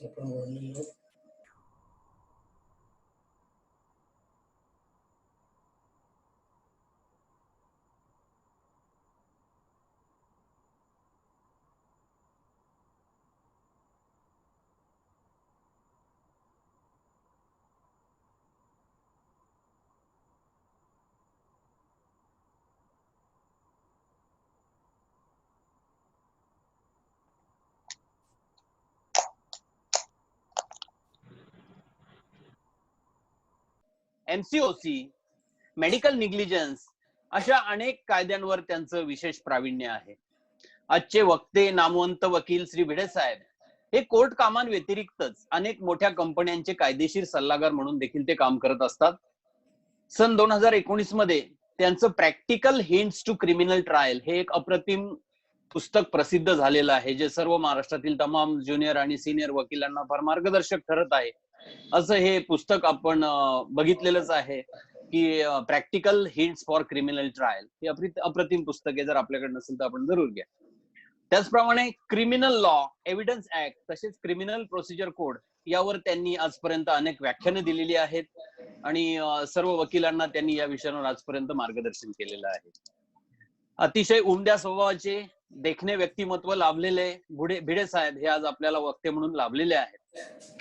आपण बोललेलो MCOC, medical negligence अशा अनेक कायद्यांवर त्यांचं विशेष प्रावीण्य आहे. आजचे वक्ते नामवंत वकील श्री भिडे साहेब हे कोर्ट कामांव्यतिरिक्तच अनेक मोठ्या कंपन्यांचे कायदेशीर सल्लागार म्हणून देखील ते काम करत असतात. सन 2019 मध्ये त्यांचं practical hints to criminal trial हे एक अप्रतिम पुस्तक प्रसिद्ध झालेलं आहे, जे सर्व महाराष्ट्रातील तमाम ज्युनियर आणि सिनियर वकिलांना फार मार्गदर्शक ठरत आहे. असं हे पुस्तक आपण बघितलेलंच आहे की practical hints for criminal trial हे अप्रतिम पुस्तक आहे. जर आपल्याकडे नसेल तर आपण जरूर घ्या. त्याचप्रमाणे क्रिमिनल लॉ, एव्हिडन्स ऍक्ट तसेच क्रिमिनल प्रोसिजर कोड यावर त्यांनी आजपर्यंत अनेक व्याख्याने दिलेली आहेत आणि सर्व वकिलांना त्यांनी या विषयांवर आजपर्यंत मार्गदर्शन केलेलं आहे. अतिशय उमद्या स्वभावाचे देखणे व्यक्तिमत्व लाभलेले भिडे साहेब हे आज आपल्याला वक्ते म्हणून लाभलेले आहेत.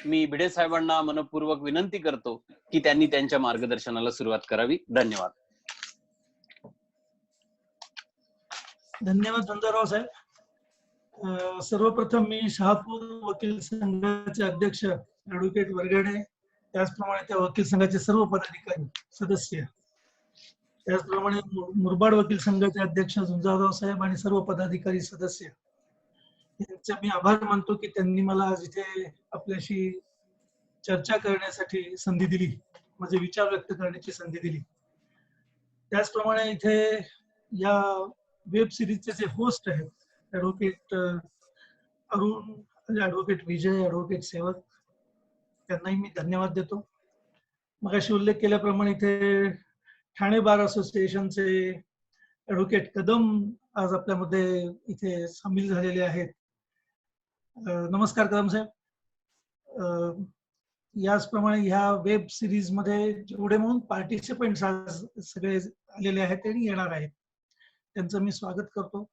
मी भिडे साहेबांना मनपूर्वक विनंती करतो की त्यांनी त्यांच्या मार्गदर्शनाला सुरुवात करावी. धन्यवाद. धन्यवाद झुंजारराव साहेब. सर्वप्रथम मी शहापूर वकील संघाचे अध्यक्ष ऍडव्होकेट वरगडे, त्याचप्रमाणे त्या वकील संघाचे सर्व पदाधिकारी सदस्य, त्याचप्रमाणे मुरबाड वकील संघाचे अध्यक्ष झुंजारराव साहेब आणि सर्व पदाधिकारी सदस्य यांचे मी आभार मानतो की त्यांनी मला आज इथे आपल्याशी चर्चा करण्यासाठी संधी दिली, माझे विचार व्यक्त करण्याची संधी दिली. त्याचप्रमाणे इथे या वेब सिरीजचे जे होस्ट आहेत ऍडव्होकेट अरुण, ऍडव्होकेट विजय, ऍडव्होकेट सेवक, त्यांनाही मी धन्यवाद देतो. मगाशी उल्लेख केल्याप्रमाणे इथे ठाणे बार असोसिएशनचे ऍडव्होकेट कदम आज आपल्यामध्ये इथे सामील झालेले आहेत. नमस्कार कदम साहेब. याचप्रमाणे ह्या वेब सिरीज मध्ये जेवढे म्हणून पार्टिसिपेंट्स आज सगळे आलेले आहेत आणि येणार आहेत, त्यांचं मी स्वागत करतो.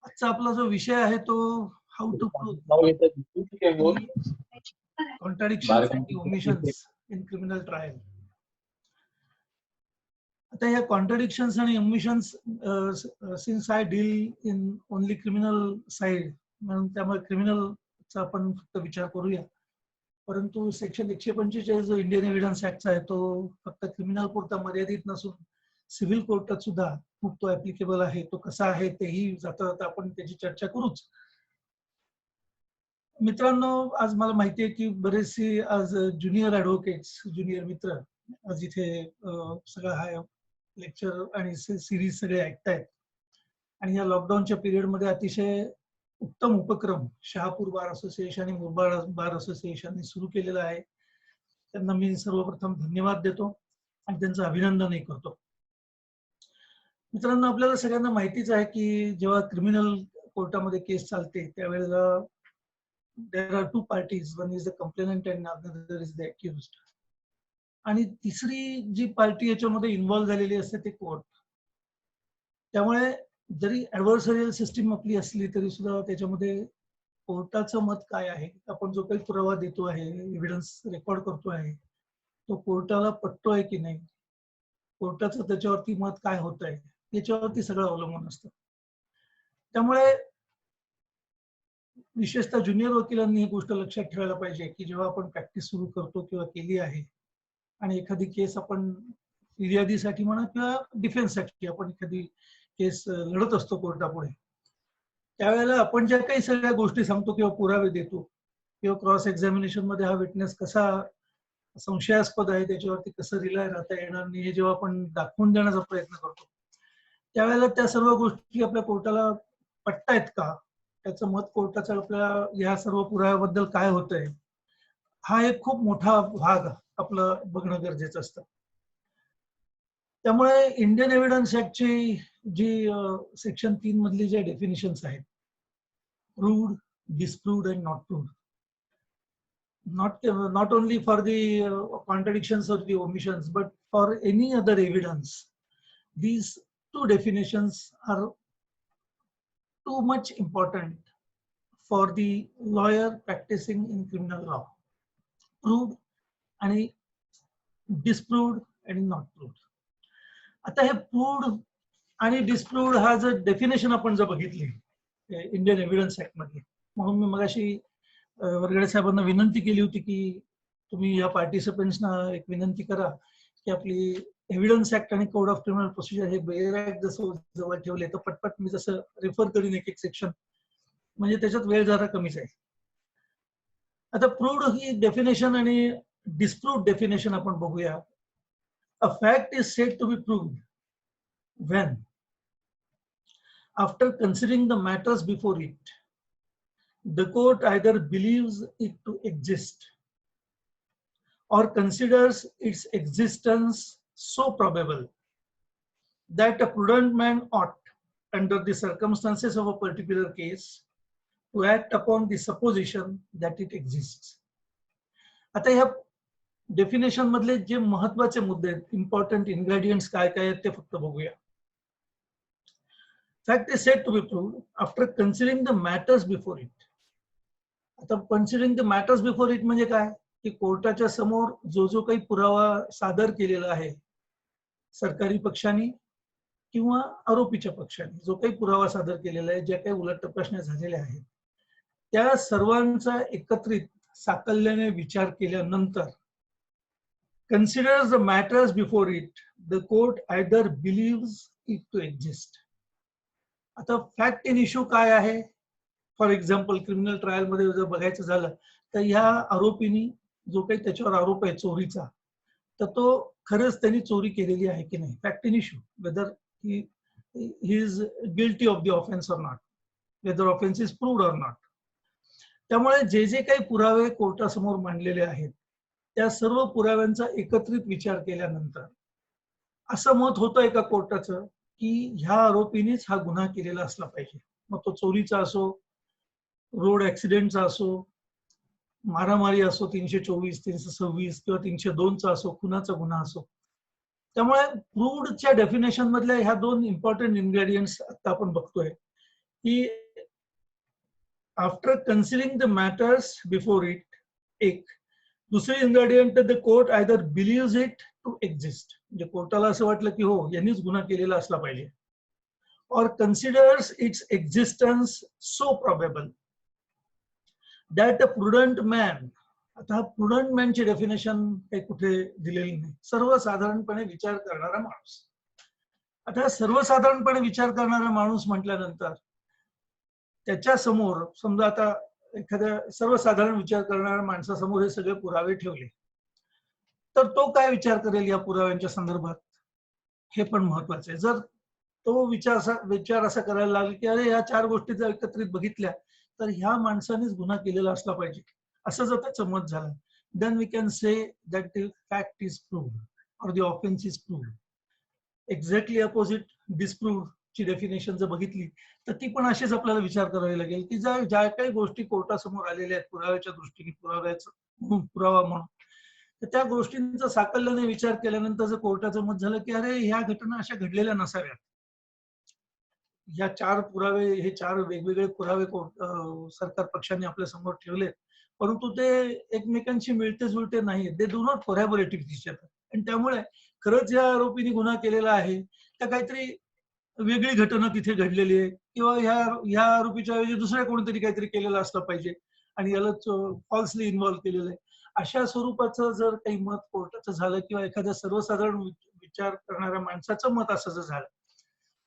आजचा आपला जो विषय आहे तो how to prove contradictions and omissions in criminal trial. आता या कॉन्ट्राडिक्शन्स आणि omissions, since I deal in only criminal side, म्हणून त्यामुळे क्रिमिनलचा आपण फक्त विचार करूया. परंतु सेक्शन 145 जो इंडियन एव्हिडन्स ऍक्टचा आहे तो फक्त क्रिमिनल पुरता मर्यादित नसून सिव्हिल कोर्टात सुद्धा खूप तो ऍप्लिकेबल आहे. तो कसा आहे तेही जाता जाता आपण त्याची चर्चा करूच. मित्रांनो, आज मला माहिती आहे की बरेचसे आज ज्युनियर ऍडव्होकेट्स, ज्युनियर मित्र आज इथे सगळं हा लेक्चर आणि सिरीज सगळे ऐकतायत आणि या लॉकडाऊनच्या पिरियड मध्ये अतिशय उत्तम उपक्रम शहापूर बार असोसिएशन आणि मुरबाड बार असोसिएशनने सुरू केलेला आहे. त्यांना मी सर्वप्रथम धन्यवाद देतो आणि त्यांचं अभिनंदनही करतो. मित्रांनो, आपल्याला सगळ्यांना माहितीच आहे की जेव्हा क्रिमिनल कोर्टामध्ये केस चालते त्यावेळेला there are two parties, one is the complainant and another is the accused. आणि तिसरी जी पार्टी याच्यामध्ये इन्व्हॉल्व्ह झालेली असते ते कोर्ट. त्यामुळे जरी ऍडव्हर्सरियल सिस्टीम आपली असली तरी सुद्धा त्याच्यामध्ये कोर्टाचं मत काय आहे, आपण जो काही पुरावा देतो आहे, एव्हिडन्स रेकॉर्ड करतो आहे, तो कोर्टाला पटतोय की नाही, कोर्टाचं त्याच्यावरती मत काय होत आहे याच्यावरती सगळं अवलंबून असतं. त्यामुळे विशेषतः ज्युनियर वकिलांनी ही गोष्ट लक्षात ठेवायला पाहिजे की जेव्हा आपण प्रॅक्टिस सुरू करतो किंवा केली आहे आणि एखादी केस आपण फिर्यादीसाठी म्हणा किंवा डिफेन्ससाठी आपण एखादी केस लढत असतो कोर्टापुढे, त्यावेळेला आपण ज्या काही सगळ्या गोष्टी सांगतो किंवा पुरावे देतो किंवा क्रॉस एक्झामिनेशन मध्ये हा विटनेस कसा संशयास्पद आहे त्याच्यावरती कसं रिलाय राहता येणार नाही हे जेव्हा आपण दाखवून देण्याचा प्रयत्न करतो, त्यावेळेला त्या सर्व गोष्टी आपल्या कोर्टाला पटतायत का, त्याचं मत कोर्टाचं आपल्या या सर्व पुराव्याबद्दल काय होतंय, हा एक खूप मोठा भाग आपलं बघणं गरजेचं असतं. त्यामुळे इंडियन एव्हिडन्स ऍक्टची जी सेक्शन 3 मधली जे डेफिनेशन्स आहेत, proved, disproved and not proved, not only for the contradictions or the omissions, but for any other evidence. These two definitions are too much important for the lawyer practicing in criminal law. Proved आणि disproved and not proved. आता हे proved आणि disproved हा जर definition आपण जर बघितली Indian evidence act मध्ये, म्हणून मी मगाशी वरगडे साहेबांना विनंती केली होती की तुम्ही या पार्टिसिपंट्सना एक विनंती करा की आपली एव्हिडन्स ऍक्ट आणि कोड ऑफ क्रिमिनल प्रोसिजर हे बेअर जसं जवळ ठेवले तर पटपट मी जसं रेफर करीन एक एक सेक्शन, म्हणजे त्याच्यात वेळ जरा कमीच आहे. आता प्रूव्ड ही डेफिनेशन आणि डिस्प्रूव्ड डेफिनेशन आपण बघूया. A fact is said to be proved when, after considering the matters before it, the court either believes it to exist or considers its existence so probable that a prudent man ought, under the circumstances of a particular case, to act upon the supposition that it exists. आता ह्या definition मधले जे महत्वाचे मुद्दे आहेत, important ingredients काय काय आहेत ते फक्त बघूया. Fact is said to be proved after considering the matters before it. आता considering the matters before it म्हणजे काय की कोर्टाच्या समोर जो जो काही पुरावा सादर केलेला आहे सरकारी पक्षाने किंवा आरोपीच्या पक्षाने, जो काही पुरावा सादर केलेला आहे, ज्या काही उलट तपासण्या झालेल्या आहेत, त्या सर्वांचा एकत्रित साकल्याने विचार केल्यानंतर considers the matters before it, the court either believes it to exist. आता फॅक्ट इन इश्यू काय आहे? फॉर एक्झाम्पल क्रिमिनल ट्रायल मध्ये जर बघायचं झालं तर ह्या आरोपीनी जो काही त्याच्यावर आरोप आहे चोरीचा, तर तो खरंच त्यांनी चोरी केलेली आहे की नाही, fact in issue, whether he is guilty of the offence or not, whether offence is proved or not. त्यामुळे जे जे काही पुरावे कोर्टासमोर मांडलेले आहेत त्या सर्व पुराव्यांचा एकत्रित विचार केल्यानंतर असं मत होतं एका कोर्टाचं की ह्या आरोपीनेच हा गुन्हा केलेला असला पाहिजे. मग तो चोरीचा असो, रोड ऍक्सिडेंटचा असो, मारामारी असो 324, 326 किंवा 302चा असो, खुनाचा गुन्हा असो. त्यामुळे प्रूव्डच्या डेफिनेशन मधल्या ह्या दोन इम्पॉर्टंट इन्ग्रेडियंट्स आता आपण बघतोय की after considering the matters before it, एक दुसरी ingredient the court either believes it to exist, म्हणजे कोर्टाला असं वाटलं की हो यांनीच गुन्हा केलेला असला पाहिजे, और considers it's existence so probable that a prudent man. आता प्रुडंट मॅनची डेफिनेशन काही कुठे दिलेली नाही, सर्वसाधारणपणे विचार करणारा माणूस. आता सर्वसाधारणपणे विचार करणारा माणूस म्हटल्यानंतर त्याच्या समोर समजा आता एखाद्या सर्वसाधारण विचार करणाऱ्या माणसासमोर हे सगळे पुरावे ठेवले तर तो काय विचार करेल या पुराव्यांच्या संदर्भात, हे पण महत्वाचं आहे. जर तो विचार असा करायला लागला की अरे या चार गोष्टी जर एकत्रित बघितल्या तर ह्या माणसानेच गुन्हा केलेला असला पाहिजे, असं जर त्याचं मत झालं, then we can say that the fact is proved or the offence is proved. Exactly opposite disproved ची डेफिनेशन जर बघितली तर ती पण अशीच आपल्याला विचार करावी लागेल की ज्या काही गोष्टी कोर्टासमोर आलेल्या आहेत पुराव्याच्या दृष्टीने, पुरावा म्हणून, तर त्या गोष्टींचा साकल्याने विचार केल्यानंतर जर कोर्टाचं मत झालं की अरे ह्या घटना अशा घडलेल्या नसाव्यात, ह्या चार पुरावे, हे चार वेगवेगळे पुरावे सरकार पक्षाने आपल्या समोर ठेवले परंतु ते एकमेकांशी मिळते जुळते नाही, they do not corroborate with each other, आणि त्यामुळे खरंच या आरोपीने गुन्हा केलेला आहे तर काहीतरी वेगळी घटना तिथे घडलेली आहे किंवा ह्या आरोपीच्या ऐवजी दुसऱ्या कोणीतरी काहीतरी केलेलं असलं पाहिजे आणि याला फॉल्सली इन्व्हॉल्व्ह केलेलं आहे, अशा स्वरूपाचं जर काही मत कोर्टाचं झालं किंवा एखाद्या सर्वसाधारण विचार करणाऱ्या माणसाचं मत असं जर झालं,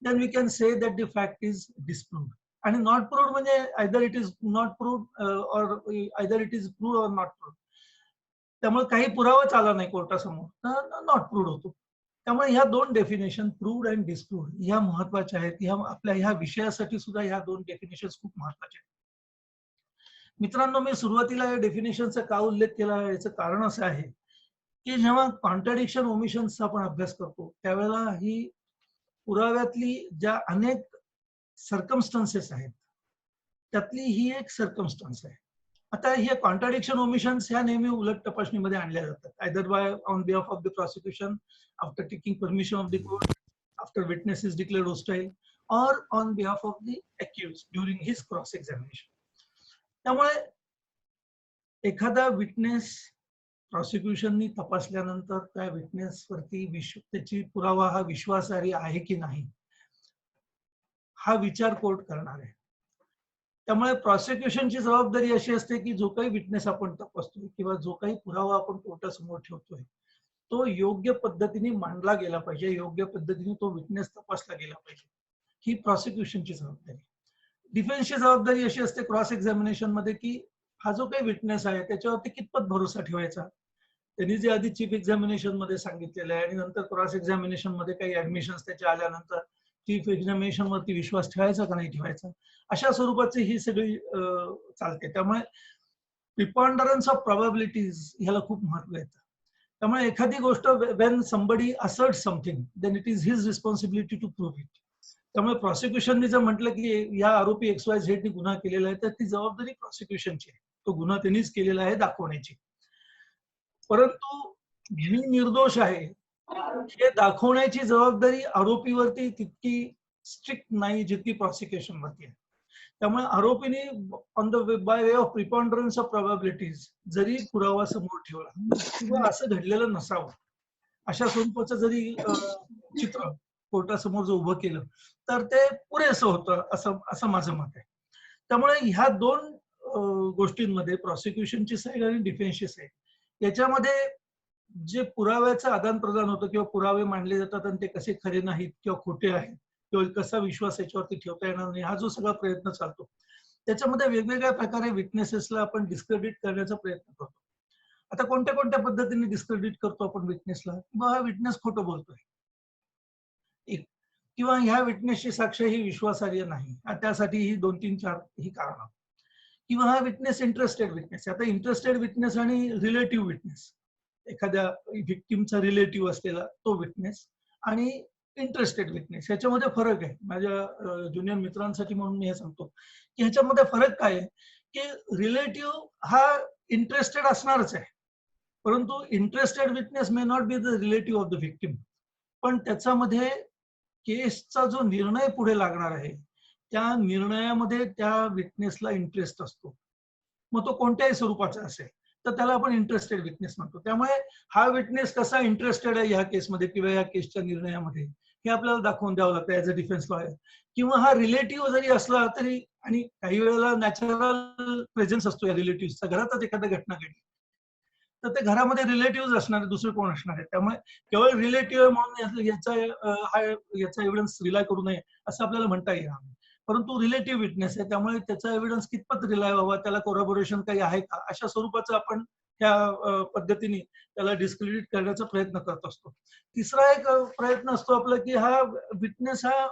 then we can say that the fact is disproved. आणि नॉट प्रूव्ड म्हणजे either it is not proved or either it is proved or not proved. त्यामुळे काही पुरावाच आला नाही कोर्टासमोर तर नॉट प्रूव्ड होतो. त्यामुळे ह्या दोन डेफिनेशन प्रूव्ड अँड डिस्प्रूव्ड ह्या महत्वाच्या आहेत. ह्या आपल्या ह्या विषयासाठी सुद्धा ह्या दोन डेफिनेशन खूप महत्वाच्या आहेत. मित्रांनो, मी सुरुवातीला या डेफिनेशनचा का उल्लेख केला याचं कारण असं आहे की जेव्हा कॉन्ट्राडिक्शन ओमिशन्सचा आपण अभ्यास करतो त्यावेळेला ही पुराव्यातली ज्या अनेक सर्कमस्टन्सेस आहेत त्यातली ही एक सर्कमस्टन्स आहे. आता हे कॉन्ट्राडिक्शन ओमिशन्स ह्या नेहमी उलट तपासणीमध्ये आणल्या जातात, either by on behalf of the prosecution after taking permission of the court, after witness is declared hostile, or on behalf of the accused during his cross examination. त्यामुळे एखादा विटनेस प्रॉसिक्युशननी तपासल्यानंतर त्या विटनेसवरती त्याची पुरावा हा विश्वासार्ह आहे की नाही हा विचार कोर्ट करणार आहे. त्यामुळे प्रॉसिक्युशनची जबाबदारी अशी असते की जो काही विटनेस आपण तपासतोय किंवा जो काही पुरावा आपण कोर्टासमोर ठेवतोय तो योग्य पद्धतीने मांडला गेला पाहिजे, योग्य पद्धतीने तो विटनेस तपासला गेला पाहिजे, ही प्रॉसिक्युशनची जबाबदारी. डिफेन्सची जबाबदारी अशी असते क्रॉस एक्झामिनेशन मध्ये की हा जो काही विटनेस आहे त्याच्यावरती कितपत भरोसा ठेवायचा. त्यांनी जे आधी चीफ एक्झामिनेशन मध्ये सांगितलेलं आहे आणि नंतर क्रॉस एक्झामिनेशन मध्ये काही ऍडमिशन त्याच्या आल्यानंतर चीफ एक्झामिनेशन वरती विश्वास ठेवायचा का नाही ठेवायचा, अशा स्वरूपाची ही सगळी चालते. त्यामुळे प्रिपॉन्डरन्स ऑफ प्रोबॅबिलिटीज ह्याला खूप महत्व येतं. त्यामुळे एखादी गोष्ट when somebody assert something then it is his responsibility to prove it. त्यामुळे प्रॉसिक्युशनने जर म्हटलं की या आरोपी XYZ ने गुन्हा केलेला आहे तर ती जबाबदारी प्रॉसिक्युशनची आहे, तो गुन्हा त्यांनीच केलेला आहे दाखवण्याची. परंतु मी निर्दोष आहे हे दाखवण्याची जबाबदारी आरोपीवरती तितकी स्ट्रिक्ट नाही जितकी प्रॉसिक्युशन वरती आहे. त्यामुळे आरोपीने on the by way of preponderance of probabilities जरी पुरावा समोर ठेवला किंवा असं घडलेलं नसावं अशा स्वरूपाचं जरी चित्र कोर्टासमोर जर उभं केलं तर ते पुरेसं होतं असं माझं मत आहे. त्यामुळे ह्या दोन गोष्टींमध्ये प्रॉसिक्युशनची साईड आणि डिफेन्सची साईड याच्यामध्ये जे पुराव्याचं आदान प्रदान होतं किंवा पुरावे मांडले जातात आणि ते कसे खरे नाहीत किंवा खोटे आहेत किंवा कसा विश्वास याच्यावरती ठेवता येणार नाही हा जो सगळा प्रयत्न चालतो त्याच्यामध्ये वेगवेगळ्या प्रकारे विटनेसेसला आपण डिस्क्रेडिट करण्याचा प्रयत्न करतो. आता कोणत्या कोणत्या पद्धतीने डिस्क्रेडिट करतो आपण विटनेसला, किंवा हा विटनेस खोटं बोलतोय किंवा ह्या विटनेसची साक्ष ही विश्वासार्ह नाही, त्यासाठी ही 2-3-4 ही कारण, किंवा हा विटनेस इंटरेस्टेड विटनेस. आता इंटरेस्टेड विटनेस आणि रिलेटिव्ह विटनेस, एखाद्या व्हिक्टिमचा रिलेटिव्ह असलेला तो विटनेस आणि इंटरेस्टेड विटनेस ह्याच्यामध्ये फरक आहे. माझ्या ज्युनियर मित्रांसाठी म्हणून मी हे सांगतो की ह्याच्यामध्ये फरक काय आहे की रिलेटिव्ह हा इंटरेस्टेड असणारच आहे, परंतु interested witness may not be the relative of the victim, पण त्याच्यामध्ये केसचा जो निर्णय पुढे लागणार आहे त्या निर्णयामध्ये त्या विटनेसला इंटरेस्ट असतो, मग तो कोणत्याही स्वरूपाचा असेल तर त्याला आपण इंटरेस्टेड विटनेस म्हणतो. त्यामुळे हा विटनेस कसा इंटरेस्टेड आहे ह्या केसमध्ये किंवा या केसच्या निर्णयामध्ये हे आपल्याला दाखवून द्यावं लागतं ऍज अ डिफेन्स लॉयर. किंवा हा रिलेटिव्ह जरी असला तरी, आणि काही वेळेला नॅचरल प्रेझेन्स असतो या रिलेटिव्हचा, घरातच एखादी घटना घडली तर ते घरामध्ये रिलेटिव्ह असणार, दुसरे कोण असणार आहे. त्यामुळे केवळ रिलेटिव्ह म्हणून याचा एव्हिडन्स रिलाय करू नये असं आपल्याला म्हणता येईल, परंतु रिलेटिव्ह विटनेस आहे त्यामुळे त्याचा एव्हिडन्स कितपत रिलाय व्हावा, त्याला कोरॅबोरेशन काही आहे का, अशा स्वरूपाचं आपण त्या पद्धतीने त्याला डिस्क्रेडिट करण्याचा प्रयत्न करत असतो. तिसरा एक प्रयत्न असतो आपला की हा विटनेस हा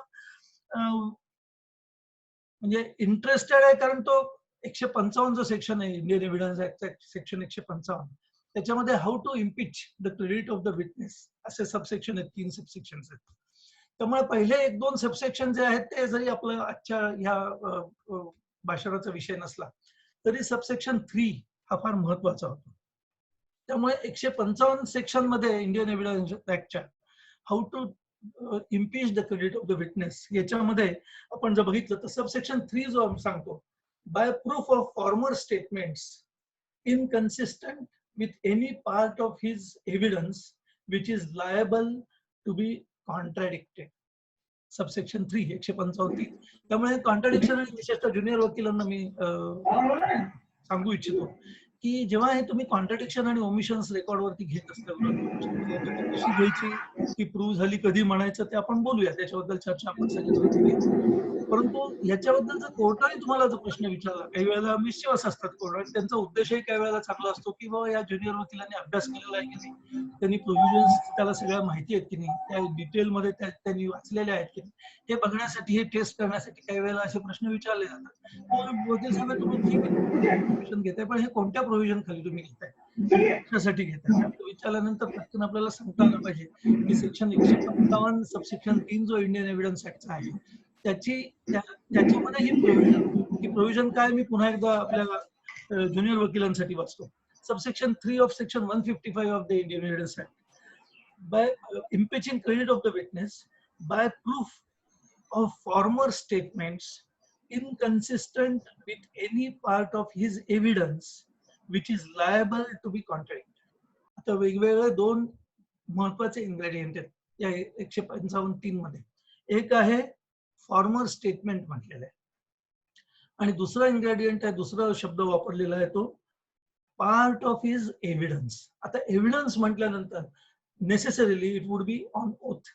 म्हणजे इंटरेस्टेड आहे कारण तो 155 जो सेक्शन आहे इंडियन एव्हिडन्स ऍक्ट सेक्शन 155 त्याच्यामध्ये how to impeach the credit of the witness असे सबसेक्शन आहेत, 3 सबसेक्शन आहेत. त्यामुळे पहिले 1-2 सबसेक्शन जे आहेत ते जरी आपलं आजच्या ह्या भाषणाचा विषय नसला तरी सबसेक्शन 3 हा फार महत्वाचा होतो. त्यामुळे 155 सेक्शन मध्ये इंडियन एव्हिडन्स ऍक्टच्या how to impeach the credit of the witness याच्यामध्ये आपण जर बघितलं तर सबसेक्शन 3 जो सांगतो by proof of former statements inconsistent with any part of his evidence which is liable to be contradicted. Subsection 3 155. त्यामुळे कॉन्ट्राडिक्शन विशेषतः ज्युनियर वकिलांना मी सांगू इच्छितो की जेव्हा हे तुम्ही कॉन्ट्राडिक्शन आणि ओमिशन्स रेकॉर्डवरती घेत असल्यावर कशी घ्यायची, ती प्रूव्ह झाली कधी म्हणायचं ते आपण बोलूया, त्याच्याबद्दल चर्चा आपण सगळ्यांनी. परंतु याच्याबद्दल जर कोर्टाने तुम्हाला जर प्रश्न विचारला, काही वेळेला मिसचिवस असतात कोर्ट, त्यांचा उद्देशही काही वेळेला चांगला असतो की बाबा या ज्युनियर वकिलांनी अभ्यास केलेला आहे की नाही, त्यांनी प्रोव्हिजन्स त्याला सगळ्या माहिती आहेत की नाही, त्या डिटेलमध्ये त्यांनी वाचलेल्या आहेत की नाही, हे बघण्यासाठी, हे टेस्ट करण्यासाठी काही वेळेला असे प्रश्न विचारले जातात. वकील साहेब तुम्ही ठीक आहे प्रोव्हिजन घेताय पण हे कोणत्या प्रोव्हिजन खाली तुम्ही घेताय, कशासाठी घेताय, विचारल्यानंतर पटकन आपल्याला सांगता आलं पाहिजे की सेक्शन 155 सबसेक्शन 3 जो इंडियन एव्हिडन्स ऍक्टचा आहे त्याच्यामध्ये ही प्रोव्हिजन काय मी पुन्हा एकदा आपल्याला ज्युनियर वकिलांसाठी वाचतो. Subsection 3 of section 155 of the Indian evidence act. By impeaching credit of the witness by proof of former statements inconsistent with any part of his evidence which is liable to be contradicted. आता वेगवेगळे दोन महत्वाचे ingredient आहेत या 155(3) मध्ये. एक आहे farmer statement म्हटलेलं आहे आणि दुसरा इन्ग्रेडियंट आहे, दुसरा शब्द वापरलेला आहे तो पार्ट ऑफ हिज एव्हिडन्स. आता एव्हिडन्स म्हटल्यानंतर necessarily it would be on oath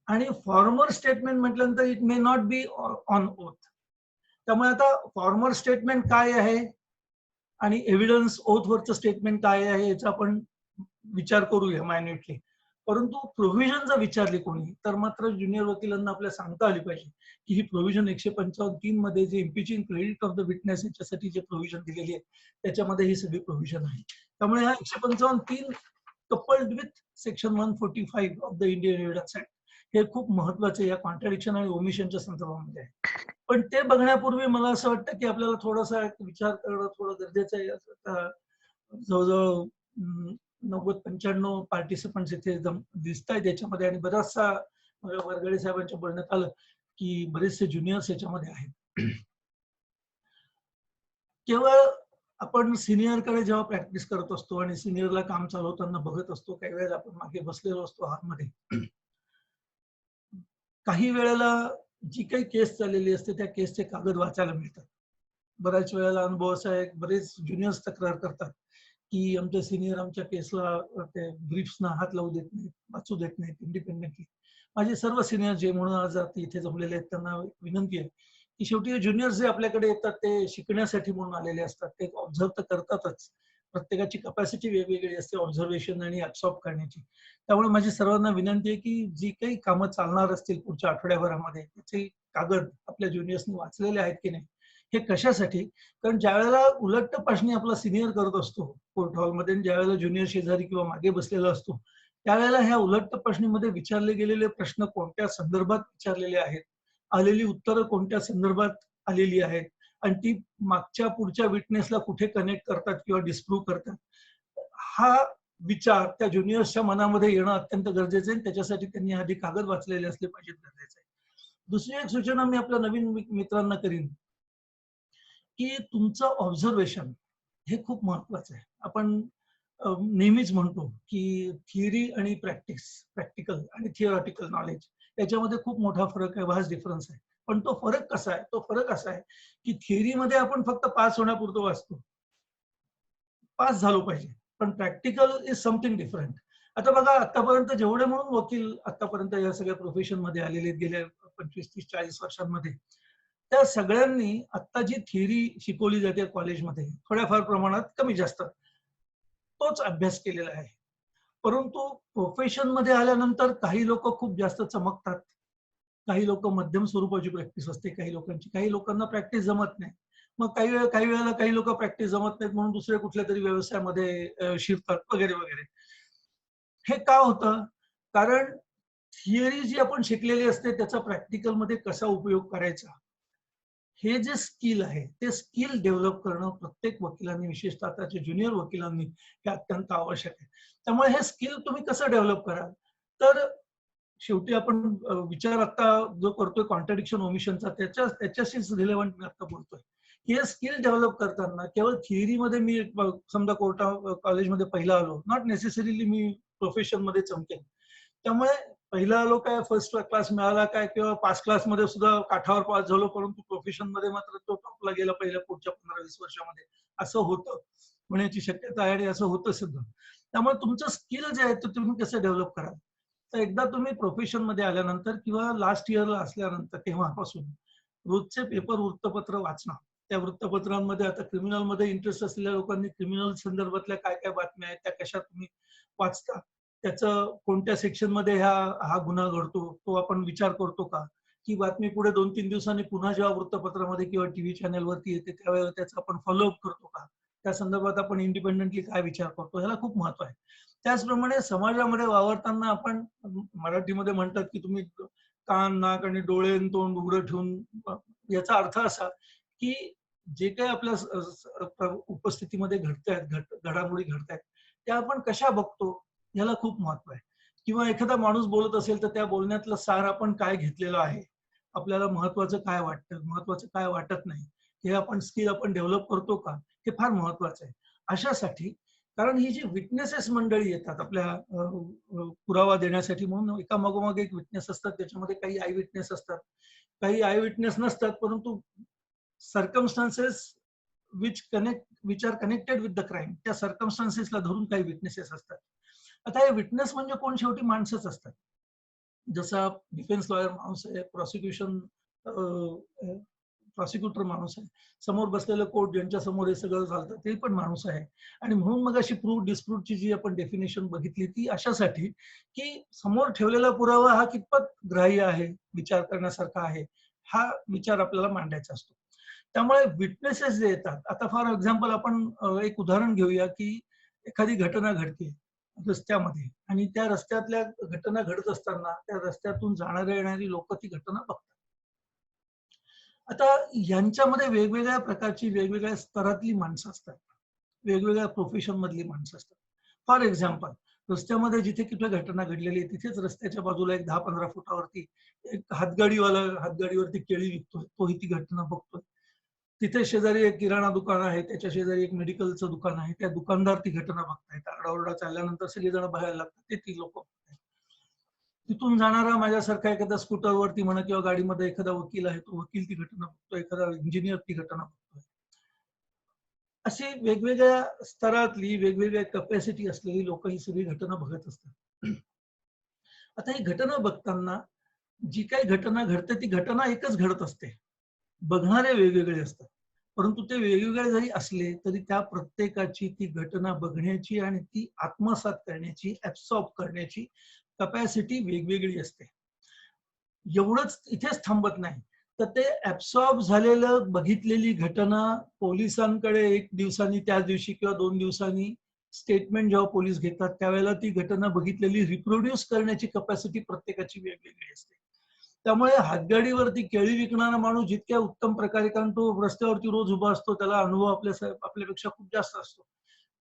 आणि फॉर्मर स्टेटमेंट म्हटल्यानंतर it may not be on oath. त्यामुळे आता फॉर्मर स्टेटमेंट काय आहे आणि एव्हिडन्स ओथवरचं स्टेटमेंट काय आहे याचा आपण विचार करूया मायन्युटली. परंतु प्रोव्हिजन जर विचारली कोणी तर मात्र ज्युनियर वकिलांना आपल्याला सांगता आली पाहिजे की ही प्रोव्हिजन 155(3) मध्ये जे इम्पिचिंग क्रेडिट ऑफ द विटनेस याच्यासाठी जे प्रोव्हिजन दिलेली आहे त्याच्यामध्ये ही सगळी प्रोव्हिजन आहे. त्यामुळे हा 155(3) coupled with section 145 of the Indian evidence act हे खूप महत्वाचे या कॉन्ट्रडिक्शन आणि ओमिशनच्या संदर्भामध्ये आहे. पण ते बघण्यापूर्वी मला असं वाटतं की आपल्याला थोडासा विचार करणं थोडं गरजेचं आहे. जवळजवळ 90-95 पार्टिसिपंट्स इथे दिसत आहेत याच्यामध्ये आणि बराचसा वरगडे साहेबांच्या बोलण्यात आलं की बरेचसे ज्युनियर्स याच्यामध्ये आहेत. केवळ आपण सिनियरकडे जेव्हा प्रॅक्टिस करत असतो आणि सिनियरला काम चालवताना बघत असतो, काही वेळेला आपण मागे बसलेलो असतो हातमध्ये, काही वेळेला जी काही केस चाललेली असते त्या केसचे कागद वाचायला मिळतात. बऱ्याच वेळेला अनुभव असा आहे, बरेच ज्युनियर्स तक्रार करतात की आमचे सिनियर आमच्या केसला ते ब्रीफ्सना हात लावू देत नाहीत, वाचू देत नाहीत इंडिपेंडेंटली. माझे सर्व सिनियर जे म्हणून आज इथे जमलेले आहेत त्यांना विनंती आहे की शेवटी ज्युनियर्स जे आपल्याकडे येतात ते शिकण्यासाठी म्हणून आलेले असतात, ते ऑब्झर्व तर करतातच. प्रत्येकाची कपॅसिटी वेगवेगळी असते ऑब्झर्वेशन आणि ऍब्सॉर्ब करण्याची. त्यामुळे माझी सर्वांना विनंती आहे की जी काही कामं चालणार असतील पुढच्या आठवड्याभरामध्ये त्याचे कागद आपल्या ज्युनियर्सनी वाचलेले आहेत की नाही. हे कशासाठी? कारण ज्या वेळेला उलट तपासणी आपला सिनियर करत असतो कोर्ट हॉलमध्ये, ज्या वेळेला ज्युनियर शेजारी किंवा मागे बसलेला असतो त्यावेळेला ह्या उलट तपासणीमध्ये विचारले गेलेले प्रश्न कोणत्या संदर्भात विचारलेले आहेत, आलेली उत्तरं कोणत्या संदर्भात आलेली आहेत आणि ती मागच्या पुढच्या विटनेसला कुठे कनेक्ट करतात किंवा डिस्प्रूव्ह करतात, हा विचार त्या ज्युनियर्सच्या मनामध्ये येणं अत्यंत गरजेचं आहे. त्याच्यासाठी त्यांनी आधी कागद वाचलेले असले पाहिजेत, गरजेचं आहे. दुसरी एक सूचना मी आपल्या नवीन मित्रांना करीन की तुमचं ऑब्झर्वेशन हे खूप महत्वाचं आहे. आपण नेहमीच म्हणतो की थिअरी आणि प्रॅक्टिकल आणि थिओरिटिकल नॉलेज याच्यामध्ये खूप मोठा फरक आहे, वास्ट डिफरन्स आहे. पण तो फरक कसा आहे? तो फरक असा आहे की थिअरीमध्ये आपण फक्त पास होण्यापुरतं वाचतो, पास झालो पाहिजे, पण प्रॅक्टिकल इज समथिंग डिफरंट. आता बघा, आतापर्यंत जेवढे म्हणून वकील आतापर्यंत या सगळ्या प्रोफेशन मध्ये आलेले गेल्या 25-30-40 वर्षांमध्ये, त्या सगळ्यांनी आता जी थिअरी शिकवली जाते कॉलेजमध्ये थोड्याफार प्रमाणात कमी जास्त तोच अभ्यास केलेला आहे. परंतु प्रोफेशन मध्ये आल्यानंतर काही लोक खूप जास्त चमकतात, काही लोक मध्यम स्वरूपाची प्रॅक्टिस असते काही लोकांची, काही लोकांना प्रॅक्टिस जमत नाही. मग काही वेळेला काही लोक प्रॅक्टिस जमत नाहीत म्हणून दुसऱ्या कुठल्या तरी व्यवसायामध्ये शिरतात वगैरे वगैरे. हे का होतं? कारण थिअरी जी आपण शिकलेली असते त्याचा प्रॅक्टिकल मध्ये कसा उपयोग करायचा हे जे स्किल आहे ते स्किल डेव्हलप करणं प्रत्येक वकिलांनी, विशेषतः आताच्या ज्युनियर वकिलांनी, हे अत्यंत आवश्यक आहे. त्यामुळे हे स्किल तुम्ही कसं डेव्हलप कराल? तर शेवटी आपण विचार आता जो करतोय कॉन्ट्रडिक्शन ओमिशनचा त्याच्याशीच रिलेव्हंट मी आता बोलतोय. हे स्किल डेव्हलप करताना केवळ थिअरीमध्ये मी समजा कॉलेजमध्ये पहिला आलो, नॉट नेसेसरीली मी प्रोफेशन मध्ये चमकेन. त्यामुळे पहिला आलो काय फर्स्ट क्लास मिळाला काय किंवा पास क्लासमध्ये सुद्धा काठावर पास झालो, परंतु प्रोफेशन मध्ये मात्र तो टॉपला गेला पहिल्या पुढच्या 15-20 वर्षामध्ये, असं होतं होण्याची शक्यता आहे आणि असं होतं सुद्धा. त्यामुळे तुमचं स्किल जे आहे ते तुम्ही कसं डेव्हलप कराल? तर एकदा तुम्ही प्रोफेशन मध्ये आल्यानंतर किंवा लास्ट इयरला असल्यानंतर तेव्हापासून रोजचे पेपर वृत्तपत्र वाचणं. त्या वृत्तपत्रांमध्ये आता क्रिमिनलमध्ये इंटरेस्ट असलेल्या लोकांनी क्रिमिनल संदर्भातल्या काय काय बातम्या आहेत त्या कशा तुम्ही वाचता, त्याचं कोणत्या सेक्शन मध्ये हा गुन्हा घडतो तो आपण विचार करतो का, की बातमी पुढे 2-3 दिवसांनी पुन्हा जेव्हा वृत्तपत्रामध्ये किंवा टीव्ही चॅनलवरती येते त्यावेळेला त्याचा आपण फॉलोअप करतो का, त्या संदर्भात आपण इंडिपेंडेंटली काय विचार करतो, ह्याला खूप महत्व आहे. त्याचप्रमाणे समाजामध्ये वावरताना आपण मराठीमध्ये म्हणतात की तुम्ही कान, नाक आणि डोळे तोंड उघडं ठेवून, याचा अर्थ असा की जे काही आपल्या उपस्थितीमध्ये घडामोडी घडतायत त्या आपण कशा बघतो याला खूप महत्व आहे. किंवा एखादा माणूस बोलत असेल तर त्या बोलण्यातलं सार आपण काय घेतलेलं आहे, आपल्याला महत्वाचं काय वाटतं, महत्वाचं काय वाटत नाही, हे आपण स्किल आपण डेव्हलप करतो का, हे फार महत्वाचं आहे. अशासाठी कारण ही जी विटनेसेस मंडळी येतात आपल्या पुरावा देण्यासाठी, म्हणून एका मागोमाग एक विटनेस असतात, त्याच्यामध्ये काही आय विटनेस असतात, काही आय विटनेस नसतात, परंतु circumstances which are connected with the crime, त्या सर्कमस्टान्सेसला धरून काही विटनेसेस असतात. आता हे विटनेस म्हणजे कोण, शेवटी माणसंच असतात. जसा डिफेन्स लॉयर माणूस आहे, प्रॉसिक्युटर माणूस आहे, समोर बसलेलं कोर्ट ज्यांच्या समोर हे सगळं चालतं ते पण माणूस आहे. आणि म्हणून मग अशी प्रूव्ह डिस्प्रूव्हची जी आपण डेफिनेशन बघितली ती अशासाठी की समोर ठेवलेला पुरावा हा कितपत ग्राह्य आहे, विचार करण्यासारखा आहे, हा विचार आपल्याला मांडायचा असतो. त्यामुळे विटनेसेस जे येतात, आता फॉर एक्झाम्पल आपण एक उदाहरण घेऊया की एखादी घटना घडते रस्त्यामध्ये आणि त्या रस्त्यातल्या घटना घडत असताना त्या रस्त्यातून जाणारे येणारी लोक ती घटना बघतात. आता यांच्यामध्ये वेगवेगळ्या प्रकारची वेगवेगळ्या स्तरातली माणसं असतात, वेगवेगळ्या प्रोफेशन मधली माणसं असतात. फॉर एक्झाम्पल, रस्त्यामध्ये जिथे कुठे घटना घडलेली आहे तिथेच रस्त्याच्या बाजूला एक 10-15 फुटावरती एक हातगाडीवाला हातगाडीवरती केळी विकतोय, तोही ती घटना बघतोय. तिथे शेजारी एक किराणा दुकान आहे, त्याच्या शेजारी एक मेडिकलचं दुकान आहे, त्या दुकानदार ती घटना बघतायत. आरडाओरडा चालल्यानंतर सगळेजण बाहेर लागतात, ते ती लोक बघतायत. तिथून जाणारा माझ्यासारखा एखादा स्कूटरवरती म्हणा किंवा गाडीमध्ये एखादा वकील आहे, तो वकील ती घटना बघतोय, एखादा इंजिनियर ती घटना बघतोय. अशी वेगवेगळ्या स्तरातली वेगवेगळ्या कॅपॅसिटी असलेली लोक ही सगळी घटना बघत असतात. आता ही घटना बघताना जी काही घटना घडते ती घटना एकच घडत असते, बघणारे वेगवेगळे असतात. परंतु ते वेगवेगळे जरी असले तरी त्या प्रत्येकाची ती घटना बघण्याची आणि ती आत्मसात करण्याची, ऍब्सॉर्ब करण्याची कॅपॅसिटी वेगवेगळी असते. एवढंच इथेच थांबत नाही, तर ते ऍब्सॉर्ब झालेलं बघितलेली घटना पोलिसांकडे एक दिवसांनी, त्याच दिवशी किंवा 2 दिवसांनी स्टेटमेंट जेव्हा पोलीस घेतात त्यावेळेला ती घटना बघितलेली रिप्रोड्यूस करण्याची कॅपॅसिटी प्रत्येकाची वेगवेगळी असते. त्यामुळे हातगाडीवरती केळी विकणारा माणूस जितक्या उत्तम प्रकारे, कारण तो रस्त्यावरती रोज उभा असतो, त्याला अनुभव आपल्यापेक्षा खूप जास्त असतो,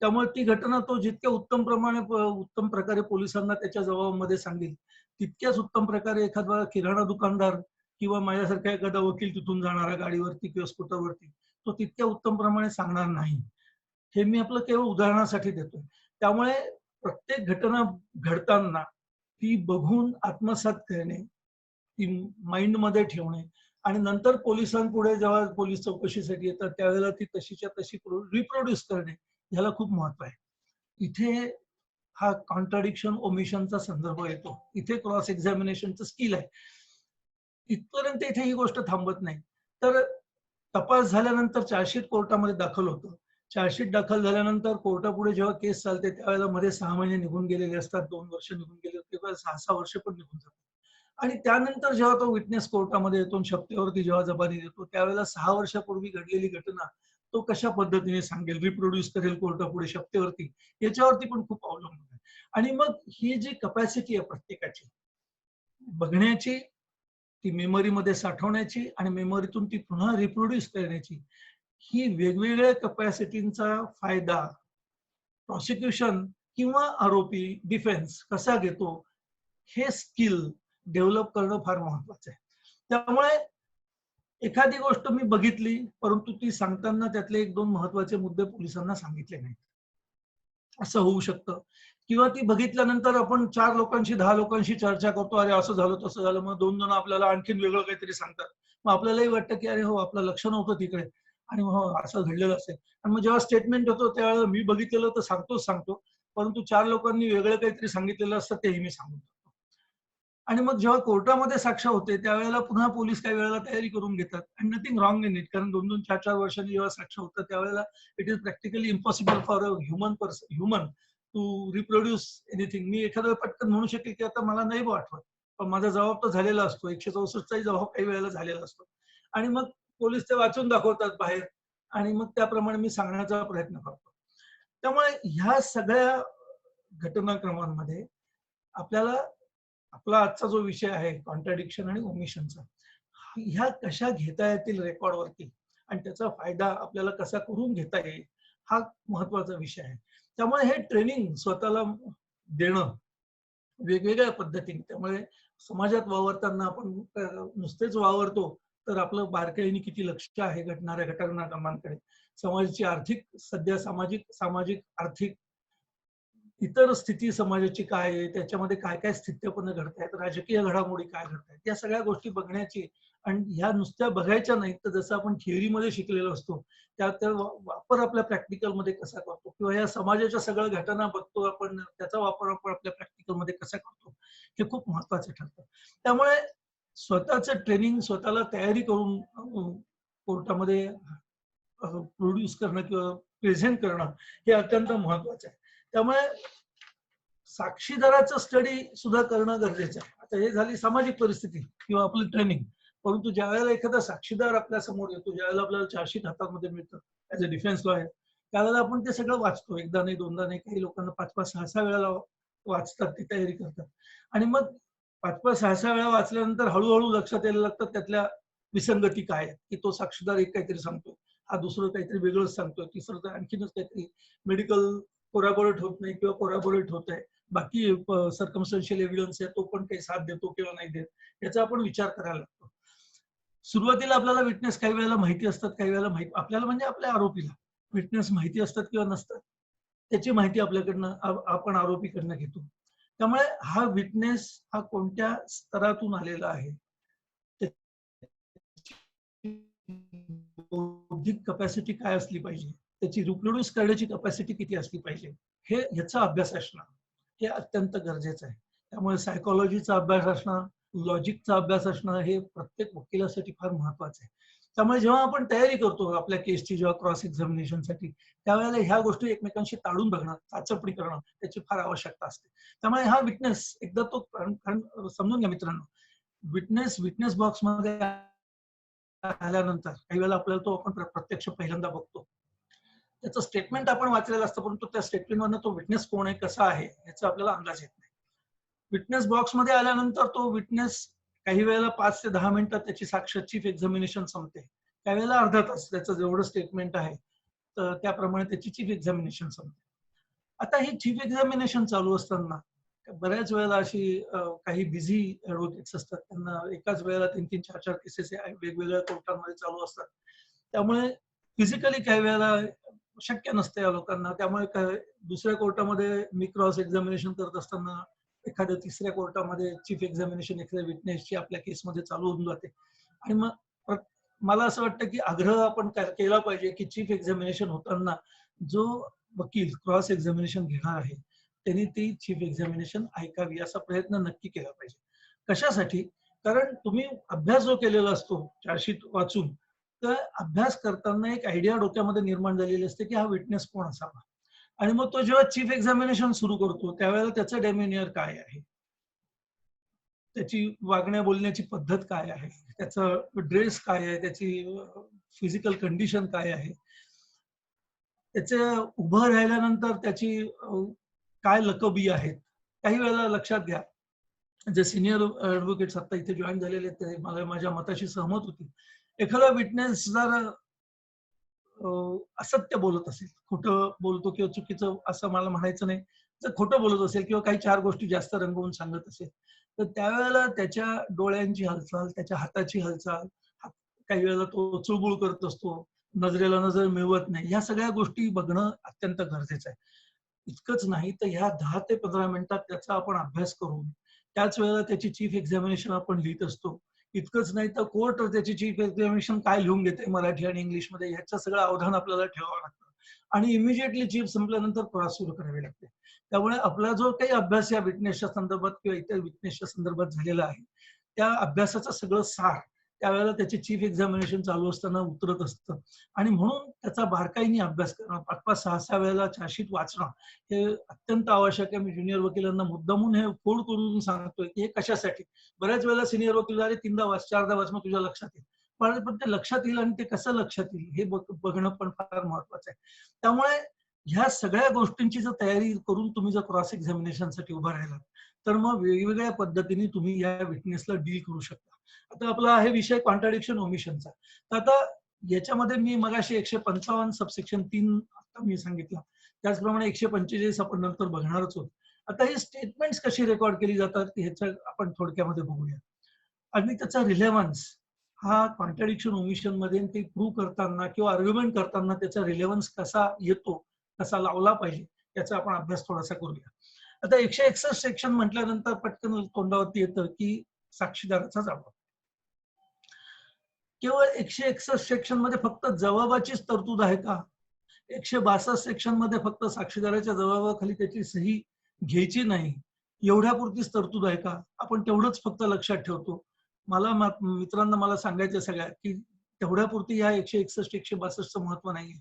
त्यामुळे ती घटना तो जितक्या उत्तम प्रकारे पोलिसांना त्याच्या जबाबामध्ये सांगेल, तितक्याच उत्तम प्रकारे एखादा किराणा दुकानदार किंवा माझ्यासारखा एखादा वकील तिथून जाणारा गाडीवरती किंवा स्कूटरवरती, तो तितक्या उत्तम प्रमाणे सांगणार नाही. हे मी आपलं केवळ उदाहरणासाठी देतोय. त्यामुळे प्रत्येक घटना घडताना ती बघून आत्मसात करणे, ती माइंड मध्ये ठेवणे आणि नंतर पोलिसांपुढे जेव्हा पोलीस चौकशीसाठी येतात त्यावेळेला ती तशीच्या तशी रिप्रोड्यूस करणे, ह्याला खूप महत्व आहे. इथे हा कॉन्ट्राडिक्शन ओमिशनचा संदर्भ येतो, इथे क्रॉस एक्झामिनेशनचं स्किल आहे. इथपर्यंत इथे ही गोष्ट थांबत नाही. तर तपास झाल्यानंतर चार्जशीट कोर्टामध्ये दाखल होतं. चार्जशीट दाखल झाल्यानंतर कोर्टापुढे जेव्हा केस चालते त्यावेळेला मध्ये 6 महिने निघून गेलेले असतात, 2 वर्ष निघून गेले, किंवा 6-6 वर्ष पण निघून जातात. आणि त्यानंतर जेव्हा तो विटनेस कोर्टामध्ये येतो, शपथेवरती जेव्हा जबानी देतो, त्यावेळेला 6 वर्षापूर्वी घडलेली घटना तो कशा पद्धतीने सांगेल, रिप्रोड्यूस करेल कोर्टापुढे शपथेवरती, याच्यावरती पण खूप अवलंबून आहे. आणि मग ही जी कपॅसिटी आहे प्रत्येकाची बघण्याची, ती मेमरीमध्ये साठवण्याची आणि मेमरीतून ती पुन्हा रिप्रोड्यूस करण्याची, ही वेगवेगळ्या कपॅसिटींचा फायदा प्रॉसिक्युशन किंवा आरोपी डिफेन्स कसा घेतो, हे स्किल डेव्हलप करणं फार महत्वाचं आहे. त्यामुळे एखादी गोष्ट मी बघितली परंतु ती सांगताना त्यातले 1-2 महत्वाचे मुद्दे पोलिसांना सांगितले नाहीत, असं होऊ शकतं. किंवा ती बघितल्यानंतर आपण 4 लोकांशी 10 लोकांशी चर्चा करतो, अरे असं झालं तसं झालं, मग 2 जण आपल्याला आणखीन वेगळं काहीतरी सांगतात, मग आपल्यालाही वाटतं की अरे हो, आपलं लक्ष नव्हतं तिकडे आणि हो असं घडलेलं असेल. आणि मग जेव्हा स्टेटमेंट होतो त्यावेळेला मी बघितलेलं तर सांगतो, परंतु 4 लोकांनी वेगळं काहीतरी सांगितलेलं असतं तेही मी सांगू शकतो. आणि मग जेव्हा कोर्टामध्ये साक्ष होते त्यावेळेला पुन्हा पोलीस काही वेळेला तयारी करून घेतात, आणि नथिंग रॉंग इन इट, कारण 2-2, 4-4 वर्षांनी जेव्हा साक्ष होतं त्यावेळेला it is practically impossible for a human to reproduce anything. मी एखाद्या पटकन म्हणू शकेल की आता मला नाही आठवत, पण माझा जबाब तर झालेला असतो, 164चाही जबाब काही वेळेला झालेला असतो, आणि मग पोलीस ते वाचून दाखवतात बाहेर आणि मग त्याप्रमाणे मी सांगण्याचा प्रयत्न करतो. त्यामुळे ह्या सगळ्या घटनाक्रमांमध्ये आपल्याला आपला आजचा जो विषय आहे कॉन्ट्राडिक्शन आणि ओमिशनचा, ह्या कशा घेता येतील रेकॉर्डवरती आणि त्याचा त्याचा फायदा आपल्याला कसा करून घेता येईल हा महत्वाचा विषय आहे. त्यामुळे हे ट्रेनिंग स्वतःला देणं वेगवेगळ्या पद्धतीने, त्यामुळे समाजात वावरताना आपण नुसतेच वावरतो तर आपलं बारकाईने किती लक्ष आहे घडणाऱ्या घटनाक्रमांकडे, समाजाची आर्थिक सध्या सामाजिक सामाजिक आर्थिक इतर स्थिती समाजाची काय आहे, त्याच्यामध्ये काय काय स्थित्यपन्न घडतायत, राजकीय घडामोडी काय घडतायत, या सगळ्या गोष्टी बघण्याची आणि ह्या नुसत्या बघायच्या नाहीत तर जसं आपण थिअरीमध्ये शिकलेलो असतो त्या वापर आपल्या प्रॅक्टिकल मध्ये कसा करतो, किंवा या समाजाच्या सगळ्या घटना बघतो आपण त्याचा वापर आपण आपल्या प्रॅक्टिकल मध्ये कसा करतो, हे खूप महत्वाचं ठरतं. त्यामुळे स्वतःचं ट्रेनिंग, स्वतःला तयारी करून कोर्टामध्ये प्रोड्यूस करणं किंवा प्रेझेंट करणं हे अत्यंत महत्वाचं आहे. त्यामुळे साक्षीदाराचं स्टडी सुद्धा करणं गरजेचं आहे. आता हे झाली सामाजिक परिस्थिती किंवा आपलं ट्रेनिंग, परंतु ज्या वेळेला एखादा साक्षीदार आपल्या समोर येतो, ज्यावेळेला आपल्याला चार्जशीट हातामध्ये मिळतं ऍज अ डिफेन्स लॉयर, त्यावेळेला आपण ते सगळं वाचतो, एकदा नाही दोनदा नाही, काही लोकांना 5-5, 6-6 वेळेला वाचतात, ती तयारी करतात आणि मग 5-5, 6-6 वेळा वाचल्यानंतर हळूहळू लक्षात यायला लागतं त्यातल्या विसंगती काय आहेत, की तो साक्षीदार एक काहीतरी सांगतोय, हा दुसरं काहीतरी वेगळंच सांगतोय, तिसरं तर आणखीनच काहीतरी मेडिकल कोरॅबोरेट होत नाही किंवा कोरॅबोरेट होत आहे, बाकी सर्कमस्टन्शियल एव्हिडन्स आहे तो पण काही साथ देतो किंवा नाही देत, याचा आपण विचार करायला लागतो. सुरुवातीला आपल्याला विटनेस काही वेळेला माहिती असतात, काही वेळेला माहिती आपल्याला म्हणजे आपल्या आरोपीला विटनेस माहिती असतात किंवा नसतात, त्याची माहिती आपल्याकडनं आपण आरोपीकडनं घेतो. त्यामुळे हा विटनेस हा कोणत्या स्तरातून आलेला आहे, बौद्धिक कपॅसिटी काय असली पाहिजे, त्याची रिप्रोड्यूस करण्याची कपॅसिटी किती असली पाहिजे, हे ह्याचा अभ्यास असणं हे अत्यंत गरजेचं आहे. त्यामुळे सायकोलॉजीचा अभ्यास असणं, लॉजिकचा अभ्यास असणं हे प्रत्येक वकिलासाठी फार महत्वाचं आहे. त्यामुळे जेव्हा आपण तयारी करतो आपल्या केसची, जेव्हा क्रॉस एक्झामिनेशनसाठी, त्यावेळेला ह्या गोष्टी एकमेकांशी ताळून बघणं, चाचपणी करणं त्याची फार आवश्यकता असते. त्यामुळे हा विटनेस एकदा तो समजून घ्या मित्रांनो, विटनेस बॉक्समध्ये आल्यानंतर काही वेळेला आपल्याला तो आपण प्रत्यक्ष पहिल्यांदा बघतो, त्याचं स्टेटमेंट आपण वाचलेलं असतं, परंतु त्या स्टेटमेंटमधनं तो विटनेस कोण आहे, कसा आहे याचा आपल्याला अंदाज येत नाही. विटनेस बॉक्समध्ये आल्यानंतर तो विटनेस काही वेळेला 5 ते 10 मिनिटात त्याची साक्ष चीफ एक्झामिनेशन संपते, काही वेळेला अर्धा तास, त्याचं जेवढं स्टेटमेंट आहे तर त्याप्रमाणे त्याची चीफ एक्झामिनेशन संपते. आता ही चीफ एक्झामिनेशन चालू असताना बऱ्याच वेळेला अशी काही बिझी ऍडव्होकेट्स असतात, त्यांना एकाच वेळेला 3-3, 4-4 केसेस वेगवेगळ्या कोर्टांमध्ये चालू असतात, त्यामुळे फिजिकली काही वेळेला शक्य नसते या लोकांना. त्यामुळे दुसऱ्या कोर्टामध्ये मी क्रॉस एक्झामिनेशन करत असताना एखाद्या तिसऱ्या कोर्टामध्ये चीफ एक्झामिनेशन एखाद्या विटनेसची आपल्या केसमध्ये चालू होऊन जाते आणि मग मला असं वाटतं की आग्रह आपण केला पाहिजे की चीफ एक्झामिनेशन होताना जो वकील क्रॉस एक्झामिनेशन घेणार आहे त्यांनी ती चीफ एक्झामिनेशन ऐकावी, असा प्रयत्न नक्की केला पाहिजे. कशासाठी? कारण तुम्ही अभ्यास जो केलेला असतो चार्जशीट वाचून, तर अभ्यास करताना एक आयडिया डोक्यामध्ये निर्माण झालेली असते की हा विटनेस कोण असावा, आणि मग तो जेव्हा चीफ एक्झामिनेशन सुरू करतो त्यावेळेला त्याचं डेमिनियर काय आहे, त्याची वागण्या बोलण्याची पद्धत काय आहे, त्याचा ड्रेस काय आहे, त्याची फिजिकल कंडिशन काय आहे, त्याचे उभं राहिल्यानंतर त्याची काय लकबी आहेत. काही वेळेला लक्षात घ्या, जे सिनियर ऍडव्होकेट्स आता इथे जॉईन झालेले ते मला माझ्या मताशी सहमत होतील. एखादा विटनेस जर असत्य बोलत असेल, खोटं बोलतो किंवा चुकीचं असं मला म्हणायचं नाही, जर खोटं बोलत असेल किंवा काही 4 गोष्टी जास्त रंगवून सांगत असेल, तर त्यावेळेला त्याच्या डोळ्यांची हालचाल, त्याच्या हाताची हालचाल, काही वेळेला तो चुळबुळ करत असतो, नजरेला नजर मिळवत नाही, ह्या सगळ्या गोष्टी बघणं अत्यंत गरजेचं आहे. इतकंच नाही तर ह्या 10 ते 15 मिनिटात त्याचा आपण अभ्यास करून त्याच वेळेला त्याची चीफ एक्झामिनेशन आपण लिहित असतो. इतकंच नाही तर कोर्ट त्याची चीफ एक्झामिनेशन काय लिहून घेते मराठी आणि इंग्लिशमध्ये, ह्याचं सगळं अवधान आपल्याला ठेवावं लागतं आणि इमिजिएटली चीफ संपल्यानंतर क्रॉस सुरू करावी लागते. त्यामुळे आपला जो काही अभ्यास या विटनेसच्या संदर्भात किंवा इतर विटनेसच्या संदर्भात झालेला आहे, त्या अभ्यासाचं सगळं सार त्यावेळेला त्याची चीफ एक्झामिनेशन चालू असताना उतरत असतं आणि म्हणून त्याचा बारकाईने अभ्यास करणं, 5-5, 6-6 वेळेला चार्जशीट वाचणं हे अत्यंत आवश्यक आहे. मी ज्युनियर वकिलांना मुद्दामून हे फोड करून सांगतोय की हे कशासाठी. बऱ्याच वेळेला सिनियर वकील अरे 3दा वाच, 4दा वाच, मग तुझ्या लक्षात येईल, पण ते लक्षात येईल आणि ते कसं लक्षात येईल हे बघणं पण फार महत्वाचं आहे. त्यामुळे ह्या सगळ्या गोष्टींची जर तयारी करून तुम्ही जर क्रॉस एक्झामिनेशनसाठी उभा राहिलात तर मग वेगवेगळ्या पद्धतीने तुम्ही या विटनेसला डील करू शकता. आता आपला आहे विषय कॉन्ट्राडिक्शन ओमिशनचा. तर आता याच्यामध्ये मी मगाशी 155 सबसेक्शन 3 आता मी सांगितलं, त्याचप्रमाणे 145 आपण नंतर बघणारच आहोत. आता हे स्टेटमेंट्स कशी रेकॉर्ड केली जातात ह्याचं आपण थोडक्यामध्ये बघूया. आणि त्याचा रिलेव्हन्स हा कॉन्ट्रडिक्शन ओमिशन मध्ये ते प्रूव्ह करताना किंवा आर्ग्युमेंट करताना त्याचा रिलेव्हन्स कसा येतो, कसा लावला पाहिजे याचा आपण अभ्यास थोडासा करूया. आता 161 सेक्शन म्हटल्यानंतर पटकन तोंडावरती येतं की साक्षीदाराचा जबाब. केवळ 161 सेक्शन मध्ये फक्त जबाबाचीच तरतूद आहे का? 162 सेक्शन मध्ये फक्त साक्षीदाराच्या जबाबाखाली त्याची सही घ्यायची नाही एवढ्यापुरतीच तरतूद आहे का? आपण तेवढंच फक्त लक्षात ठेवतो. मला मित्रांना मला सांगायचं सगळ्या की तेवढ्यापुरती या 161 162चं महत्व नाहीये.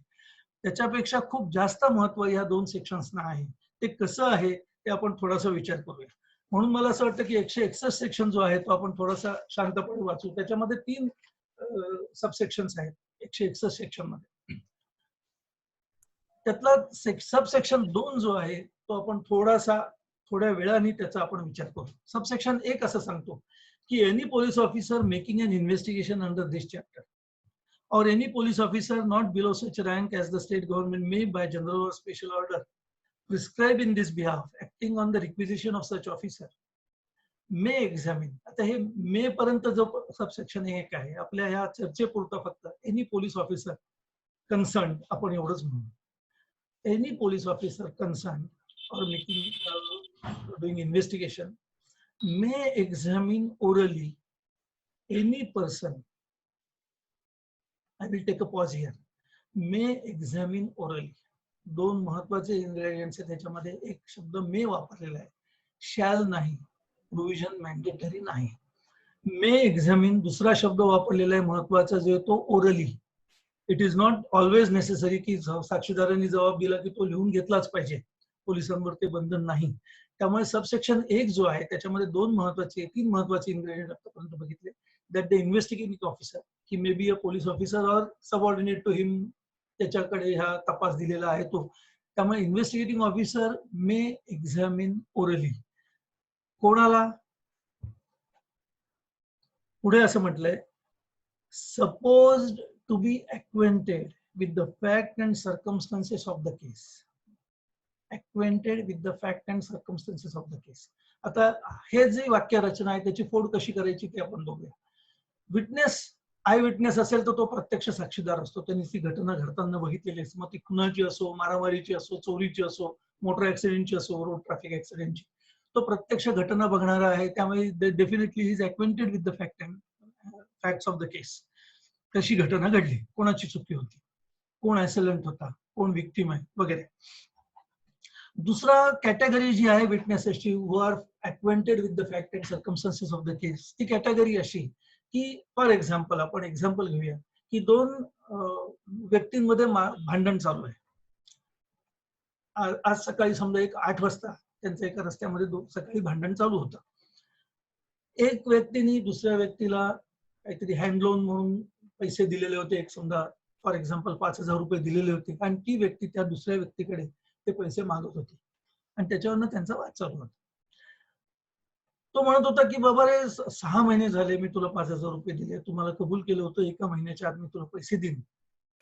त्याच्यापेक्षा खूप जास्त महत्व या 2 सेक्शन्सना आहे. ते कसं आहे ते आपण थोडासा विचार करूया. म्हणून मला असं वाटतं की 161 सेक्शन जो आहे तो आपण थोडासा शांतपणे वाचू. त्याच्यामध्ये 3 सबसेक्शन्स आहेत 161 सेक्शन मध्ये. त्यातला सबसेक्शन 2 जो आहे तो आपण थोड्या वेळाने त्याचा आपण विचार करू. सबसेक्शन 1 असं सांगतो की any police officer making an investigation under this chapter or any police officer not below such rank as the state government may by general or special order prescribe in this behalf acting on the requisition of such officer may examine. आता हे मे पर्यंत जो subsection 1 आहे आपल्या ह्या चर्चेपुरता फक्त any police officer concern आपण एवढंच म्हणू. Any police officer concern or doing investigation may examine orally any person. I will take a pause here. May examine orally. 2 महत्वाचे इन्ग्रेडियंट्स आहेत त्याच्यामध्ये. एक शब्द मे वापरलेला आहे, शॅल नाही, प्रोव्हिजन मॅन्डेटरी नाही. मे एक्झामिन दुसरा शब्द वापरलेला आहे महत्वाचा जो तो orally. It is not always necessary की साक्षीदारांनी जबाब दिला की तो लिहून घेतलाच पाहिजे, पोलिसांवर ते बंधन नाही. त्यामुळे सबसेक्शन 1 जो आहे त्याच्यामध्ये 3 महत्वाचे इन्ग्रेडियंट आतापर्यंत बघितले. That the investigating officer, he may be a police officer or subordinate to him, त्याच्याकडे हा तपास दिलेला आहे तो. त्यामुळे investigating officer may examine orally. कोणाला? पुढे असं म्हटलंय, supposed to be acquainted with the fact and circumstances of the case. Acquainted with the fact and circumstances of the case. आता हे जे वाक्य रचना आहे त्याची फोड कशी करायची ते आपण बघूया. विटनेस, आय विटनेस असेल तर तो प्रत्यक्ष साक्षीदार असतो. त्यांनी ती घटना घडताना बघितलेली असते. मग ती खुनाची असो, मारामारीची असो, चोरीची असो, मोटर ऍक्सिडेंटची असो, रोड ट्रॅफिक ऍक्सिडेंटची, तो प्रत्यक्ष घटना बघणारा आहे. त्यामुळे definitely he is acquainted with the facts of the case. कशी घटना घडली, कोणाची चुकी होती, कोण ऍसेलंट होता, कोण विक्टिम आहे वगैरे. दुसरा कॅटेगरी जी आहे विटनेसेसची, who are acquainted with the fact and circumstances of the case, ती कॅटेगरी अशी की फॉर एक्झाम्पल आपण एक्झाम्पल घेऊया की 2 व्यक्तींमध्ये भांडण चालू आहे. आज सकाळी समजा 8 वाजता त्यांचं एका रस्त्यामध्ये सकाळी भांडण चालू होतं. एक व्यक्तीने दुसऱ्या व्यक्तीला काहीतरी हँड लोन म्हणून पैसे दिलेले होते, एक समजा फॉर एक्झाम्पल 5,000 रुपये दिलेले होते आणि ती व्यक्ती त्या दुसऱ्या व्यक्तीकडे ते पैसे मागत होती आणि त्याच्यावरनं त्यांचा वाद चालू होता. तो म्हणत होता की बाबा रे 6 महिने झाले मी तुला 5,000 रुपये दिले, तुम्हाला कबूल केलं होतं 1 महिन्याच्या आत मी तुला पैसे देईन.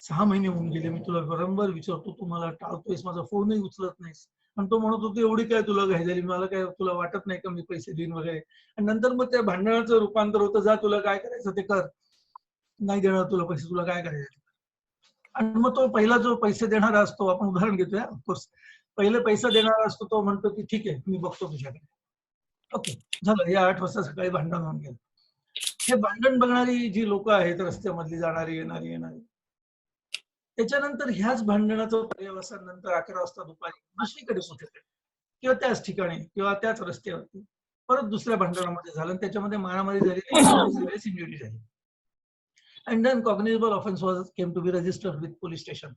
6 महिने होऊन गेले, मी तुला वारंवार विचारतो, तुम्हाला टाळतोयस, माझा फोनही उचलत नाहीस. आणि तो म्हणत होतो एवढी काय तुला घाई झाली, मला काय तुला वाटत नाही का मी पैसे देईन वगैरे. आणि नंतर मग त्या भांडणाचं रूपांतर होतं, जा तुला काय करायचं ते कर, नाही देणार तुला पैसे, तुला काय करायचं. आणि मग तो पहिला जो पैसे देणारा असतो, आपण उदाहरण घेतोय ऑफकोर्स, पहिले पैसा देणारा असतो तो म्हणतो की ठीक आहे मी बघतो तुझ्याकडे. ओके, झालं, या 8 वाजता सकाळी भांडण होऊन गेलं. हे भांडण बघणारी जी लोक आहेत रस्त्यामधली जाणारी येणारी, त्याच्यानंतर ह्याच भांडणाचं पर्यवसान नंतर 11 वाजता दुपारी दुसरीकडे कुठेतरी किंवा त्याच ठिकाणी किंवा त्याच रस्त्यावरती परत दुसऱ्या भांडणामध्ये झालं आणि त्याच्यामध्ये मारामारी झाली, सिरियस इंजुरी झाली. And then cognizable offense came to be registered with police station.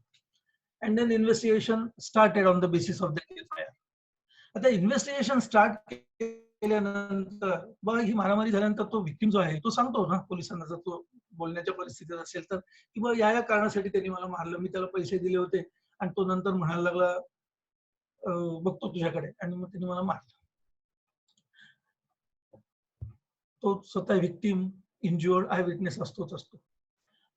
And then investigation started on the basis of the FIR. आता इन्व्हेस्टिगेशन स्टार्ट केल्यानंतर बघा ही मारामारी झाल्यानंतर तो विक्टिम जो आहे तो सांगतो ना पोलिसांना, जर तो बोलण्याच्या परिस्थितीत असेल तर, की बघ या कारणासाठी त्यांनी मला मारलं, मी त्याला पैसे दिले होते आणि तो नंतर म्हणायला लागला बघतो तुझ्याकडे, आणि मग त्यांनी मला मारलं. तो स्वतः विक्टिम, इंज्युअर्ड, आय विटनेस असतोच असतो.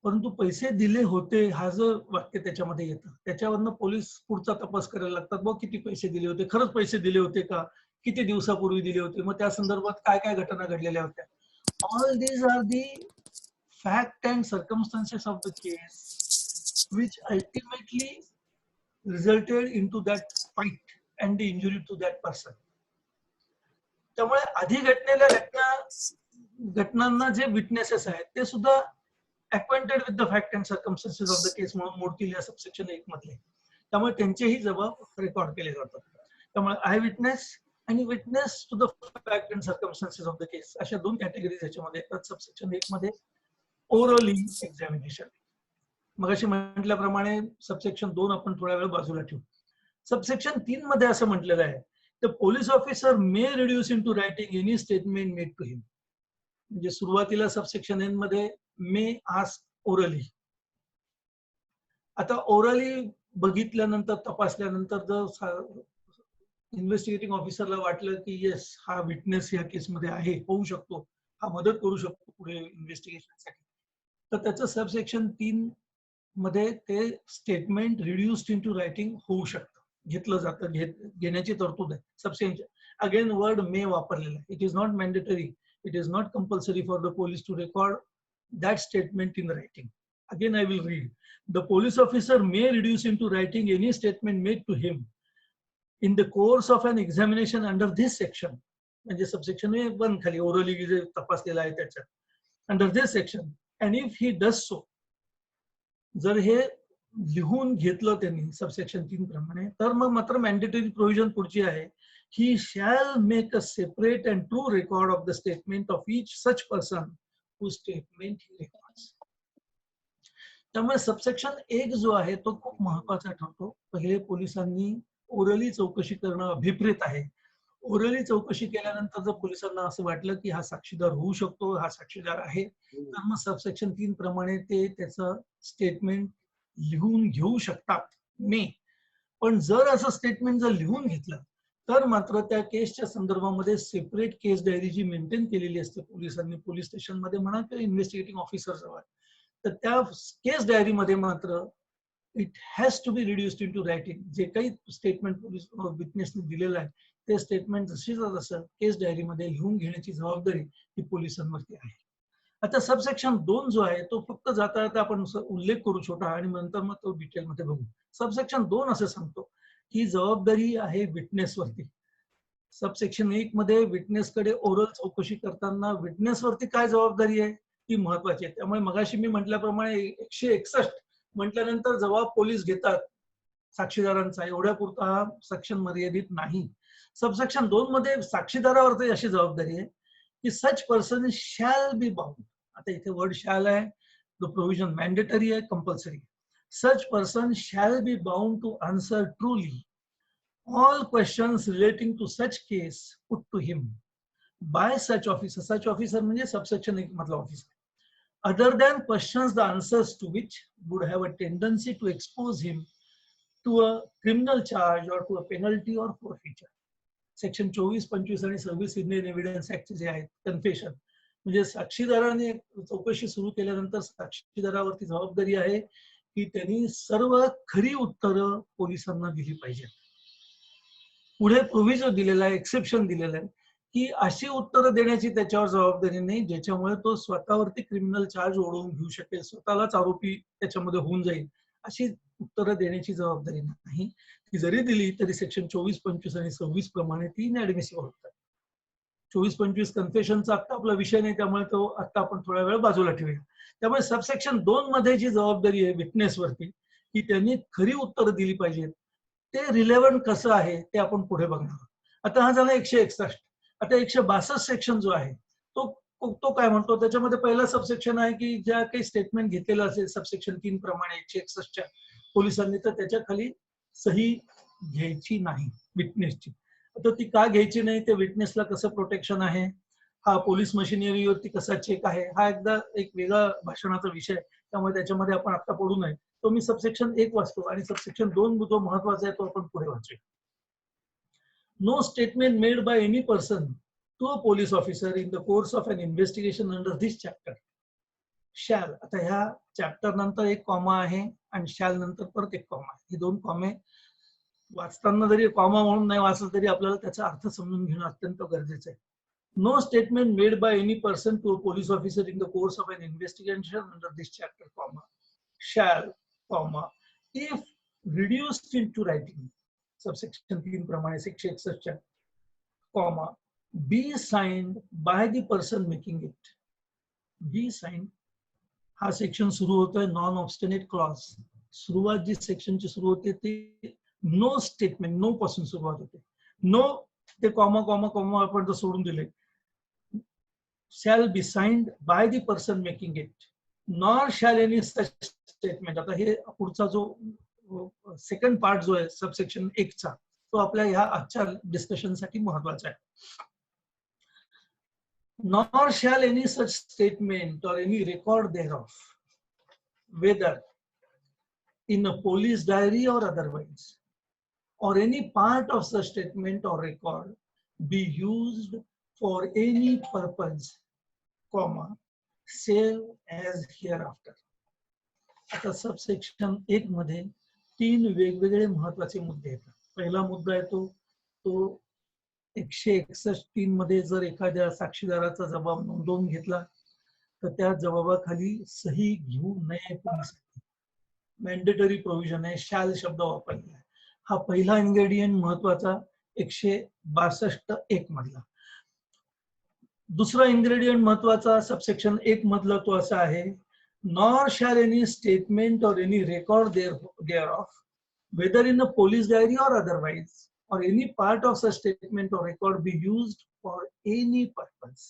परंतु पैसे दिले होते हा जो वाक्य त्याच्यामध्ये येतं, त्याच्यावरनं पोलीस पुढचा तपास करायला लागतात. बघ किती पैसे दिले होते, खरंच पैसे दिले होते का, किती दिवसापूर्वी दिले होते, मग त्या संदर्भात काय काय घटना घडलेल्या होत्या. All these are the fact and circumstances of the case which ultimately resulted into that fight and the injury to that person. त्यामुळे आधी घडलेल्या घटनांना जे विटनेसेस आहेत ते सुद्धा acquainted with the fact and circumstances of the case म्हणून मोडतील या सबसेक्शन 1 मधले. त्यामुळे त्यांचेही जबाब रेकॉर्ड केले जातात. त्यामुळे आय विटनेस आणि witness to the fact and circumstances of the case अशा 2 कॅटेगरीज याच्यामध्ये येतात सबसेक्शन 1 मध्ये. ओरली एक्झामिनेशन, मगाशी म्हटल्याप्रमाणे सबसेक्शन 2 आपण थोड्या वेळ बाजूला ठेवू. सबसेक्शन 3 मध्ये असं म्हटलेलं आहे, the police officer may reduce into writing any statement made to him. म्हणजे सुरुवातीला सबसेक्शन 1 मध्ये मे आस्क ओरली. आता ओरली बघितल्यानंतर तपासल्यानंतर जर इन्व्हेस्टिगेटिंग ऑफिसरला वाटलं की येस हा विटनेस या केसमध्ये आहे, होऊ शकतो, हा मदत करू शकतो पुढे इन्व्हेस्टिगेशनसाठी, तर त्याचं सबसेक्शन 3 मध्ये ते statement reduced into writing होऊ शकतं, घेतलं जातं, घेण्याची तरतूद आहे. सबसेक्शन अगेन वर्ड मे वापरलेला आहे. It is not mandatory, it is not compulsory for the police to record that statement in writing. Again, I will read. The police officer may reduce into writing any statement made to him in the course of an examination under this section. म्हणजे subsection 1 खाली orally जे तपासलेला आहे त्याच्यात, under this section. And if he does so, जर हे लिहून घेतलं त्यांनी सबसेक्शन 3 प्रमाणे, तर मग मात्र मॅन्डेटरी प्रोव्हिजन पुढची आहे, he shall make a separate and true record of the statement of each such person statement he records. त्यामुळे सबसेक्शन 1 जो आहे तो खूप महत्वाचा ठरतो. पहिले पोलिसांनी ओरली चौकशी करणं अभिप्रेत आहे. ओरली चौकशी केल्यानंतर जर पोलिसांना असं वाटलं की हा साक्षीदार होऊ शकतो, हा साक्षीदार आहे, तर मग सबसेक्शन 3 प्रमाणे ते त्याचं स्टेटमेंट लिहून घेऊ शकतात. पण जर असं स्टेटमेंट जर लिहून घेतलं तर मात्र त्या केसच्या संदर्भामध्ये सेपरेट केस डायरी जी मेंटेन केलेली असते पोलिसांनी, पोलीस स्टेशन मध्ये म्हणा किंवा इन्व्हेस्टिगेटिंग ऑफिसर जवळ, तर त्या केस डायरीमध्ये मात्र it has to be reduced into writing. जे काही स्टेटमेंट पोलीस विटनेसने दिलेलं आहे ते स्टेटमेंट जशीच असं केस डायरीमध्ये लिहून घेण्याची जबाबदारी ही पोलिसांवरती आहे. आता सबसेक्शन 2 जो आहे तो फक्त जाता जाता आपण उल्लेख करू छोटा आणि नंतर मग तो डिटेलमध्ये बघू. सबसेक्शन 2 असं सांगतो ही जबाबदारी आहे विटनेसवरती. सबसेक्शन 1 मध्ये विटनेसकडे ओरल चौकशी करताना विटनेसवरती काय जबाबदारी आहे ती महत्वाची आहे. त्यामुळे मगाशी मी म्हटल्याप्रमाणे 161 म्हटल्यानंतर जबाब पोलीस घेतात साक्षीदारांचा, एवढ्या पुरता हा सेक्शन मर्यादित नाही. सबसेक्शन 2 मध्ये साक्षीदारावरती अशी जबाबदारी आहे की such person shall be bound. आता इथे वर्ड शॅल आहे, द प्रोव्हिजन मॅन्डेटरी आहे, compulsory. Such person shall be bound to answer truly all questions relating to such case put to him by such officer. Such officer म्हणजे subsection 1 मधला officer. Other than questions the answers to which would have a tendency to expose him to a criminal charge or to a penalty or forfeiture. Section 24, 25 आणि 26 Indian evidence act जे आहेत, confession म्हणजे साक्षीदाराने चौकशी सुरू केल्यानंतर साक्षीदारावरती जबाबदारी आहे की त्यांनी सर्व खरी उत्तरं पोलिसांना दिली पाहिजेत. पुढे प्रोव्हिजन दिलेला आहे, एक्सेप्शन दिलेलं आहे की अशी उत्तरं देण्याची त्याच्यावर जबाबदारी नाही ज्याच्यामुळे तो स्वतःवरती क्रिमिनल चार्ज ओढवून घेऊ शकेल, स्वतःलाच आरोपी त्याच्यामध्ये होऊन जाईल, अशी उत्तरं देण्याची जबाबदारी नाही. ती जरी दिली तरी सेक्शन 24, 25 आणि 26 प्रमाणे ती इनऍडमिसिबल होतात. 24-25 कन्फेशनचा आता आपला विषय नाही, त्यामुळे तो आता आपण थोड्या वेळ बाजूला ठेवूया. त्यामुळे सबसेक्शन 2 मध्ये जी जबाबदारी आहे विटनेसवरती की त्यांनी खरी उत्तरं दिली पाहिजेत, ते रिलेव्हंट कसं आहे ते आपण पुढे बघणार. आता हा झाला 161. आता 162 सेक्शन जो आहे तो काय म्हणतो, त्याच्यामध्ये पहिला सबसेक्शन आहे की ज्या काही स्टेटमेंट घेतलेलं असेल सबसेक्शन 3 प्रमाणे 161च्या पोलिसांनी, तर त्याच्या खाली सही घ्यायची नाही विटनेसची. आता ती का घ्यायची नाही, ते विटनेसला कसं प्रोटेक्शन आहे, हा पोलीस मशिनरीवरती कसा चेक आहे, हा एकदा एक वेगळा भाषणाचा विषय, त्यामुळे त्याच्यामध्ये आपण आता पडू नये. तो मी सबसेक्शन 1 वाचतो आणि सबसेक्शन 2 जो महत्वाचा आहे तो आपण पुढे वाचूया. No statement made by any person to a police officer in the course of an investigation under this chapter. Shall, आता ह्या चॅप्टर नंतर एक कॉमा आहे आणि शॅल नंतर परत एक कॉमा आहे. हे दोन कॉमे वाचताना जरी कॉमा म्हणून नाही वाचलं तरी आपल्याला त्याचा अर्थ समजून घेणं अत्यंत गरजेचं आहे. No statement made by any person to a police officer in the course of an investigation under this chapter, comma, shall, comma, if reduced into writing, subsection 3 प्रमाणे 161, कॉमा, be signed by the person making it. Be signed हा section सुरू होतोय non obstinate clause. सुरुवात जी सेक्शनची सुरू होते ते नो स्टेटमेंट, नो पासून सुरुवात होते. नो ते कॉमा कॉमा कॉमा आपण जर सोडून दिले, shall be signed by the person making it, nor shall any such statement. आता हे पुढचा जो सेकंड पार्ट जो आहे सबसेक्शन 1 चा, तो आपल्या ह्या आजच्या डिस्कशन साठी महत्वाचा आहे. Nor shall any such statement or any record thereof, whether in a police diary or otherwise, or any part of such statement or record, be used for any purpose, comma, save as hereafter. आता subsection 1 मध्ये 3 वेगवेगळे महत्वाचे मुद्दे येतात. पहिला मुद्दा आहे तो 161 मध्ये जर एखाद्या साक्षीदाराचा जबाब नोंदवून घेतला तर त्या जबाबाखाली सही घेऊ नये पोलिसांनी. मॅन्डेटरी प्रोव्हिजन आहे, शॅल शब्द वापरलेला आहे. हा पहिला इन्ग्रेडियंट महत्वाचा 162(1) मधला. दुसरा इन्ग्रेडियंट महत्वाचा सबसेक्शन 1 मधला तो असा आहे, नॉर शॅल एनी स्टेटमेंट और any record thereof, whether in a police diary or otherwise, or any part of such statement or record be used for any purpose.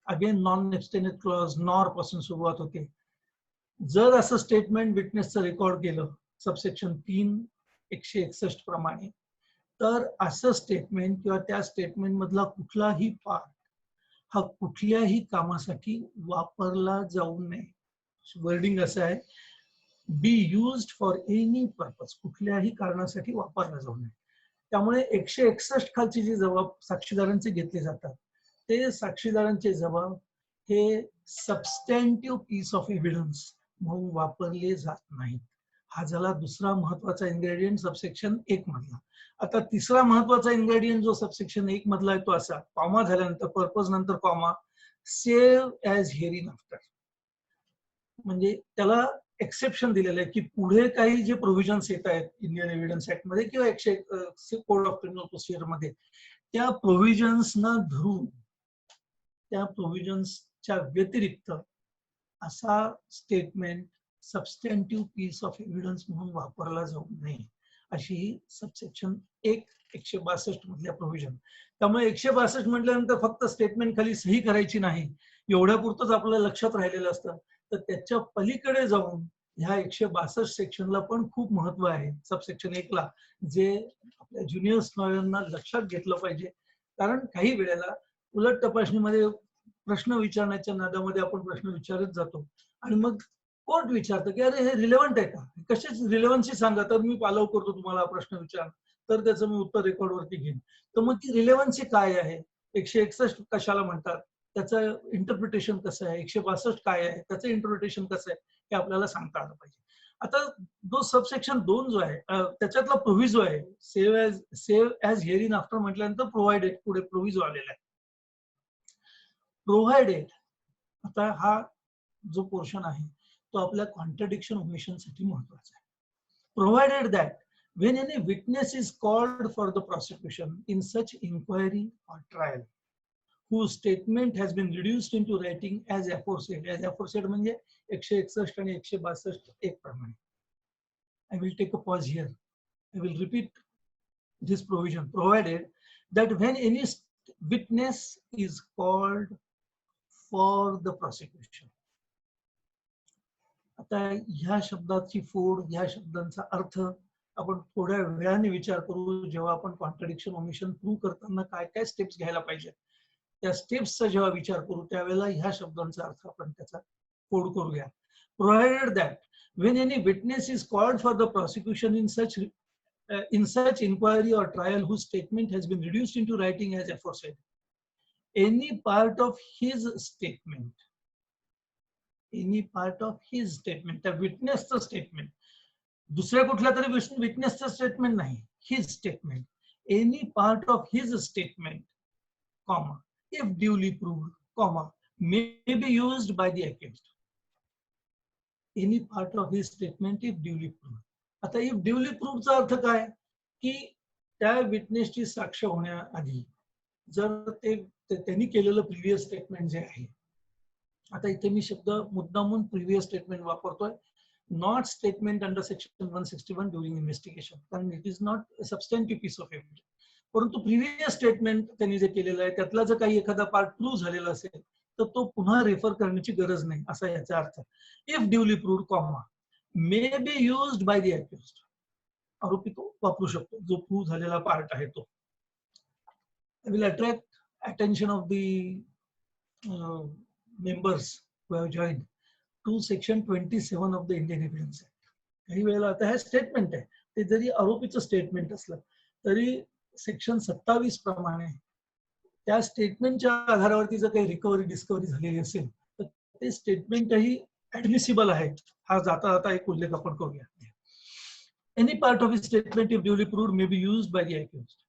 Again non-abstinent clause, nor पासून सुरुवात होते. जर असं statement विटनेसचं record केलं subsection 3 161 प्रमाणे, तर असं स्टेटमेंट किंवा त्या स्टेटमेंट मधला कुठलाही पार्ट हा कुठल्याही कामासाठी वापरला जाऊ नये. वर्डिंग असं आहे, be used for any purpose, कुठल्याही कारणासाठी वापरला जाऊ नये. त्यामुळे 161 खालचे जे जबाब साक्षीदारांचे घेतले जातात ते साक्षीदारांचे जबाब हे सबस्टॅन्टिव्ह पीस ऑफ एव्हिडन्स म्हणून वापरले जात नाहीत. हा झाला दुसरा महत्वाचा इन्ग्रेडियंट सबसेक्शन 1 मधला. आता तिसरा महत्वाचा इन्ग्रेडियंट जो सबसेक्शन 1 मधला आहे तो असा, कॉमा झाल्यानंतर पर्पज नंतर comma, save as hearing after. म्हणजे त्याला एक्सेप्शन दिलेलं आहे की पुढे काही जे प्रोव्हिजन्स येत आहेत इंडियन एव्हिडन्स ऍक्ट मध्ये किंवा कोड ऑफ क्रिमिनल प्रोसिजर मध्ये, त्या प्रोव्हिजन्सना धरून त्या प्रोव्हिजन्सच्या व्यतिरिक्त असा statement substantive piece of evidence म्हणून वापरला जाऊ नये, अशी ही सबसेक्शन 1 162 मधल्या प्रोव्हिजन. त्यामुळे 162 म्हटल्यानंतर फक्त स्टेटमेंट खाली सही करायची नाही एवढ्या पुरतच आपल्याला लक्षात राहिलेलं असतं, तर त्याच्या पलीकडे जाऊन ह्या 162 सेक्शनला पण खूप महत्व आहे सबसेक्शन 1 ला, जे आपल्या ज्युनियर्स लॉयरांना लक्षात घेतलं पाहिजे. कारण काही वेळेला उलट तपासणीमध्ये प्रश्न विचारण्याच्या नादामध्ये आपण प्रश्न विचारत जातो आणि मग कोर्ट विचारतं की अरे हे रिलेव्हंट आहे का, कशाची रिलेव्हन्सी सांगा, तर मी फॉलो करतो तुम्हाला प्रश्न विचार, तर त्याचं मी उत्तर रेकॉर्डवरती घेईन. तर मग ती रिलेव्हन्सी काय आहे, 161 कशाला म्हणतात, त्याचं इंटरप्रिटेशन कसं आहे, 162 काय आहे त्याचं इंटरप्रिटेशन कसं आहे, हे आपल्याला सांगता आलं पाहिजे. आता जो सबसेक्शन 2 जो आहे त्याच्यातला प्रोव्हिजो आहे, सेव्ह ॲज हिअरिंग आफ्टर म्हटल्यानंतर प्रोव्हाइडेड पुढे प्रोव्हिजो आलेला आहे. प्रोव्हाइडेड, आता हा जो पोर्शन आहे तो आपल्या कॉन्ट्रडिक्शन ओमिशन साठी महत्वाचा आहे. Provided that when any witness is called for the prosecution in such inquiry or trial whose statement has been reduced into writing as aforesaid. As aforesaid म्हणजे 161 आणि 162 एक प्रमाणे. I will take a pause here. I will repeat this provision. Provided that when any witness is called for the prosecution. आता ह्या शब्दाची फोड, ह्या शब्दांचा अर्थ आपण थोड्या वेळाने विचार करू, जेव्हा आपण कॉन्ट्रडिक्शन ओमिशन प्रूव्ह करताना काय काय स्टेप्स घ्यायला पाहिजेत त्या स्टेप्सचा जेव्हा विचार करू त्यावेळेला ह्या शब्दांचा अर्थ आपण त्याचा फोड करूया. Provided that when any witness is called for the prosecution in such inquiry or trial whose statement has been reduced into writing as aforesaid, any part of his statement any part of his statement, त्या विटनेसचं statement, दुसऱ्या कुठल्या तरी विटनेसचं statement नाही, his statement, any part of his statement, comma, if duly proved, comma, may be used by the accused. Any part of his statement if duly proved. आता if duly proved चा अर्थ काय, की त्या विटनेसची साक्ष होण्याआधी जर त्यांनी केलेलं प्रिव्हियस स्टेटमेंट जे आहे, आता इथे मी शब्द मुद्दामून प्रिव्हियस स्टेटमेंट वापरतोय, not statement under section 161 during investigation, कारण it is not a substantive piece of evidence. परंतु प्रिव्हियस स्टेटमेंट त्यांनी जे केलेलं आहे त्यातला जर काही एखादा पार्ट प्रूव्ह झालेला असेल तर तो पुन्हा रेफर करण्याची गरज नाही, असा याचा अर्थ. If duly proved, comma, may be used by the accused, आरोपी तो वापरू शकतो जो प्रूव्ह झालेला पार्ट आहे तो. I will attract attention of the members who have joined to section 27 of the Indian Evidence Act. काही वेळेला आता हे स्टेटमेंट आहे, ते जरी आरोपीचं स्टेटमेंट असलं तरी सेक्शन 27 प्रमाणे त्या स्टेटमेंटच्या आधारावरती जर काही रिकव्हरी डिस्कव्हरी झालेली असेल तर ते स्टेटमेंटही ऍडमिसिबल आहे. हा जाता जाता एक उल्लेख आपण करूया. Any part of statement if duly proved may be used by the accused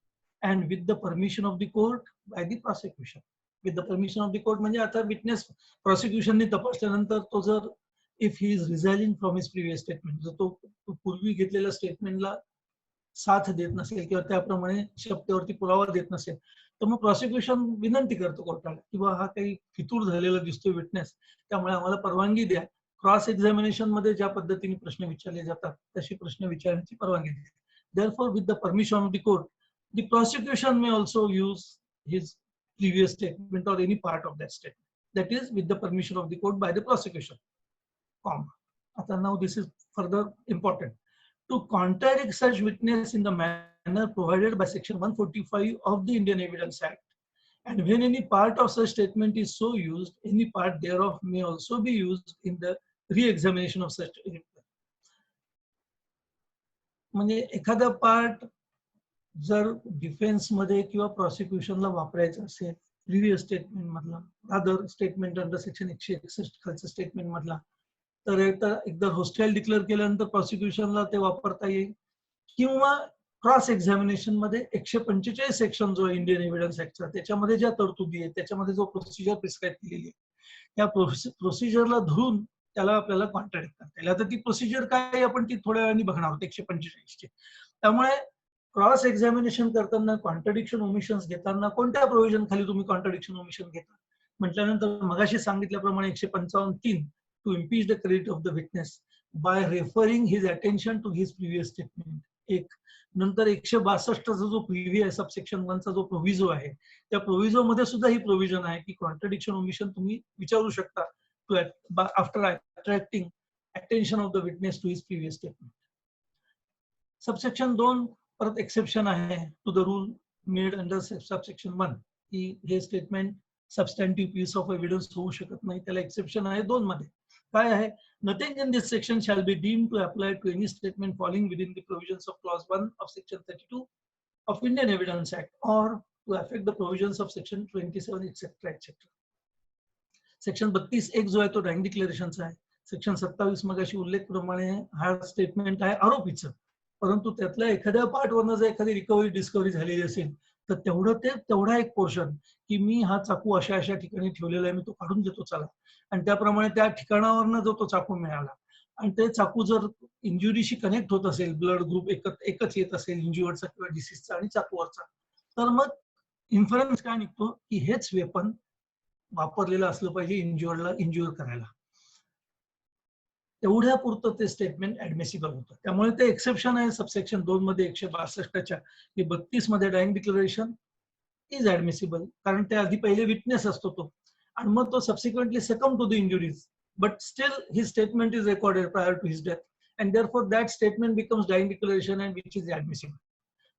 and with the permission of the court by the prosecution. With the permission of the court म्हणजे आता विटनेस प्रॉसिक्युशनने तपासल्यानंतर तो जर if he is resigning from his previous statement, जर तो पूर्वी घेतलेल्या स्टेटमेंटला साथ देत नसेल किंवा त्याप्रमाणे शब्दावरती पुरावा देत नसेल तर मग प्रॉसिक्युशन विनंती करतो कोर्टाला किंवा हा काही फितूर झालेला दिसतोय विटनेस, त्यामुळे आम्हाला परवानगी द्या, क्रॉस एक्झामिनेशन मध्ये ज्या पद्धतीने प्रश्न विचारले जातात तशी प्रश्न विचारण्याची परवानगी द्या. Therefore, with the permission of the court, the prosecution may also use his previous statement or any part of that statement. That is, with the permission of the court by the prosecution. Now this is further important. To contradict such witness in the manner provided by section 145 of the Indian Evidence Act, and when any part of such statement is so used, any part thereof may also be used in the re-examination of such. म्हणजे एखादा part जर defence मध्ये किंवा प्रॉसिक्युशनला वापरायचं असेल previous statement मधला, other statement under section 161 खालचं statement मधला, तर एकदा होस्टाईल डिक्लेअर केल्यानंतर प्रॉसिक्युशनला ते वापरता येईल किंवा क्रॉस एक्झामिनेशन मध्ये 145 सेक्शन जो इंडियन एव्हिडन्स ऍक्टचा त्याच्यामध्ये ज्या तरतुदी आहेत त्याच्यामध्ये जो प्रोसिजर प्रिस्क्राईब केलेली आहे त्या प्रोसिजरला धरून त्याला आपल्याला कॉन्ट्रॅडिक्ट करता येईल. आता ती प्रोसिजर काय आपण ती थोड्या वेळाने बघणार आहोत 145 ची. त्यामुळे क्रॉस एक्झामिनेशन करताना कॉन्ट्रडिक्शन ओमिशन्स घेताना कोणत्या प्रोव्हिजन खाली तुम्ही कॉन्ट्रडिक्शन ओमिशन घेता म्हटल्यानंतर मगाशी सांगितल्याप्रमाणे 155(3) to impeach the credit of the witness by referring his attention to his previous statement, एक. नंतर 162 जो प्रिव्हियस आहे सबसेक्शन 1 चा जो प्रोव्हिजो आहे त्या प्रोव्हिजो मध्ये सुद्धा ही प्रोव्हिजन आहे की कॉन्ट्रडिक्शन ओमिशन तुम्ही विचारू शकता to after attracting attention of the witness to his previous statement. Subsection 2 परत एक्सेप्शन आहे to the rule made under subsection 1 की हे statement substantive piece of evidence होऊ शकत नाही, त्याला एक्सेप्शन आहे 2 मध्ये. काय आहे, nothing in this section shall be deemed to apply to any statement falling within the provisions of clause 1 of section 32 of Indian evidence act or to affect the provisions of section 27 etcetera etcetera. Section 32(1) जो आहे तो rank डिक्लेरेशनचा आहे. Section 27 मगाशी उल्लेख प्रमाणे हा statement आहे आरोपीचं, परंतु त्यातल्या एखाद्या पार्टवरनं जर एखादी रिकव्हरी डिस्कव्हरी झालेली असेल तर तेवढा एक पोर्शन की मी हा चाकू अशा अशा ठिकाणी ठेवलेला आहे, मी तो काढून देतो चला, आणि त्याप्रमाणे त्या ठिकाणावरनं जो तो चाकू मिळाला आणि ते चाकू जर इंजुरीशी कनेक्ट होत असेल, ब्लड ग्रुप एकच येत असेल इंज्युअर्डचा किंवा डिसीजचा आणि चाकूवरचा, तर मग इन्फरन्स काय निघतो की हेच वेपन वापरलेलं असलं पाहिजे इंज्युअर्डला इंज्युअर करायला. तेवढ्या पुरतं ते स्टेटमेंट ऍडमिसिबल होतं. त्यामुळे ते एक्सेप्शन आहे सबसेक्शन 2 मध्ये 162च्या की 32 मध्ये रँक डिक्लेरेशन इज ऍडमिसिबल, कारण त्या आधी पहिले विटनेस असतो तो आणि मग तो subsequently succumb to the injuries, but still his statement is recorded prior to his death and therefore that statement becomes dying declaration and which is admissible.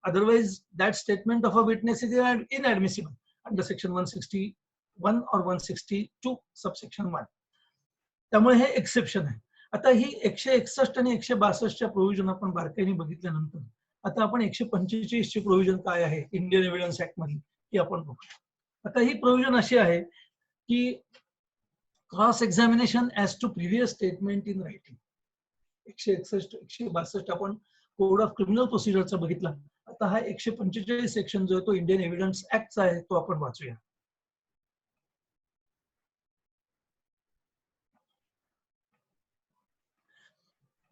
Otherwise that statement of a witness is inadmissible under section 161 or 162 subsection 1. त्यामुळे हे exception आहे. आता ही 161 आणि 162च्या provision आपण बारकाईने बघितल्यानंतर आता आपण 145 ची प्रोव्हिजन काय आहे इंडियन एव्हिडन्स ऍक्ट मध्ये ती आपण बघू. आता ही प्रोव्हिजन अशी आहे की cross examination as to previous statement in writing. 161 162 आपण कोड ऑफ क्रिमिनल प्रोसिजरचा बघितला. आता हा 145 सेक्शन जो आहे तो इंडियन एव्हिडन्स ऍक्टचा आहे, तो आपण वाचूया.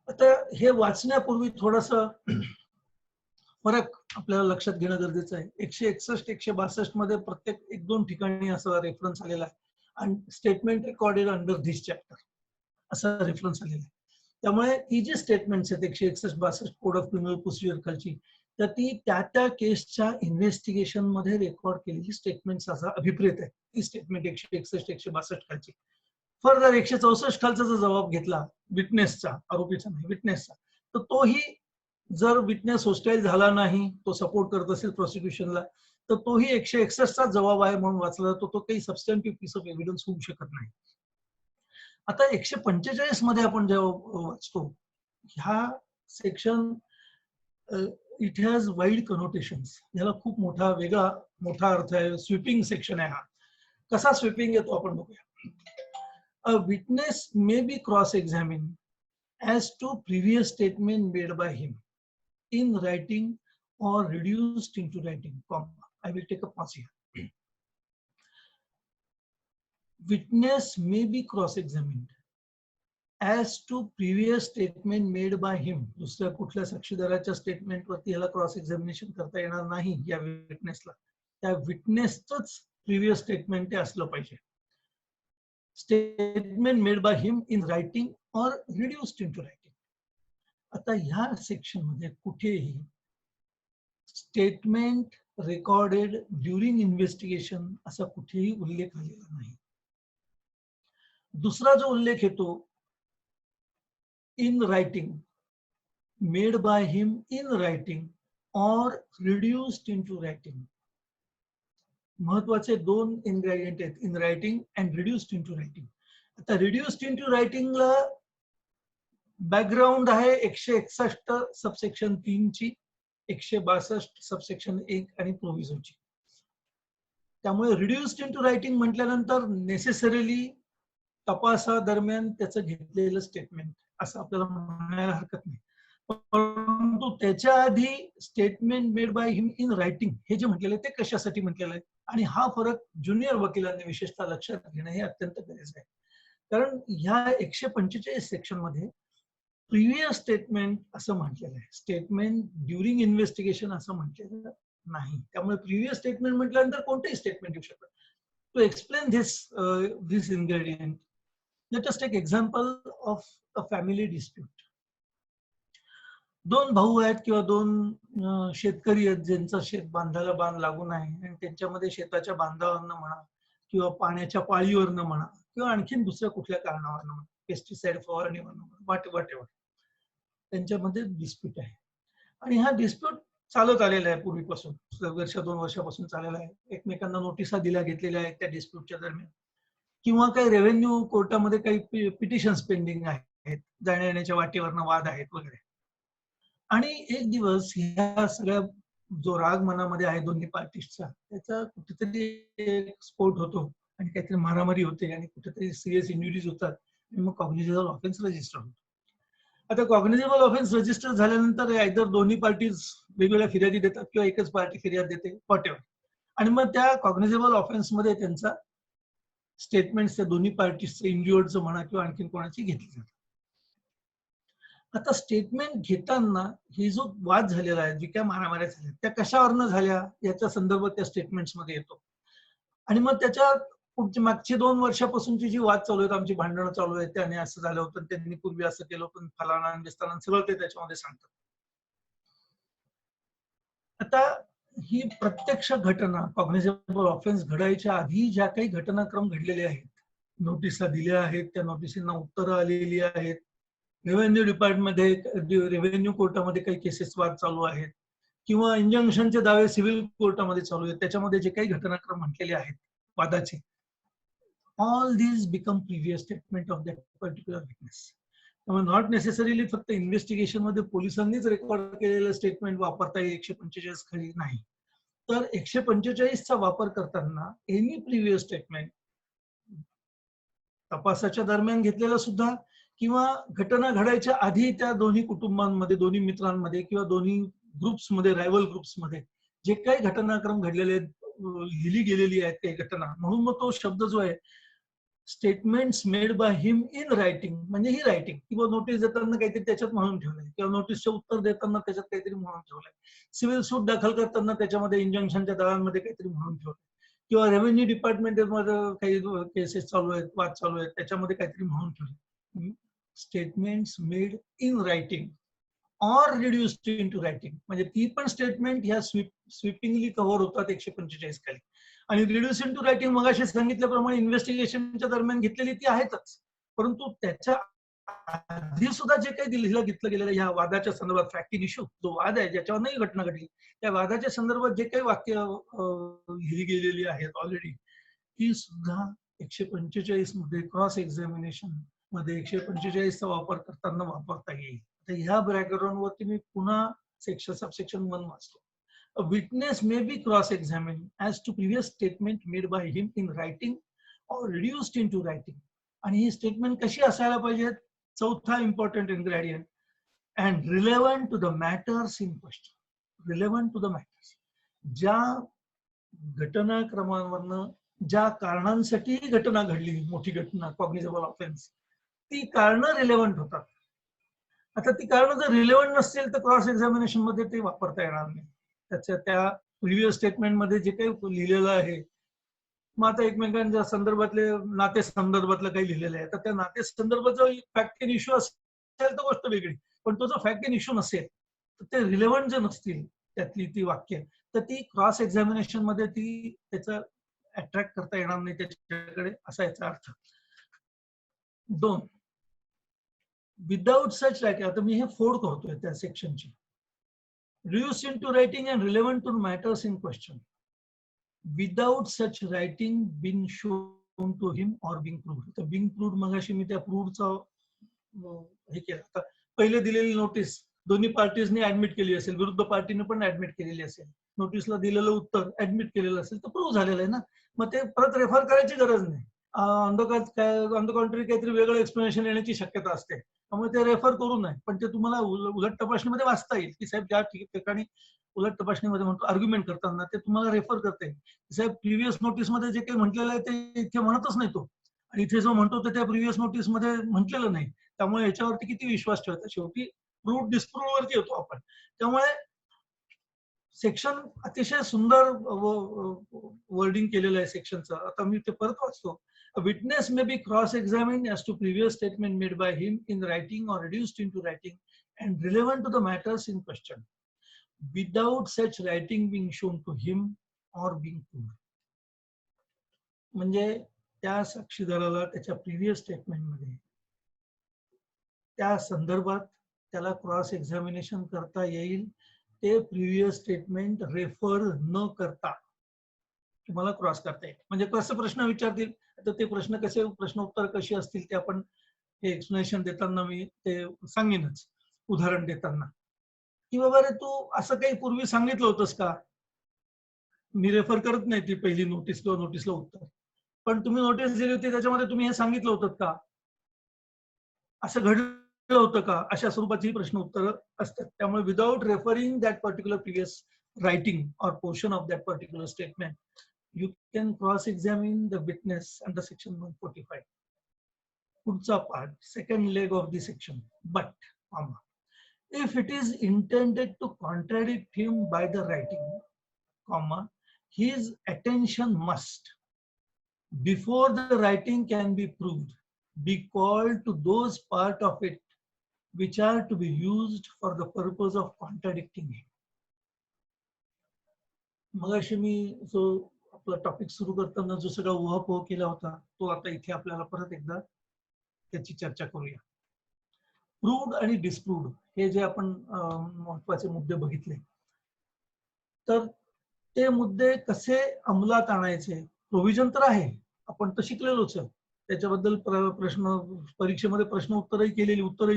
आता हे वाचण्यापूर्वी थोडासा फरक आपल्याला लक्षात घेणं गरजेचं आहे. 161 162 मध्ये प्रत्येक 1-2 ठिकाणी असा रेफरन्स आलेला आहे आणि statement recorded under this chapter असा रेफरन्स आलेला आहे. त्यामुळे ही जी स्टेटमेंट्स आहेत 161-62 कोड ऑफ क्रिमिनल प्रोसिजर खालची, तर ती त्या केसच्या इन्व्हेस्टिगेशन मध्ये रेकॉर्ड केलेली स्टेटमेंट्स असा अभिप्रेत आहे. ही स्टेटमेंट 161-162 खालची. फर्दर 164 खालचा जर जबाब घेतला विटनेसचा, आरोपीचा नाही विटनेसचा, तर तोही जर विटनेस होस्टाईल झाला नाही, तो सपोर्ट करत असेल प्रोसिक्युशनला, तर तोही 161 चा जबाब आहे म्हणून वाचला जातो. तो काही सबस्टॅन्टिव्ह पीस ऑफ एव्हिडन्स होऊ शकत नाही. आता 145 मध्ये आपण जेव्हा वाचतो, ह्या सेक्शन इट हॅज वाईड कनोटेशन्स. याला खूप वेगळा मोठा अर्थ आहे. स्वीपिंग सेक्शन आहे हा. कसा स्वीपिंग येतो आपण बघूया. A witness may be cross-examined as to previous statement made by him in writing or reduced into writing, comma. I will take a pause here. Witness may be cross-examined as to previous statement made by him. दुसऱ्या कुठल्या साक्षीदाराच्या statement वरती याला cross examination करता येणार नाही या विटनेसला. त्या विटनेसचंच previous statement ते असलं पाहिजे. Statement made by him in writing और रिड्यूस्ड इनटू रायटिंग. आता ह्या सेक्शन मध्ये कुठेही स्टेटमेंट रेकॉर्डेड ड्युरिंग इन्व्हेस्टिगेशन असा कुठेही उल्लेख आलेला नाही. दुसरा जो उल्लेख येतो in writing, made by him in writing और रिड्यूस्ड इनटू रायटिंग. महत्वाचे 2 इन्ग्रेडियंट आहेत, in writing and reduced into writing. आता रिड्यूस्ड इनटू रायटिंगला बॅकग्राऊंड आहे 161 सबसेक्शन 3 ची, 162 सबसेक्शन 1 आणि प्रोव्हिजनची. त्यामुळे रिड्यूस्ड इनटू रायटिंग म्हटल्यानंतर नेसेसरीली तपासादरम्यान त्याचं घेतलेलं स्टेटमेंट असं आपल्याला म्हणायला हरकत नाही. परंतु त्याच्या आधी statement made by him in writing हे जे म्हटलेलं आहे ते कशासाठी म्हटलेलं आहे, आणि हा फरक ज्युनियर वकिलांनी विशेषतः लक्षात घेणं हे अत्यंत गरजेचं आहे. कारण ह्या 145 सेक्शन मध्ये प्रिव्हियस स्टेटमेंट असं म्हटलेलं आहे, स्टेटमेंट ड्युरिंग इन्व्हेस्टिगेशन असं म्हटलेलं नाही. त्यामुळे प्रिव्हियस स्टेटमेंट म्हटल्यानंतर कोणतेही स्टेटमेंट येऊ शकतं. To explain this ingredient, let us take example of a family dispute. 2 भाऊ आहेत किंवा 2 शेतकरी आहेत ज्यांचा शेत बांधायला बांध लागून आहे आणि त्यांच्यामध्ये शेताच्या बांधावरनं म्हणा किंवा पाण्याच्या पाळीवरनं म्हणा किंवा आणखीन दुसऱ्या कुठल्या कारणावरनं म्हणा, पेस्टिसाइड फवारणीवरनं म्हणा, वाटेवर त्यांच्यामध्ये डिस्प्यूट आहे. आणि हा डिस्प्यूट चालत आलेला आहे पूर्वीपासून, 2 वर्षापासून चाललेला आहे. एकमेकांना नोटिसा दिल्या घेतलेल्या आहेत त्या डिस्प्यूटच्या दरम्यान, किंवा काही रेव्हेन्यू कोर्टामध्ये काही पिटिशन्स पेंडिंग आहेत, जाण्या येण्याच्या वाटेवरनं वाद आहेत वगैरे. आणि एक दिवस ह्या सगळ्या जो राग मनामध्ये आहे दोन्ही पार्टीजचा, त्याचा कुठेतरी स्फोट होतो आणि काहीतरी मारामारी होते आणि कुठेतरी सिरियस इंजुरीज होतात आणि मग कॉग्निझेबल ऑफेन्स रजिस्टर होतो. आता कॉग्निझेबल ऑफेन्स रजिस्टर झाल्यानंतर आयदर दोन्ही पार्टीज वेगवेगळ्या फिर्यादी देतात किंवा एकच पार्टी फिर्याद देते, व्हॉटएव्हर. आणि मग त्या कॉग्निझेबल ऑफेन्स मध्ये त्यांचा स्टेटमेंट त्या दोन्ही पार्टीजचं, इंज्युअर्डचं म्हणा किंवा आणखीन कोणाची घेतली जातात. आता स्टेटमेंट घेताना ही जो वाद झालेला आहे, जी काय मारामाऱ्या झाल्या त्या कशावरनं झाल्या याचा संदर्भ त्या स्टेटमेंट्स मध्ये येतो. आणि मग त्याच्या मागची 2 वर्षापासूनची जी वाद चालू आहेत, आमची भांडणं चालू आहेत, त्याने असं झालं होतं, त्यांनी पूर्वी असं केलं होतं, फलाना दिसताना सगळं ते त्याच्यामध्ये सांगतात. आता ही प्रत्यक्ष घटना, कॉग्निझेबल ऑफेन्स घडायच्या आधी ज्या काही घटनाक्रम घडलेले आहेत, नोटिसा दिल्या आहेत, त्या नोटिसींना उत्तरं आलेली आहेत, रेव्हेन्यू डिपार्टमेंटमध्ये, रेव्हेन्यू कोर्टामध्ये काही केसेस वाद चालू आहेत, किंवा इंजंक्शनचे दावे सिव्हिल कोर्टामध्ये चालू आहेत, त्याच्यामध्ये जे काही घटनाक्रम म्हटलेले आहेत वादाचे, all these become previous statement of that particular witness. त्यामुळे नॉट नेसेसरीली फक्त इन्व्हेस्टिगेशन मध्ये पोलिसांनीच रेकॉर्ड केलेलं स्टेटमेंट वापरता येईल 145 खाली नाही. तर 145 चा वापर करताना एनी प्रिव्हियस स्टेटमेंट तपासाच्या दरम्यान घेतलेलं सुद्धा किंवा घटना घडायच्या आधी त्या दोन्ही कुटुंबांमध्ये, दोन्ही मित्रांमध्ये किंवा दोन्ही ग्रुप्समध्ये, रायव्हल ग्रुप्समध्ये जे काही घटनाक्रम घडलेले आहेत, लिहिली गेलेली आहेत काही घटना, म्हणून मग तो शब्द जो आहे statements made by him in writing, म्हणजे ही रायटिंग, किंवा नोटीस देताना काहीतरी त्याच्यात म्हणून ठेवलंय, किंवा नोटीसचे उत्तर देताना त्याच्यात काहीतरी म्हणून ठेवलंय, सिव्हिल सूट दाखल करताना त्याच्यामध्ये इंजंक्शनच्या दरांमध्ये काहीतरी म्हणून ठेवलंय, किंवा रेव्हेन्यू डिपार्टमेंटमध्ये काही केसेस चालू आहेत, वाद चालू आहेत, त्याच्यामध्ये काहीतरी म्हणून ठेवलंय. Statements made in writing or reduced into writing, म्हणजे ती पण स्टेटमेंट ह्या स्वीपिंगली कव्हर होतात 145 खाली. आणि रिड्युस इन टू रायटिंग मगाशी सांगितल्याप्रमाणे इन्व्हेस्टिगेशनच्या दरम्यान घेतलेली ती आहेतच, परंतु त्याच्या आधी सुद्धा जे काही घेतलं गेलेलं ह्या वादाच्या संदर्भात फॅक्ट इन इश्यू, जो वाद आहे ज्याच्यावर नाही घटना घडली, त्या वादाच्या संदर्भात जे काही वाक्य लिहिली गेलेली आहेत ऑलरेडी, ती सुद्धा 145 मध्ये क्रॉस एक्झामिनेशन मध्ये 145 चा वापर करताना वापरता येईल. तर ह्या बॅकग्राऊंडवरती मी पुन्हा सबसेक्शन 1 वाचतो. A witness may be cross-examined as to previous statement made by him in writing or reduced into writing. आणि ही स्टेटमेंट कशी असायला पाहिजे? चौथा important ingredient, and relevant to the matters in question. Relevant to the matters. ज्या घटनाक्रमांवरनं ज्या कारणांसाठी घटना घडली, मोठी घटना, कॉग्निझेबल ऑफेन्स, ती कारणं रिलेव्हंट होतात. आता ती कारणं जर रिलेव्हंट नसतील तर क्रॉस एक्झामिनेशन मध्ये ते वापरता येणार नाही. त्याच्या त्या प्रिव्हियस स्टेटमेंट मध्ये जे काही लिहिलेलं आहे, मग आता एकमेकांच्या संदर्भातले नाते संदर्भातलं काही लिहिलेलं आहे, तर त्या नाते संदर्भाचा फॅक्ट इन इश्यू असेल तर गोष्ट वेगळी, पण तो जर फॅक्ट इन इश्यू नसेल तर ते रिलेव्हंट जर नसतील त्यातली ती वाक्य, तर ती क्रॉस एक्झामिनेशन मध्ये ती त्याचा अट्रॅक्ट करता येणार नाही त्याच्याकडे, असा याचा अर्थ. 2, विदाउट सच रायटिंग, आता मी हे फोड करतोय त्या सेक्शनची. Reduced into writing and relevant to matters in question. Without such writing being shown to him or being proved. तर being proved मगाशी मी त्या प्रूव्हचा हे केलं. आता पहिले दिलेली नोटीस दोन्ही पार्टीजने ऍडमिट केली असेल, विरुद्ध पार्टीने पण ऍडमिट केलेली असेल, नोटीसला दिलेलं उत्तर ऍडमिट केलेलं असेल तर प्रूव्ह झालेलं आहे ना, मग ते परत रेफर करायची गरज नाही. ऑन द कॉन्ट्री काहीतरी वेगळं एक्सप्लेनेशन येण्याची शक्यता असते, त्यामुळे ते रेफर करू नये. पण ते तुम्हाला उलट तपासणीमध्ये वाचता येईल की साहेब ज्या ठिकाणी उलट तपासणीमध्ये म्हणतो आर्ग्युमेंट करताना ते तुम्हाला रेफर करता येईल. साहेब प्रिव्हियस नोटीसमध्ये जे काही म्हटलेलं आहे ते इथे म्हणतच नाही तो, आणि इथे जो म्हणतो ते त्या प्रिव्हियस नोटीसमध्ये म्हटलेलं नाही, त्यामुळे याच्यावरती किती विश्वास ठेवायचा? शेवटी प्रूव्ह डिस्प्रूव्ह वरती येतो आपण. त्यामुळे सेक्शन अतिशय सुंदर वर्डिंग केलेलं आहे सेक्शनचं. आता मी ते परत वाचतो. A witness may be cross-examined as to previous statement made by him in writing or reduced into writing and relevant to the matters in question, without such writing being shown to him or being proved. म्हणजे त्या साक्षीदाराला त्याच्या previous स्टेटमेंटमध्ये त्या संदर्भात त्याला cross examination करता येईल, ते प्रिव्हियस स्टेटमेंट रेफर न करता तुम्हाला क्रॉस करता येईल. म्हणजे कसं प्रश्न विचारतील, तर ते प्रश्न कसे, प्रश्न उत्तर कशी असतील ते आपण हे एक्सप्लेनेशन देताना मी ते सांगेनच, उदाहरण देताना. की बाबा रे तू असं काही पूर्वी सांगितलं होतंस का? मी रेफर करत नाही ती पहिली नोटीस किंवा नोटीसला उत्तर, पण तुम्ही नोटीस दिली होती त्याच्यामध्ये तुम्ही हे सांगितलं होतं का? असं घडलं होतं का? अशा स्वरूपाची प्रश्न उत्तर असतात. त्यामुळे without referring that particular previous writing or portion of that particular statement, you can cross-examine the witness under section 145. Putsa part, second leg of the section. But, if it is intended to contradict him by the writing, his attention must, before the writing can be proved, be called to those part of it which are to be used for the purpose of contradicting him. मगाशी मी जो आपला topic सुरू करताना जो सगळा उहापोह केला होता तो आता इथे आपल्याला परत एकदा त्याची चर्चा करूया. प्रूव्ड आणि डिस्प्रूव्ड हे जे आपण महत्वाचे मुद्दे बघितले, तर ते मुद्दे कसे अंमलात आणायचे, प्रोव्हिजन तर आहे, आपण तर शिकलेलोच आहे, त्याच्याबद्दल प्रश्न परीक्षेमध्ये प्रश्न उत्तरही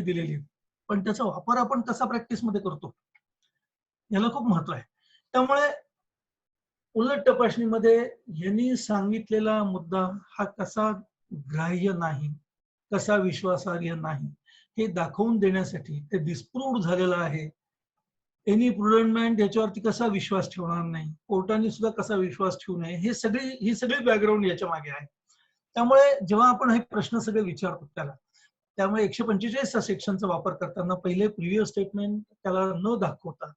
दिलेली, पण त्याचा वापर आपण कसा प्रॅक्टिसमध्ये करतो याला खूप महत्व आहे. त्यामुळे उलट तपासणीमध्ये यांनी सांगितलेला मुद्दा हा कसा ग्राह्य नाही, कसा विश्वासार्ह नाही हे दाखवून देण्यासाठी ते डिस्प्रूव्ड झालेलं आहे. एनी प्रुडंट मॅन त्याच्यावरती कसा विश्वास ठेवणार नाही, कोर्टाने सुद्धा कसा विश्वास ठेवू नये, ही सगळी बॅकग्राऊंड याच्या मागे आहे. त्यामुळे जेव्हा आपण हे प्रश्न सगळे विचारतो त्यामुळे 145 सेक्शनचा वापर करताना पहिले प्रिव्हियस स्टेटमेंट त्याला न दाखवता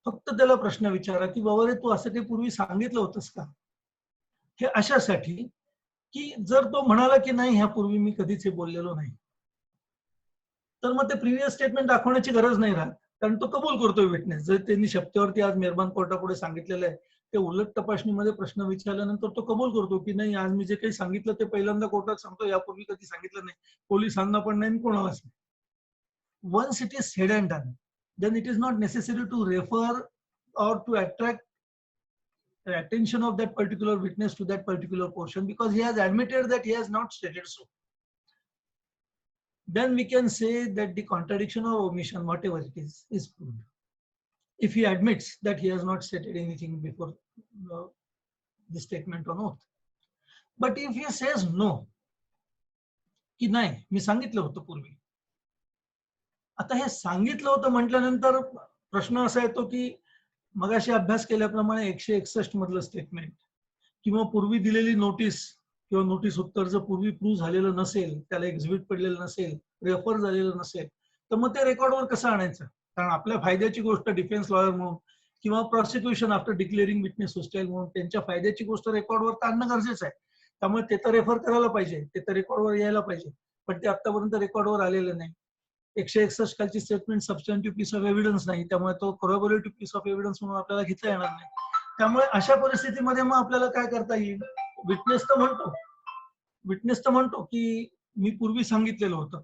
फक्त त्याला प्रश्न विचारा की बाबा रे तू असं काही पूर्वी सांगितलं होतंस का, हे अशासाठी की जर तो म्हणाला की नाही ह्यापूर्वी मी कधीच हे बोललेलो नाही, तर मग ते प्रिव्हियस स्टेटमेंट दाखवण्याची गरज नाही राहत, कारण तो कबूल करतोय विटनेस. जर त्यांनी शपथेवरती आज मेहरबान कोर्टापुढे सांगितलेलं आहे, ते उलट तपासणीमध्ये प्रश्न विचारल्यानंतर तो कबूल करतो की नाही आज मी जे काही सांगितलं ते पहिल्यांदा कोर्टात सांगतो, यापूर्वी कधी सांगितलं नाही, पोलिसांना पण नाही कोणालाच नाही. Once it is said and done, then it is not necessary to refer or to attract the attention of that particular witness to that particular portion, because he has admitted that he has not stated so. Then we can say that the contradiction or omission, whatever it is proved. If he admits that he has not stated anything before the statement on oath. But if he says no, की नाही मी सांगितलं होतं पूर्वी, आता हे सांगितलं होतं म्हटल्यानंतर प्रश्न असा येतो की मगाशी अभ्यास केल्याप्रमाणे 161 मधलं स्टेटमेंट किंवा पूर्वी दिलेली नोटीस किंवा नोटीस उत्तर जर पूर्वी प्रूव्ह झालेलं नसेल, त्याला एक्झिबिट पडलेलं नसेल, रेफर झालेलं नसेल, तर मग ते रेकॉर्डवर कसं आणायचं? कारण आपल्या फायद्याची गोष्ट डिफेन्स लॉयर म्हणून किंवा प्रॉसिक्युशन आफ्टर डिक्लेअरिंग विटनेस होस्टाईल म्हणून त्यांच्या फायद्याची गोष्ट रेकॉर्डवर आणणं गरजेचं आहे. त्यामुळे ते तर रेफर करायला पाहिजे, ते तर रेकॉर्डवर यायला पाहिजे, पण ते आतापर्यंत रेकॉर्डवर आलेलं नाही. 161 खालची statement substantive piece of evidence नाही, त्यामुळे तो कोरॉबोरेटिव्ह पीस ऑफ एव्हिडन्स म्हणून आपल्याला घेता येणार नाही. त्यामुळे अशा परिस्थितीमध्ये मग आपल्याला काय करता येईल? विटनेस तर म्हणतो की मी पूर्वी सांगितलेलं होतं.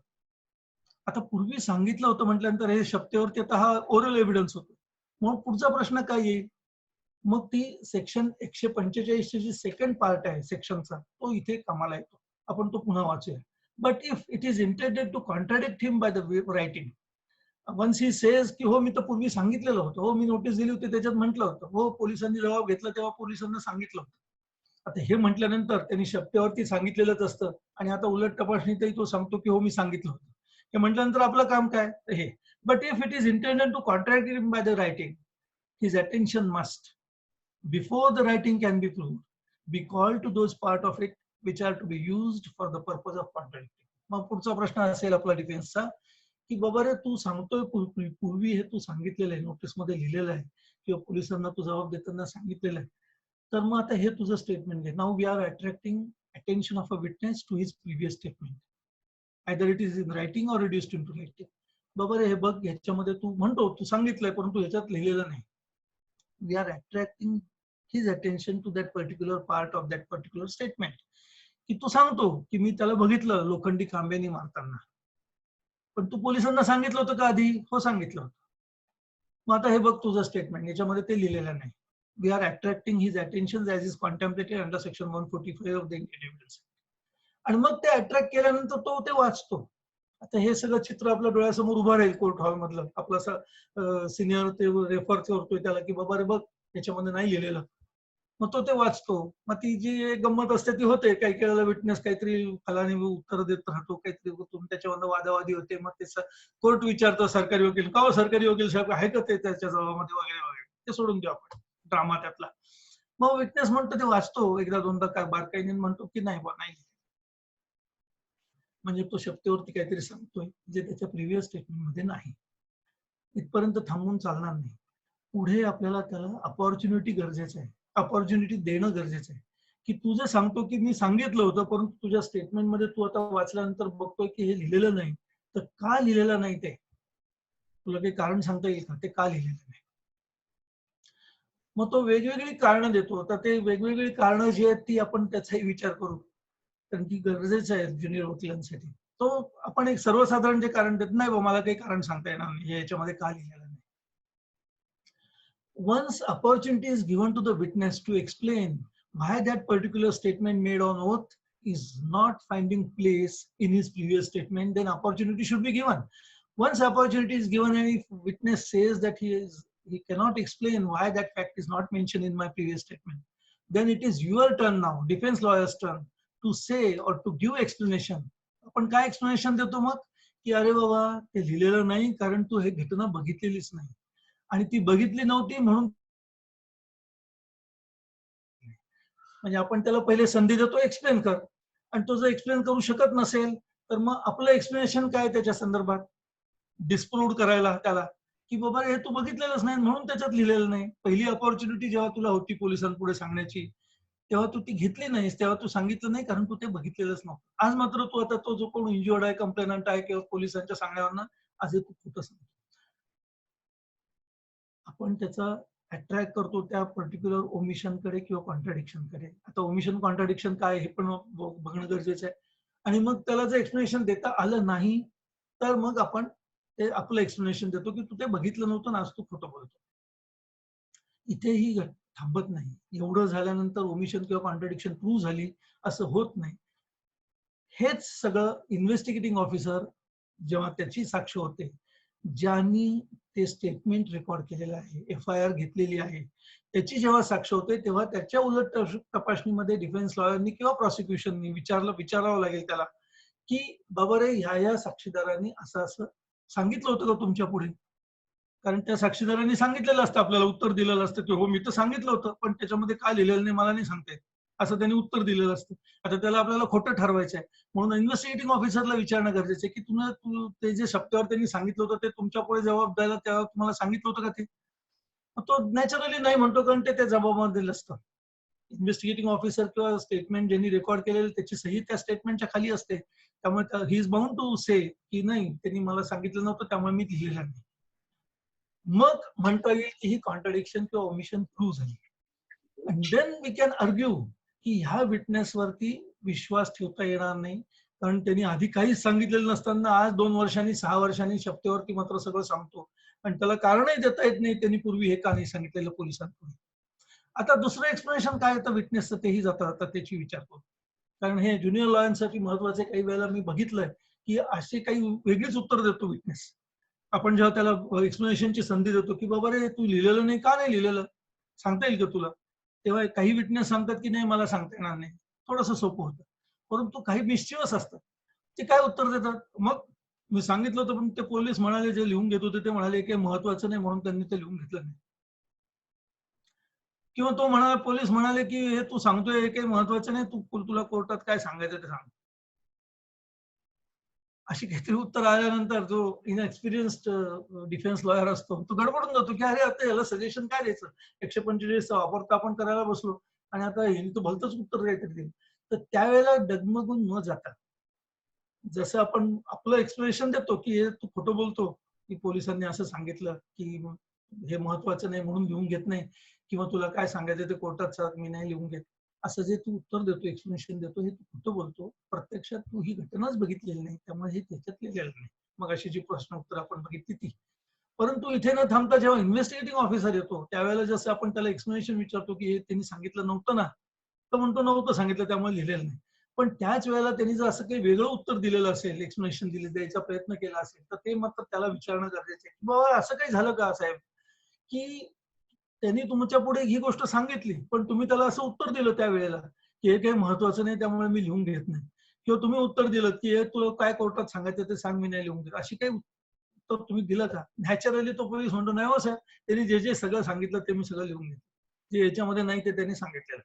आता पूर्वी सांगितलं होतं म्हटल्यानंतर हे शब्दावरती आता हा ओरल एव्हिडन्स होतो. मग पुढचा प्रश्न काय येईल? मग ती सेक्शन 145 ची जी सेकंड पार्ट आहे सेक्शनचा, तो इथे कामाला येतो. आपण तो पुन्हा वाचूया. But if it is intended to contradict him by the writing, once he says की हो मी तर पूर्वी सांगितलेलं होतं, हो मी नोटीस दिली होती त्याच्यात म्हटलं होतं, हो पोलिसांनी जबाब घेतला तेव्हा पोलिसांना सांगितलं होतं. आता हे म्हटल्यानंतर त्यांनी शब्दावरती सांगितलेलंच असतं आणि आता उलट तपासणीतही तो सांगतो की हो मी सांगितलं होतं. हे म्हटल्यानंतर आपलं काम काय? हे but if it is intended to contract him by the writing, his attention must before the writing can be proved be called to those part of it which are to be used for the purpose of contradicting. मग पुढचा प्रश्न असेल आपला डिफेन्सचा की बाबा रे तू सांगतोय पूर्वी हे तू सांगितलेलं आहे, नोटीस मध्ये लिहिलेलं आहे किंवा पोलिसांना तू जबाब देताना सांगितलेलं आहे, तर मग आता हे तुझं स्टेटमेंट घे. Now we are attracting attention of a witness to his previous statement, either it is in writing or reduced into writing. बाबा रे हे बघ ह्याच्यामध्ये तू म्हणतो तू सांगितलंय परंतु ह्याच्यात लिहिलेलं नाही. We are attracting his attention to that particular part of that particular statement, की तू सांगतो की मी त्याला बघितलं लोखंडी खांब्याने मारताना, पण तू पोलिसांना सांगितलं होतं का आधी? हो सांगितलं होतं. मग आता हे बघ तुझं स्टेटमेंट, याच्यामध्ये ते लिहिलेलं नाही. We are attracting his attention as is contemplated under section 145 of the Indian evidence. आणि मग ते अट्रॅक्ट केल्यानंतर तो ते वाचतो. आता हे सगळं चित्र आपल्या डोळ्यासमोर उभं राहील कोर्ट हॉल मधलं. आपला सिनियर ते रेफर करतोय त्याला की बाबा रे बघ याच्यामध्ये नाही लिहिलेलं. मग तो ते वाचतो. मग ती जी गंमत असते ती होते, काही वेळेला विटनेस काहीतरी फलाने उत्तर देत राहतो, काहीतरी त्याच्यावर वादावादी होते. मग ते कोर्ट विचारतो सरकारी वकील, का हो सरकारी वकील साहेब आहे का ते त्याच्या जबाबामध्ये वगैरे वगैरे. ते सोडून देऊ आपण ड्रामा त्यातला. मग विटनेस म्हणतो ते वाचतो एकदा दोनदा काय बारकाईने म्हणतो की नाही बा नाही, म्हणजे तो शब्दावरती काहीतरी सांगतोय जे त्याच्या प्रिव्हियस स्टेटमेंट मध्ये नाही. इथपर्यंत थांबून चालणार नाही. पुढे आपल्याला त्याला अपॉर्च्युनिटी गरजेचं आहे, अपॉर्च्युनिटी देणं गरजेचं आहे. की तू जे सांगतो की मी सांगितलं होतं परंतु तुझ्या स्टेटमेंट मध्ये तू आता वाचल्यानंतर बघतोय की हे लिहिलेलं नाही, तर का लिहिलेलं नाही ते तुला काही कारण सांगता येईल का? ते का लिहिलेलं नाही? मग तो वेगवेगळी कारणं देतो. तर ते वेगवेगळी कारणं जी आहेत ती आपण त्याचाही विचार करू, कारण की गरजेचं आहे ज्युनियर वकिलांसाठी. तो आपण एक सर्वसाधारण जे कारण देत नाही, मला काही कारण सांगता येणार नाही याच्यामध्ये का लिहिलेलं नाही. Once opportunity is given to the witness to explain why that particular statement made on oath is not finding place in his previous statement, then opportunity should be given. Once opportunity is given and if witness says that he cannot explain why that fact is not mentioned in my previous statement, then it is your turn now, defense lawyer's turn, to say or to give explanation, आपण काय explanation देतो मग, की अरे बाबा ते लिहिलेलं नाही कारण तू हे घटना बघितलेलीच नाही आणि ती बघितली नव्हती म्हणून, म्हणजे आपण त्याला पहिले संधी देतो एक्सप्लेन कर, आणि तो जर एक्सप्लेन करू शकत नसेल तर मग आपलं एक्सप्लेनेशन काय त्याच्या संदर्भात डिस्प्रूव्ह करायला त्याला, की बाबा हे तू बघितलेलंच नाही म्हणून त्याच्यात लिहिलेलं नाही. पहिली अपॉर्च्युनिटी जेव्हा तुला होती पोलिसांपुढे सांगण्याची तेव्हा तू ती घेतली नाहीस, तेव्हा तू सांगितलं नाही कारण तू ते बघितलेलंच नव्हतं. आज मात्र तू आता तो जो कोण इंज्युअर्ड आहे, कंप्लेनंट आहे किंवा पोलिसांच्या सांगण्यावरनं आज हे तू खोटं सांगतो. आपण त्याचा अट्रॅक्ट करतो त्या पर्टिक्युलर ओमिशन कडे किंवा कॉन्ट्राडिक्शन कडे. आता ओमिशन कॉन्ट्राडिक्शन काय हे पण बघणं गरजेचं आहे. आणि मग त्याला जर एक्सप्लेनेशन देता आलं नाही तर मग आपण ते आपलं एक्सप्लेनेशन देतो की तू ते बघितलं नव्हतं ना आज तू खोटं बोलतो. इथेही थांबत नाही. एवढं झाल्यानंतर ओमिशन किंवा कॉन्ट्राडिक्शन प्रूव्ह झाली असं होत नाही. हेच सगळं इन्व्हेस्टिगेटिंग ऑफिसर जेव्हा त्याची साक्ष होते, ज्यांनी ते स्टेटमेंट रेकॉर्ड केलेलं आहे, FIR घेतलेली आहे, त्याची जेव्हा साक्ष होते तेव्हा त्याच्या उलट तपासणीमध्ये डिफेन्स लॉयरनी किंवा प्रॉसिक्युशननी विचारावं लागेल त्याला, की बाबा रे ह्या साक्षीदारांनी असं असं सांगितलं होतं का तुमच्या पुढे? कारण त्या साक्षीदारांनी सांगितलेलं असतं, आपल्याला उत्तर दिलेलं असतं की हो मी तर सांगितलं होतं पण त्याच्यामध्ये काय लिहिलेलं नाही मला नाही सांगता येत, असं त्यांनी उत्तर दिलेलं असतं. आता त्याला आपल्याला खोटं ठरवायचं आहे म्हणून इन्व्हेस्टिगेटिंग ऑफिसरला विचारणं गरजेचं आहे की तू ते जे शब्दावर त्यांनी सांगितलं होतं ते तुमच्या पुढे जबाब द्यायला तेव्हा तुम्हाला सांगितलं होतं का ते? तो नॅचरली नाही म्हणतो कारण ते त्या जबाबामध्ये असतं. इन्व्हेस्टिगेटिंग ऑफिसर किंवा स्टेटमेंट ज्यांनी रेकॉर्ड केलेलं त्याची सही त्या स्टेटमेंटच्या खाली असते, त्यामुळे ही इज बाउंड टू से की नाही त्यांनी मला सांगितलं नव्हतं त्यामुळे मी लिहिलेलं नाही. मग म्हणता येईल की ही कॉन्ट्राडिक्शन किंवा ओमिशन प्रूव्ह झाली. And then we can argue की ह्या विटनेसवरती विश्वास ठेवता येणार नाही कारण त्यांनी आधी काहीच सांगितलेलं नसताना आज 2 वर्षांनी 6 वर्षांनी शपथेवरती मात्र सगळं सांगतो आणि त्याला कारणही देता येत नाही त्यांनी पूर्वी हे का नाही सांगितलेलं पोलिसांपुढे. आता दुसरं एक्सप्लेनेशन काय येतं विटनेसचं तेही जाता जाता त्याची विचारतो, कारण हे ज्युनियर लॉयर्ससाठी महत्वाचे. काही वेळेला मी बघितलंय की असे काही वेगळीच उत्तर देतो विटनेस. आपण जेव्हा त्याला एक्सप्लेनेशनची संधी देतो की बाबा रे तू लिहिलेलं नाही का नाही लिहिलेलं सांगता येईल का तुला, तेव्हा काही विटनेस सांगतात की नाही मला सांगता येणार नाही. थोडंसं सोपं होतं, परंतु काही मिस्चिवस असतात ते काय उत्तर देतात, मग मी सांगितलं होतं पण ते पोलीस म्हणाले जे लिहून घेत होते ते म्हणाले की महत्वाचं नाही म्हणून त्यांनी ते लिहून घेतलं नाही. किंवा तो म्हणाला पोलीस म्हणाले की हे तू सांगतोय हे काही महत्वाचं नाही, तुला कोर्टात काय सांगायचं ते सांग. अशी काहीतरी उत्तर आल्यानंतर जो इनएक्सपिरियन्स्ड डिफेन्स लॉयर असतो तो गडबडून जातो की अरे आता याला सजेशन काय द्यायचं, 145 वापर तर आपण करायला बसलो आणि आता हे तो भलतंच उत्तर काहीतरी देईल. तर त्यावेळेला डगमगून न जाता जसं आपण आपलं एक्सप्लेनेशन देतो की हे तू खोटं बोलतो की पोलिसांनी असं सांगितलं की हे महत्वाचं नाही म्हणून लिहून घेत नाही किंवा तुला काय सांगायचं ते कोर्टात सांग मी नाही लिहून घेत, असं जे तू उत्तर देतो एक्सप्लेनेशन देतो हे तू खोटं बोलतो. प्रत्यक्षात तू ही घटनाच बघितलेली नाही त्यामुळे हे त्याच्यात लिहिलेलं नाही. मग अशी जी प्रश्न उत्तर आपण बघितली ती. परंतु इथे न थांबता जेव्हा इन्व्हेस्टिगेटिंग ऑफिसर येतो त्यावेळेला जसं आपण त्याला एक्सप्लेनेशन विचारतो की हे त्यांनी सांगितलं नव्हतं ना, तर म्हणतो नव्हतं सांगितलं त्यामुळे लिहिलेलं नाही. पण त्याच वेळेला त्यांनी जर असं काही वेगळं उत्तर दिलेलं असेल, एक्सप्लेनेशन द्यायचा प्रयत्न केला असेल तर ते मात्र त्याला विचारणं गरजेचं आहे की बाबा असं काही झालं का साहेब, की त्यांनी तुमच्या पुढे ही गोष्ट सांगितली पण तुम्ही त्याला असं उत्तर दिलं त्यावेळेला की हे काही महत्वाचं नाही त्यामुळे मी लिहून घेत नाही, किंवा तुम्ही उत्तर दिलं की हे तुला काय कोर्टात सांगायचं ते सांग मी नाही लिहून घेत, अशी काही उत्तर तुम्ही दिलं का? नॅचरली तो पोलीस म्हणतो नाही हो साहेब त्यांनी जे जे सगळं सांगितलं ते मी सगळं लिहून घेतलं, जे याच्यामध्ये नाही ते त्यांनी सांगितलेलं.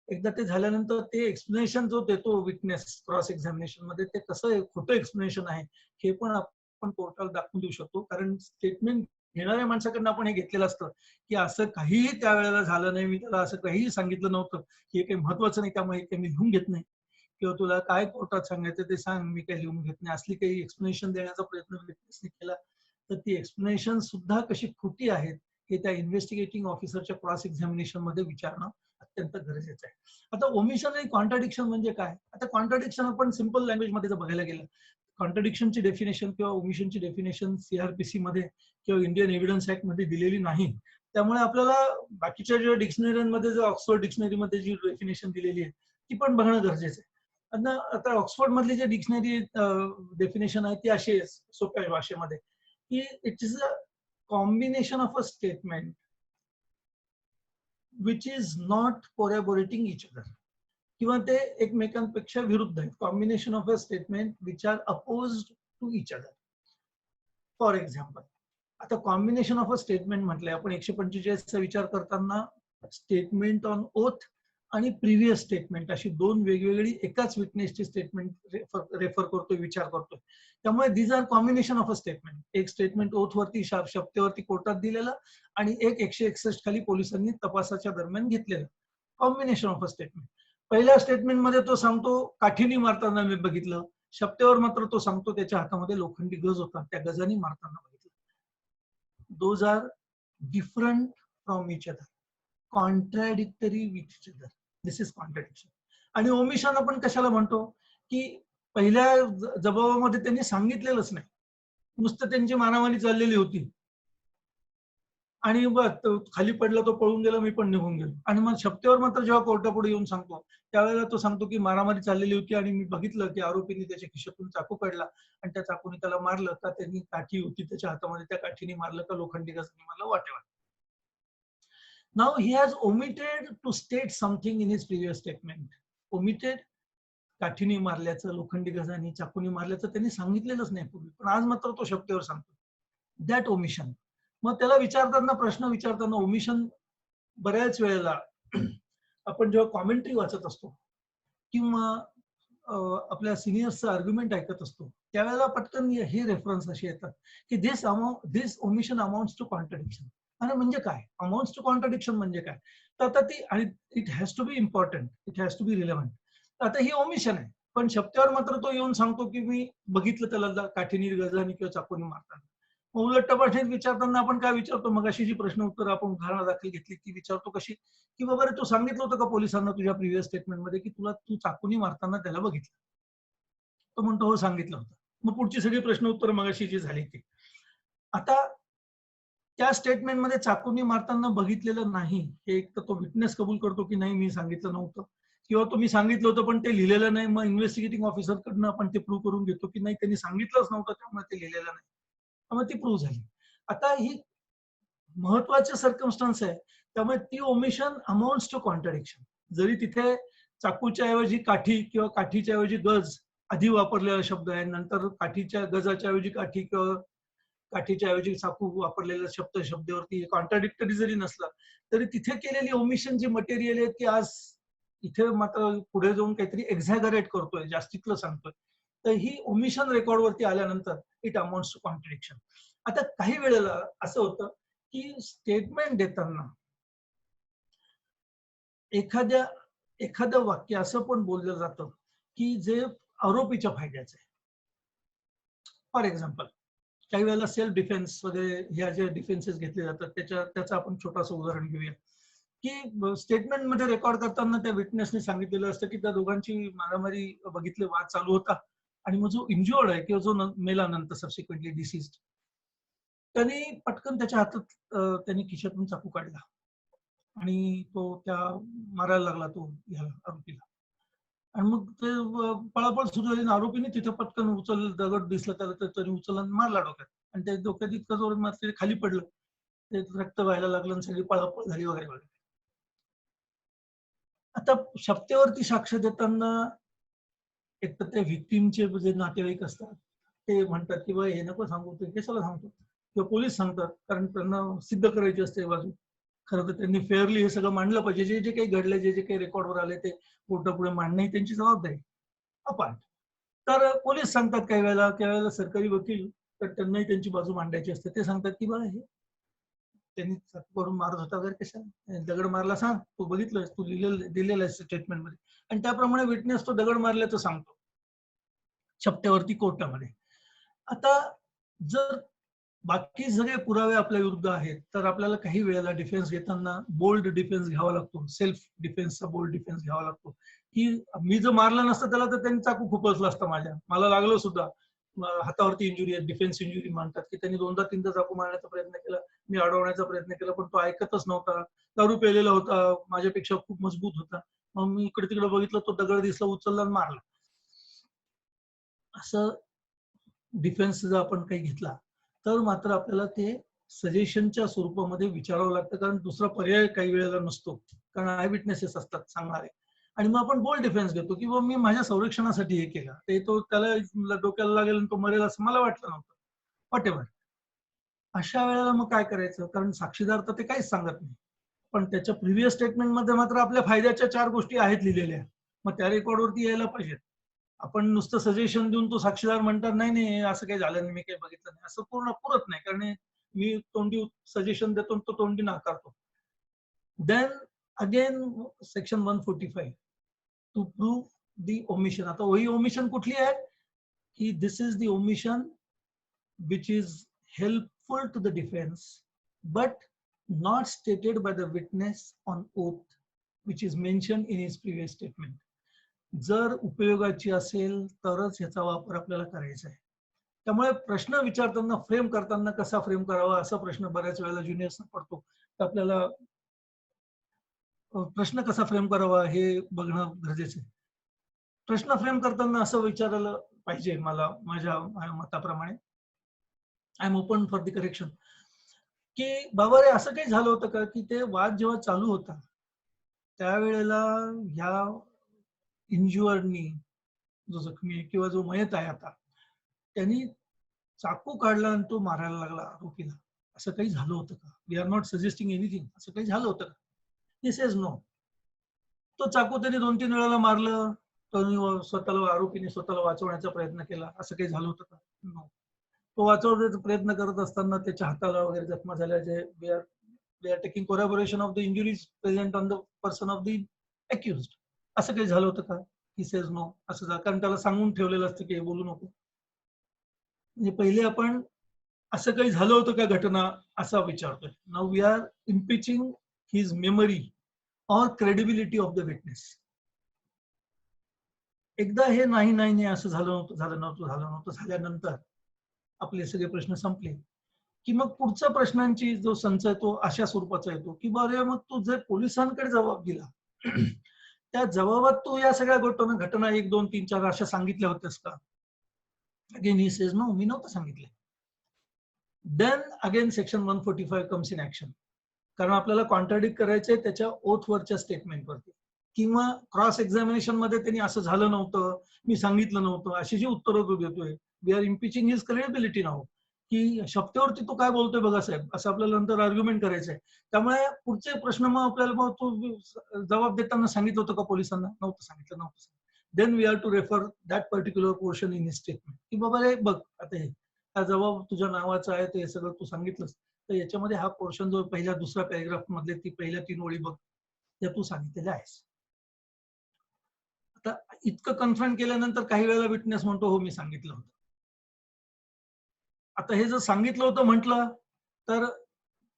एकदा ते झाल्यानंतर ते एक्सप्लेनेशन जो देतो विटनेस क्रॉस एक्झामिनेशन मध्ये ते कसं खोटं एक्सप्लेनेशन आहे हे पण आपण कोर्टाला दाखवून देऊ शकतो, कारण स्टेटमेंट घेणाऱ्या माणसाकडनं आपण हे घेतलेलं असतं की असं काहीही त्यावेळेला झालं नाही, मी त्याला असं काहीही सांगितलं नव्हतं की हे काही महत्वाचं नाही त्यामुळे हे काही मी लिहून घेत नाही, किंवा तुला काय कोर्टात सांगायचं ते सांग मी काही लिहून घेत नाही, असली काही एक्सप्लेनेशन देण्याचा प्रयत्न विटनेसने केला तर ती एक्सप्लेनेशन सुद्धा कशी खोटी आहेत हे त्या इन्व्हेस्टिगेटिंग ऑफिसरच्या क्रॉस एक्झामिनेशन मध्ये विचारणं अत्यंत गरजेचं आहे. आता ओमिशन आणि कॉन्ट्राडिक्शन म्हणजे काय? आता कॉन्ट्राडिक्शन आपण सिंपल लँग्वेज मध्ये जर बघायला गेलं, कॉन्ट्राडिक्शनची डेफिनेशन किंवा ओमिशनची डेफिनेशन CRPC मध्ये किंवा इंडियन एव्हिडन्स ऍक्ट मध्ये दिलेली नाही. त्यामुळे आपल्याला बाकीच्या ज्या डिक्शनरीमध्ये जर ऑक्सफोर्ड डिक्शनरीमध्ये जी डेफिनेशन दिलेली आहे ती पण बघणं गरजेचं आहे. आता ऑक्सफोर्ड मधली जी डिक्शनरी डेफिनेशन आहे ती अशी आहे सोप्या भाषेमध्ये की it is a combination of a statement which is not corroborating each other, किंवा ते एकमेकांपेक्षा विरुद्ध आहेत. Combination of a statement which are oppose to each other. For example, आता कॉम्बिनेशन ऑफ अ स्टेटमेंट म्हटलंय आपण 145चा विचार करताना स्टेटमेंट ऑन ओथ आणि प्रिव्हियस स्टेटमेंट अशी दोन वेगवेगळी एकाच विटनेसची स्टेटमेंट रेफर करतोय, विचार करतोय. त्यामुळे these are combination of a statement. एक स्टेटमेंट ओथ वरती शब्देवरती कोर्टात दिलेलं आणि एक 161 खाली पोलिसांनी तपासाच्या दरम्यान घेतलेलं. Combination of a statement. पहिल्या स्टेटमेंट मध्ये तो सांगतो काठीने मारताना मी बघितलं, शब्देवर मात्र तो सांगतो त्याच्या हातामध्ये लोखंडी गज होता, त्या गजाने मारताना बघितलं. Those are different from each other, contradictory with each other. This is contradiction. आणि ओमिशन आपण कशाला म्हणतो की पहिल्या जबाबामध्ये त्यांनी सांगितलेलंच नाही, नुसतं त्यांची मारामारी चाललेली होती आणि बस खाली पडला, तो पळून गेला, मी पण निघून गेलो. आणि मग शब्देवर मात्र जेव्हा कोर्टापुढे येऊन सांगतो त्यावेळेला तो सांगतो की मारामारी चाललेली होती आणि मी बघितलं की आरोपींनी त्याच्या खिशातून चाकू काढला आणि त्या चाकूने त्याला मारलं का, त्यांनी काठी होती त्याच्या हातामध्ये, त्या काठीने मारलं का लोखंडी गजाने मारलं, वाटेवर. Now he has omitted to state something in his previous statement. Omitted काठीने मारल्याचं, लोखंडी गजाने, चाकूने मारल्याचं त्यांनी सांगितलेलंच नाही पूर्वी, पण आज मात्र तो शब्देवर सांगतो. That omission. मग त्याला विचारताना, प्रश्न विचारताना ओमिशन बऱ्याच वेळेला आपण जेव्हा कॉमेंट्री वाचत असतो किंवा आपल्या सिनियर्सचं आर्ग्युमेंट ऐकत असतो त्यावेळेला पटकन हे रेफरन्स असे येतात की दिस ओमिशन अमाउंट्स टू कॉन्ट्रडिक्शन. आणि म्हणजे काय अमाउंट्स टू कॉन्ट्रडिक्शन म्हणजे काय, तर आता ती, आणि it has to be important, it has to be relevant. आता ही ओमिशन आहे, पण शब्दावर मात्र तो येऊन सांगतो की मी बघितलं त्याला काठीने, गजाने किंवा चाकूने मारताना. उलट टपाटीत विचारताना आपण काय विचारतो, मग अशी जी प्रश्न उत्तर आपण उदाहरण दाखल घेतली ती विचारतो कशी की बाबा रे, तू सांगितलं होतं का पोलिसांना तुझ्या प्रिव्हियस स्टेटमेंटमध्ये की तू चाकूने मारताना त्याला बघितलं? तो म्हणतो हो सांगितलं होतं. मग पुढची सगळी प्रश्न उत्तर मगाशी जी झाली ती. आता त्या स्टेटमेंटमध्ये चाकूने मारताना बघितलेलं नाही हे एक तर तो विटनेस कबूल करतो की नाही मी सांगितलं नव्हतं, किंवा तुम्ही सांगितलं होतं पण ते लिहिलेलं नाही. मग इन्व्हेस्टिगेटिंग ऑफिसरकडनं आपण ते प्रूव्ह करून घेतो की नाही त्यांनी सांगितलंच नव्हतं त्यामुळे ते लिहिलेलं नाही. त्यामुळे ती प्रूव्ह झाली. आता ही महत्वाचे सर्कमस्टन्स आहे, त्यामुळे ती ओमिशन अमाउंट्स टू कॉन्ट्रडिक्शन. जरी तिथे चाकूच्या ऐवजी काठी किंवा काठीच्या ऐवजी गज आधी वापरलेला शब्द आहे, नंतर काठीच्या गजाच्या ऐवजी काठी किंवा काठीच्या ऐवजी चाकू वापरलेला शब्देवरती कॉन्ट्राडिक्टरी जरी नसला तरी तिथे केलेली ओमिशन जी मटेरियल आहे की आज इथे मात्र पुढे जाऊन काहीतरी एक्झॅगरेट करतोय, जास्तीतलं सांगतोय, तर ही ओमिशन रेकॉर्डवरती आल्यानंतर इट अमाउंट्स टू कॉन्ट्रडिक्शन. आता काही वेळेला असं होतं की स्टेटमेंट देताना एखादं वाक्य असं पण बोललं जातं की जे आरोपीच्या फायद्याचं आहे. फॉर एक्झाम्पल, काही वेळेला सेल्फ डिफेन्स वगैरे ह्या ज्या डिफेन्सेस घेतले जातात त्याचं आपण छोटंसं उदाहरण घेऊया की स्टेटमेंट मध्ये रेकॉर्ड करताना त्या विटनेसने सांगितलेलं असतं की त्या दोघांची मारामारी बघितले, वाद चालू होता आणि मग जो इंज्युअर्ड आहे किंवा जो मेला नंतर सबसिक्वेंटली डिसीज्ड, त्यांनी पटकन त्याच्या हातात त्यांनी खिशातून चाकू काढला आणि तो त्या मारायला लागला तो ह्याला आरोपीला. आणि मग ते पळापळ सुरू झाली, आरोपीने तिथे पटकन दगड दिसला त्याला तर त्याने उचलला मारला डोक्यात आणि त्या डोक्यात इतकं जोर मारले खाली पडलं, ते रक्त व्हायला लागलं आणि सगळी पळापळ झाली वगैरे वगैरे. आता शपथेवरती साक्ष देताना एक तर त्या व्हिक्टीमचे जे नातेवाईक असतात ते म्हणतात की बा हे नको सांगू, ते कशाला सांगतो, किंवा पोलीस सांगतात कारण त्यांना सिद्ध करायची असते बाजू. खरं तर त्यांनी फेअरली हे सगळं मांडलं पाहिजे, जे जे काही घडले, जे जे काही रेकॉर्डवर आले ते कोर्टापुढे मांडणं ही त्यांची जबाबदारी अपार्ट. तर पोलीस सांगतात काही वेळेला सरकारी वकील, तर त्यांनाही त्यांची बाजू मांडायची असते. ते सांगतात की बा हे त्यांनी करून मारत होता वगैरे, कशा दगड मारला सांग, तू बघितलं, तू दिलेलं आहे स्टेटमेंटमध्ये, आणि त्याप्रमाणे विटनेस तो दगड मारल्याचं सांगतो शपथेवरती कोर्टामध्ये. आता जर बाकी सगळे पुरावे आपल्या विरुद्ध आहेत तर आपल्याला काही वेळेला डिफेन्स घेताना बोल्ड डिफेन्स घ्यावा लागतो, सेल्फ डिफेन्सचा बोल्ड डिफेन्स घ्यावा लागतो की मी जर मारलं नसतं त्याला तर त्यांनी चाकू खुपसलं असतं, मला लागलं सुद्धा, हातावरती इंजुरी आहे, डिफेन्स इंजुरी मानतात की त्यांनी 2दा-3दा चाकू मारण्याचा प्रयत्न केला, मी अडवण्याचा प्रयत्न केला पण तो ऐकतच नव्हता, दारू पेलेला होता, माझ्यापेक्षा खूप मजबूत होता, मग मी इकडे तिकडे बघितलं, तो दगड दिसला, उचलला आणि मारला. असं डिफेन्स जर आपण काही घेतला तर मात्र आपल्याला ते सजेशनच्या स्वरूपामध्ये विचारावं लागतं, कारण दुसरा पर्याय काही वेळेला नसतो, कारण आय विटनेसेस असतात सांगणारे. आणि मग आपण बोल्ड डिफेन्स घेतो की मी माझ्या संरक्षणासाठी हे केलं, ते तो त्याला डोक्याला लागेल आणि तो मरेल असं मला वाटलं नव्हतं, वॉट एव्हर. अशा वेळेला मग काय करायचं, कारण साक्षीदार तर ते काहीच सांगत नाही, पण त्याच्या प्रिव्हियस स्टेटमेंटमध्ये मात्र आपल्या फायद्याच्या 4 गोष्टी आहेत लिहिलेल्या, मग त्या रेकॉर्डवरती यायला पाहिजेत. आपण नुसतं सजेशन देऊन तो साक्षीदार म्हणतात नाही नाही असं काही झालं नाही, मी काही बघितलं नाही, असं पूर्ण पुरत नाही, कारण मी तोंडी सजेशन देतो तो तोंडी नाकारतो. Then again section 145 to prove the omission. आता वही ओमिशन कुठली आहे की this is the omission which is helpful to the defense but not stated by the witness on oath which is mentioned in his previous statement. जर उपयोगाची असेल तरच ह्याचा वापर आपल्याला करायचा आहे. त्यामुळे प्रश्न विचारताना फ्रेम करताना कसा फ्रेम करावा असा प्रश्न बऱ्याच वेळेला ज्युनियर्सना पडतो. तर आपल्याला प्रश्न कसा फ्रेम करावा हे बघणं गरजेचं आहे. प्रश्न फ्रेम करताना असं विचारायला पाहिजे, मला माझ्या मताप्रमाणे, I am open for the correction, की बाबा रे असं काही झालं होतं का की ते वाद जेव्हा चालू होता त्यावेळेला ह्या इंज्युअर्डनी, जो जखमी आहे किंवा जो मयत आहे आता, त्यांनी चाकू काढला आणि तो मारायला लागला आरोपीला, असं काही झालं होतं का? We are not suggesting anything, असं काही झालं होतं का? He says no. तो चाकू त्यांनी 2-3 वेळेला मारलं, तो स्वतःला, आरोपीने स्वतःला वाचवण्याचा प्रयत्न केला, असं काही झालं होतं का? नो. तो वाचवण्याचा प्रयत्न करत असताना त्याच्या हाताला वगैरे जखमा झाल्या, जे we are taking corroboration of the injuries present on the person of the accused, असं काही झालं होतं का? He says no. असं कारण त्याला सांगून ठेवलेलं असतं की हे बोलू नको. म्हणजे पहिले आपण असं काही झालं होतं का घटना असा विचारतोय. Now we are impeaching his memory or credibility of the witness. एकदा हे नाही नाही नाही असं झालं नव्हतं झालं नव्हतं झालं नव्हतं झाल्यानंतर आपले सगळे प्रश्न संपले की मग पुढच्या प्रश्नांची जो संच आहे तो अशा स्वरूपाचा येतो की बरे मग तू जर पोलिसांकडे जबाब दिला त्या जबाबात तू या सगळ्या घटना 1, 2, 3, 4 अशा सांगितल्या होत्यास का? अगेन ही सेज नो, मी नव्हतं सांगितलं. Then again section 145 comes in action, कारण आपल्याला कॉन्ट्राडिक्ट करायचंय त्याच्या ओथवरच्या स्टेटमेंटवरती, किंवा क्रॉस एक्झामिनेशन मध्ये त्यांनी असं झालं नव्हतं, मी सांगितलं नव्हतं, अशी जी उत्तरं तो देतोय. We are impeaching his credibility नाव, की शब्दावरती तो काय बोलतोय बघा साहेब, असं आपल्याला नंतर आर्ग्युमेंट करायचंय. त्यामुळे पुढचे प्रश्न मग आपल्याला, मग तो जबाब देताना सांगितलं होतं का पोलिसांना? नव्हतं सांगितलं, नव्हतं. Then we are to refer that particular portion in his statement, की बाबा रे बघ आता हे हा जबाब तुझ्या नावाचा आहे, ते सगळं तू सांगितलंस, तर याच्यामध्ये हा पोर्शन जो पहिल्या दुसऱ्या पॅरेग्राफ मधले ती पहिल्या 3 ओळी बघ, त्या तू सांगितलेल्या आहेस. आता इतकं कन्फर्म केल्यानंतर काही वेळेला विटनेस म्हणतो हो मी सांगितलं होतं. आता हे जर सांगितलं होतं म्हटलं तर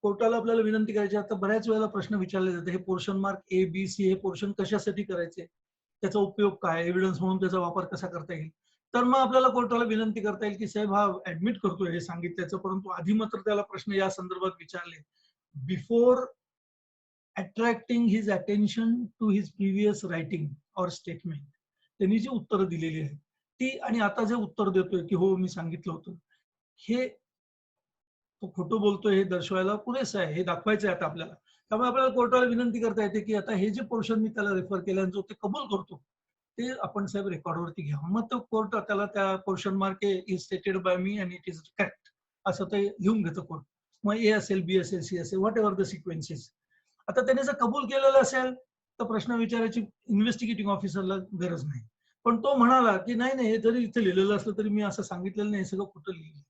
कोर्टाला आपल्याला विनंती करायची. आता बऱ्याच वेळेला प्रश्न विचारले जाते, हे portion mark A B C हे पोर्शन कशासाठी करायचे, त्याचा उपयोग काय, एव्हिडन्स म्हणून त्याचा वापर कसा करता येईल. तर मग आपल्याला कोर्टाला विनंती करता येईल की साहेब हा ऍडमिट करतोय हे सांगितल्याचं, परंतु आधी मात्र त्याला प्रश्न या संदर्भात विचारले before attracting his attention to his previous writing or statement. त्यांनी जी उत्तरं दिलेली आहेत ती आणि आता जे उत्तर देतोय की हो मी सांगितलं होतं, हे तो खोटं बोलतोय हे दर्शवायला पुरेसं आहे, हे दाखवायचं आहे आता आपल्याला. त्यामुळे आपल्याला कोर्टाला विनंती करता येते की आता हे जे पोर्शन मी त्याला रेफर केलं जो ते कबूल करतो ते आपण साहेब रेकॉर्डवरती घ्या. मग तो कोर्ट त्याला त्या portion mark is stated by me and it is correct असं ते लिहून घेतं कोर्ट. मग ए असेल, बी असेल, सी असेल, व्हॉट एव्हर द सिक्वेन्सेस. आता त्याने जर कबूल केलेलं असेल तर प्रश्न विचारायची इन्व्हेस्टिगेटिंग ऑफिसरला गरज नाही. पण तो म्हणाला की नाही नाही हे जरी इथे लिहिलेलं असलं तरी मी असं सांगितलेलं नाही, हे सगळं खोटं लिहिलं,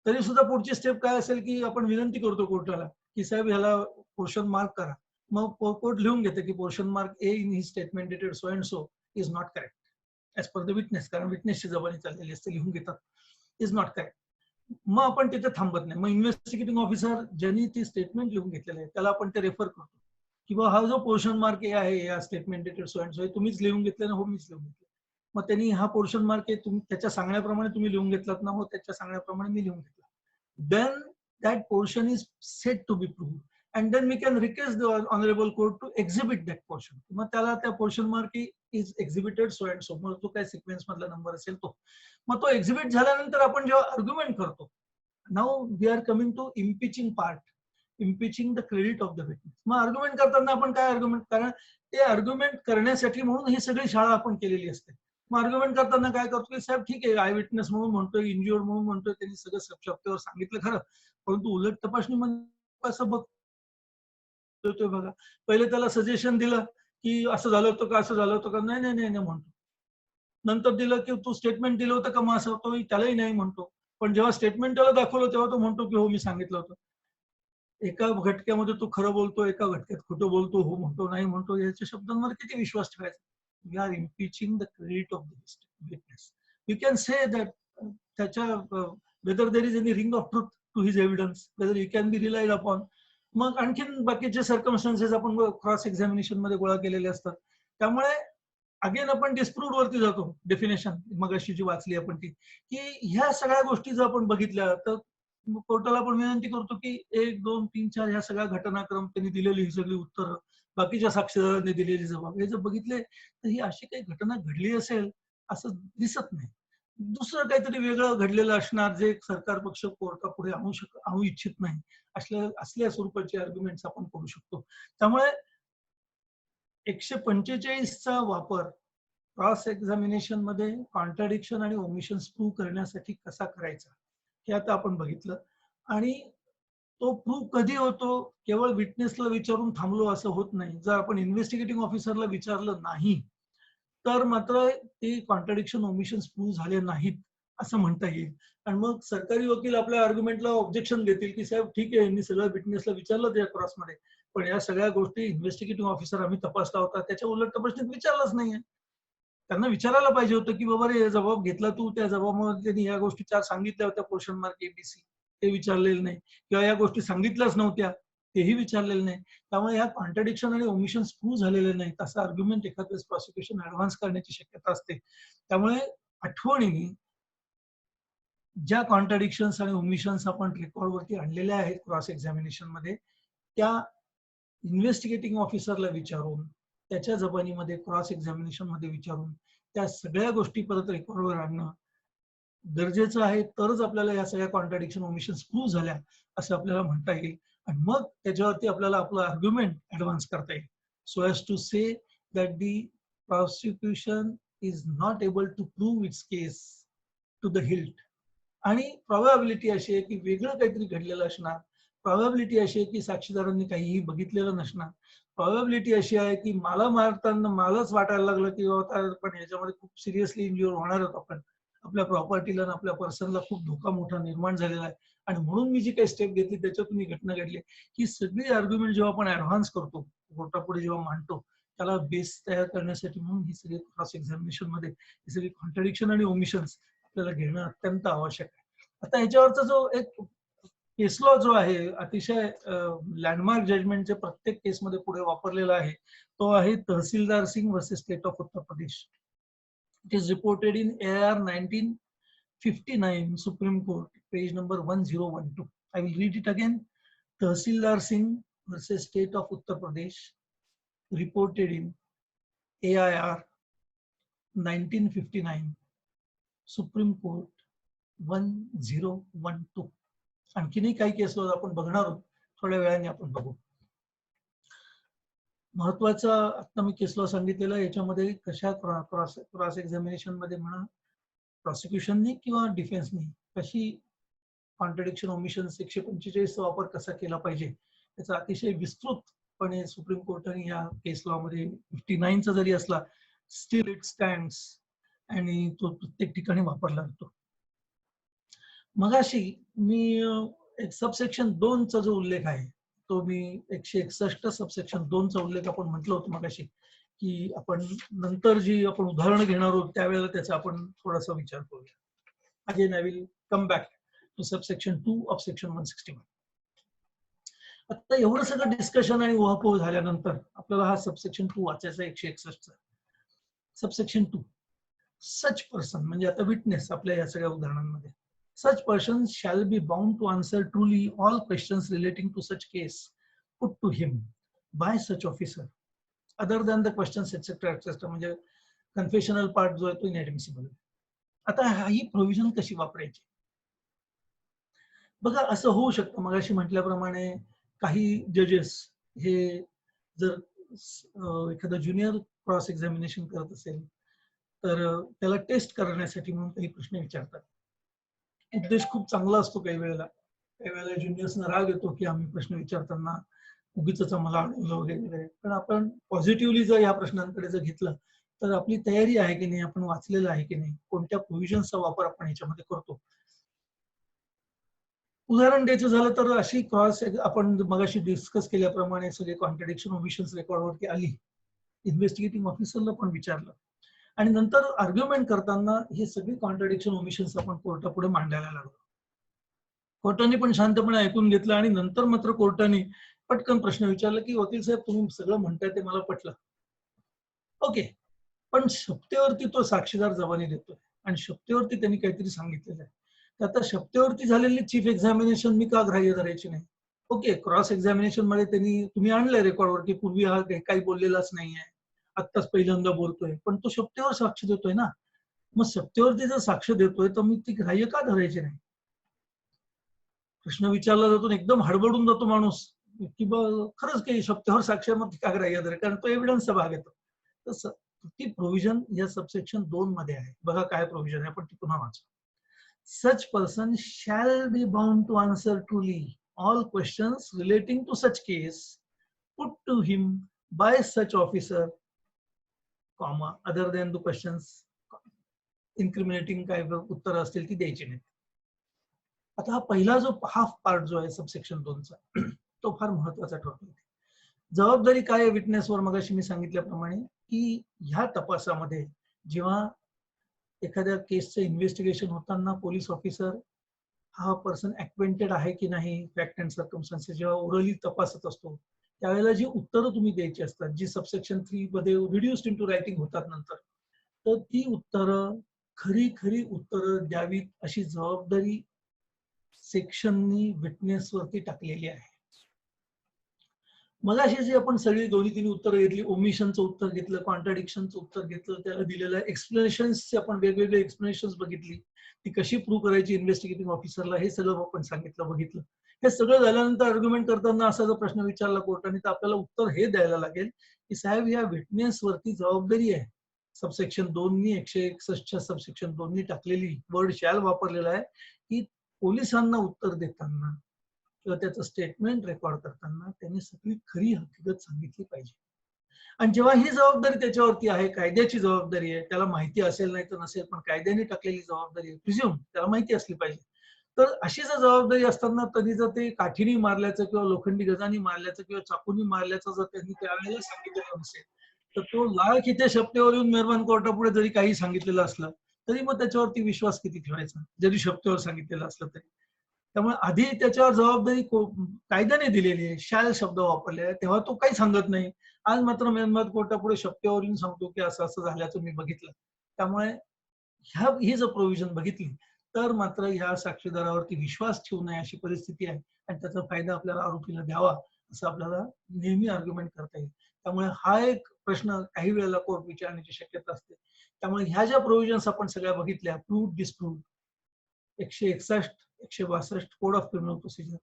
तरी सुद्धा पुढची स्टेप काय असेल की आपण विनंती करतो कोर्टाला की साहेब ह्याला पोर्शन मार्क करा. मग कोर्ट लिहून घेते की portion mark A in his statement dated so and so is not correct as per the witness, कारण विटनेसची जबानी चाललेली असते, लिहून घेतात इज नॉट करेक्ट. मग आपण तिथे थांबत नाही. मग इन्व्हेस्टिगेटिंग ऑफिसर ज्यांनी ती स्टेटमेंट लिहून घेतलेलं आहे त्याला आपण ते रेफर करतो की बा हा जो पोर्शन मार्क ए आहे या statement dated so and so तुम्हीच लिहून घेतलं ना? हो मीच लिहून घेतलं. मग त्यांनी हा पोर्शन मार्क ए तुम्ही त्याच्या सांगण्याप्रमाणे तुम्ही लिहून घेतलात ना? हो त्याच्या सांगण्याप्रमाणे मी लिहून घेतला. then that portion is said to be proved and then we can request the honorable court to exhibit that portion. मग त्याला त्या portion mark is exhibited so and so, मग तो काय सिक्वेन्स मधला नंबर असेल तो, मग तो एक्झिबिट झाल्यानंतर आपण जेव्हा आर्ग्युमेंट करतो, now we are coming to impeaching part, impeaching the credit of the witness. मग आर्ग्युमेंट करताना आपण काय आर्ग्युमेंट, कारण ते आर्ग्युमेंट करण्यासाठी म्हणून ही सगळी शाळा आपण केलेली असते. मग आर्ग्युमेंट करताना काय करतो की साहेब ठीक आहे, आय विटनेस म्हणून म्हणतोय, इंज्युअर्ड म्हणून म्हणतोय, त्यांनी सगळं शब्दावर सांगितलं खरं, परंतु उलट तपासणीमध्ये कसं बघतोय बघा, पहिले त्याला सजेशन दिलं की असं झालं होतं का, असं झालं होतं का, नाही नाही नाही म्हणतो. नंतर दिलं की तू स्टेटमेंट दिलं होतं का, मग असं तो त्यालाही नाही म्हणतो. पण जेव्हा स्टेटमेंट त्याला दाखवलं तेव्हा तो म्हणतो की हो मी सांगितलं होतं. एका घटक्यामध्ये तो खरं बोलतो, एका घटक्यात खोटं बोलतो, हो म्हणतो, नाही म्हणतो, याच्या शब्दांवर किती विश्वास ठेवायचा. We are impeaching the credit of the witness. You can say that त्याच्या whether there is any ring of truth to his evidence, whether you can be relied upon. मग आणखीन बाकीचे सर्कमस्टन्सेस आपण क्रॉस एक्झामिनेशन मध्ये गोळा केलेले असतात. त्यामुळे अगेन आपण डिस्प्रूव्ह वरती जातो. डेफिनेशन मगाशी जी वाचली आपण ती, की ह्या सगळ्या गोष्टी जर आपण बघितल्या तर कोर्टाला आपण विनंती करतो की 1, 2, 3, 4 ह्या सगळ्या घटनाक्रम त्यांनी दिलेली ही सगळी उत्तरं, बाकीच्या साक्षीदारांनी दिलेली जबाब, हे जर बघितले तर ही अशी काही घटना घडली असेल असं दिसत नाही. दुसरं काहीतरी वेगळं घडलेलं असणार जे सरकार पक्ष कोर्टापुढे आणू इच्छित नाही, असल्या स्वरूपाचे आर्ग्युमेंट्स आपण करू शकतो. त्यामुळे 145 चा वापर क्रॉस एक्झामिनेशन मध्ये कॉन्ट्राडिक्शन आणि ओमिशन्स प्रूव्ह करण्यासाठी कसा करायचा हे आता आपण बघितलं. आणि तो प्रूव्ह कधी होतो, केवळ विटनेसला विचारून थांबलो असं होत नाही. जर आपण इन्व्हेस्टिगेटिंग ऑफिसरला विचारलं नाही तर मात्र ते कॉन्ट्राडिक्शन ओमिशन्स प्रूव्ह झाले नाहीत असं म्हणता येईल. आणि मग सरकारी वकील आपल्या आर्ग्युमेंटला ऑब्जेक्शन देतील की साहेब ठीक आहे, यांनी सगळं विटनेसला विचारलं त्या क्रॉसमध्ये, पण या सगळ्या गोष्टी इन्व्हेस्टिगेटिव्ह ऑफिसर आम्ही तपासला होता, त्याच्या उलट तपासणीत विचारलंच नाहीये. त्यांना विचारायला पाहिजे होतं की बाबा रे जबाब घेतला तू, त्या जबाबामध्ये त्यांनी या गोष्टी 4 सांगितल्या होत्या, पोर्शन मार्क एबीसी, ते विचारलेलं नाही, किंवा या गोष्टी सांगितल्याच नव्हत्या तेही विचारलेलं नाही. त्यामुळे या कॉन्ट्राडिक्शन आणि ओमिशन्स प्रूव्ह झालेले नाहीत असं आर्ग्युमेंट एखाद वेळेस प्रॉसिक्युशन ऍडव्हान्स करण्याची शक्यता असते. त्यामुळे आठवणीने ज्या कॉन्ट्राडिक्शन्स आणि ओमिशन्स आपण रेकॉर्डवरती आणलेल्या आहेत क्रॉस एक्झामिनेशन मध्ये, त्या इन्व्हेस्टिगेटिंग ऑफिसरला विचारून, त्याच्या जबानीमध्ये क्रॉस एक्झामिनेशन मध्ये विचारून त्या सगळ्या गोष्टी परत रेकॉर्डवर आणणं गरजेचं आहे. तरच आपल्याला या सगळ्या कॉन्ट्राडिक्शन ओमिशन्स प्रूव्ह झाल्या असं आपल्याला म्हणता येईल. आणि मग त्याच्यावरती आपल्याला आपलं आर्ग्युमेंट ऍडव्हान्स करता येईल. So as to say that the prosecution is not able to prove its case to the hilt. आणि प्रॉबॅबिलिटी अशी आहे की वेगळं काहीतरी घडलेलं असणार, प्रॉबॅबिलिटी अशी आहे की साक्षीदारांनी काहीही बघितलेलं नसणार, प्रॉबॅबिलिटी अशी आहे की मला मारताना मलाच वाटायला लागलं की पण ह्याच्यामध्ये खूप सिरियसली इंज्युअर होणार आहोत आपण, आपल्या प्रॉपर्टीला आणि आपल्या पर्सनला खूप धोका मोठा निर्माण झालेला आहे, आणि म्हणून मी जी काही स्टेप घेतली त्याच्यातून ही घटना घडली. ही सगळी आर्ग्युमेंट जेव्हा आपण ऍडव्हान्स करतो, कोर्टापुढे जेव्हा मांडतो, त्याला बेस तयार करण्यासाठी म्हणून ही सगळी क्रॉस एक्झामिनेशन मध्ये ही सगळी कॉन्ट्राडिक्शन आणि ओमिशन्स आपल्याला घेणं अत्यंत आवश्यक आहे. आता ह्याच्यावरचा जो एक केस लॉ जो आहे, अतिशय लँडमार्क जजमेंटचे प्रत्येक केसमध्ये पुढे वापरलेला आहे, तो आहे Tahsildar Singh versus state of Uttar Pradesh. It is reported in AR 1959 Supreme Court, page number 1012. I will read it again. Tahsildar Singh versus State of Uttar Pradesh, reported in AIR 1959 Supreme Court 1012. आणखीनही काही केस आपण बघणार आहोत, थोड्या वेळाने आपण बघू. महत्वाचा आता मी केस लॉ सांगितलेला, याच्यामध्ये कशा क्रॉस एक्झामिनेशन मध्ये म्हणा प्रॉसिक्युशननी किंवा डिफेन्सनी कशी कॉन्ट्राडिक्शन ओमिशन 145 चा वापर कसा केला पाहिजे याचा अतिशय विस्तृतपणे सुप्रीम कोर्टाने या केस लॉ मध्ये 59 चा जरी असला, स्टील इट स्टँड्स, आणि तो प्रत्येक ठिकाणी वापरला जातो. मगाशी मी एक सबसेक्शन 2 चा जो उल्लेख आहे तो मी 161 सबसेक्शन 2 चा उल्लेख आपण म्हटलं होतं मगाशी, की आपण नंतर जी आपण उदाहरण घेणार आहोत त्यावेळेला त्याचा आपण थोडासा विचार करूया. Again I will come back to subsection 2 of section 161. आता एवढं सगळं डिस्कशन आणि उहापोह झाल्यानंतर आपल्याला हा सबसेक्शन 2 वाचायचा 161 चा. सबसेक्शन 2, सच पर्सन म्हणजे आता विटनेस आपल्या या सगळ्या उदाहरणांमध्ये, such persons shall be bound to answer truly all questions relating to such case put to him by such officer other than the questions etc etc. म्हणजे confessional part जो आहे तो इनएडमिसिबल. आता ही प्रोव्हिजन कशी वापरायची बघा. असं होऊ शकतं मगाशी म्हटल्याप्रमाणे काही जजेस हे जर एखादा ज्युनियर क्रॉस एक्झामिनेशन करत असेल तर त्याला टेस्ट करण्यासाठी म्हणून काही प्रश्न विचारतात. उद्देश खूप चांगला असतो काही वेळेला ज्युनियर्सना राग येतो की आम्ही प्रश्न विचारताना उगीच आम्हाला अडवलं वगैरे. पण आपण पॉझिटिव्हली जर या प्रश्नांकडे जर घेतलं तर आपली तयारी आहे की नाही, आपण वाचलेलं आहे की नाही, कोणत्या प्रोव्हिजन्सचा वापर आपण याच्यामध्ये करतो. उदाहरण द्यायचं झालं तर अशी क्रॉस आपण मगाशी डिस्कस केल्याप्रमाणे सगळे कॉन्ट्रडिक्शन ओमिशन्स रेकॉर्डवरती आली, इन्व्हेस्टिगेटिंग ऑफिसरला पण विचारलं आणि नंतर आर्ग्युमेंट करताना हे सगळे कॉन्ट्रडिक्शन ओमिशन्स आपण कोर्टापुढे मांडायला लागलो. कोर्टाने पण शांतपणे ऐकून घेतलं आणि नंतर मात्र कोर्टाने पटकन प्रश्न विचारला की वकील साहेब तुम्ही सगळं म्हणताय ते मला पटलं, ओके, पण शपथेवरती तो साक्षीदार जबानी देतोय आणि शपथेवरती त्यांनी काहीतरी सांगितलेलं आहे. तर आता शपथेवरती झालेली चीफ एक्झामिनेशन मी का ग्राह्य धरायची नाही? ओके, क्रॉस एक्झामिनेशन मध्ये त्यांनी तुम्ही आणलंय रेकॉर्डवर की पूर्वी हा काही बोललेलाच नाहीये, आत्ताच पहिल्यांदा बोलतोय, पण तो शपथेवर साक्ष देतोय ना. मग शपथेवरती जर साक्ष देतोय तर मी ती ग्राह्य का धरायची नाही? प्रश्न विचारला जातो एकदम हडबडून जातो माणूस की खरंच काही शपथेवर साक्ष मग ती का ग्राह्य धरेल, कारण तो एव्हिडन्सचा भाग येतो. तसं ती प्रोव्हिजन या सबसेक्शन 2 मध्ये आहे. बघा काय प्रोव्हिजन आहे, आपण ती पुन्हा वाचू. Such person shall be bound to answer truly all questions relating to such case put to him by such officer, comma, other than the questions incriminating काय उत्तर असतील ती द्यायची नाही. आता हा पहिला जो हाफ पार्ट जो आहे सबसेक्शन 2 चा तो फार महत्वाचा ठरतो. जबाबदारी काय आहे विटनेसवर, मगाशी मी सांगितल्याप्रमाणे की ह्या तपासामध्ये जेव्हा एखाद्या केसचं इन्व्हेस्टिगेशन होताना पोलीस ऑफिसर हा पर्सन अक्वेंटेड आहे की नाही फॅक्ट अँड सर्कमस्टन्सेस जेव्हा ओरली तपासत असतो त्यावेळेला जी उत्तरं तुम्ही द्यायची असतात, जी सबसेक्शन 3 मध्ये रिड्युस्ड इनटू रायटिंग होतात नंतर, तर ती उत्तरं खरी उत्तरं द्यावीत अशी जबाबदारी सेक्शननी विटनेसवरती टाकलेली आहे. मगाशी जी आपण सगळी 2-3 उत्तरं घेतली, ओमिशनचं उत्तर घेतलं, कॉन्ट्राडिक्शनचं उत्तर घेतलं, त्याला दिलेलं एक्सप्लेनेशन्सचे आपण वेगवेगळे एक्सप्लेनेशन्स बघितली, ती कशी प्रूव्ह करायची इन्व्हेस्टिगेटिंग ऑफिसरला हे सगळं आपण सांगितलं बघितलं. हे सगळं झाल्यानंतर आर्ग्युमेंट करताना असा जर प्रश्न विचारला कोर्टाने तर आपल्याला उत्तर हे द्यायला लागेल की साहेब या विटनेसवरती जबाबदारी आहे. सबसेक्शन 2नी 161च्या सबसेक्शन 2नी टाकलेली वर्ड शॅल वापरलेला आहे की पोलिसांना उत्तर देताना किंवा त्याचं स्टेटमेंट रेकॉर्ड करताना त्यांनी सगळी खरी हकीकत सांगितली पाहिजे. आणि जेव्हा ही जबाबदारी त्याच्यावरती आहे, कायद्याची जबाबदारी आहे, त्याला माहिती असेल नाही तर नसेल, पण कायद्याने टाकलेली जबाबदारी आहे, प्रिझ्युम त्याला माहिती असली पाहिजे. तर अशी जर जबाबदारी असताना कधी जर ते काठीने मारल्याचं किंवा लोखंडी गजाने मारल्याचं किंवा चाकूनी मारल्याचं जर त्यांनी त्यावेळेला सांगितलेलं नसेल तर तो लाख इथे शपथेवर येऊन मेहरबान कोर्टापुढे जरी काही सांगितलेलं असलं तरी मग त्याच्यावरती विश्वास किती ठेवायचा, जरी शपथेवर सांगितलेलं असलं तरी. त्यामुळे आधी त्याच्यावर जबाबदारी कायद्याने दिलेली आहे, शॅल शब्द वापरलेला आहे, तेव्हा तो काही सांगत नाही. आज मात्र मेहरबान कोर्टापुढे शपथेवर येऊन सांगतो की असं असं झाल्याचं मी बघितलं. त्यामुळे ही जर प्रोव्हिजन बघितली तर मात्र ह्या साक्षीदारावरती विश्वास ठेवू नये अशी परिस्थिती आहे आणि त्याचा फायदा आपल्याला आरोपीला द्यावा असं आपल्याला नेहमी आर्ग्युमेंट करता येईल. त्यामुळे हा एक प्रश्न काही वेळेला कोर्ट विचारण्याची शक्यता असते. त्यामुळे ह्या ज्या प्रोव्हिजन्स आपण सगळ्या बघितल्या, prove disprove, 161, 162 code of criminal procedure,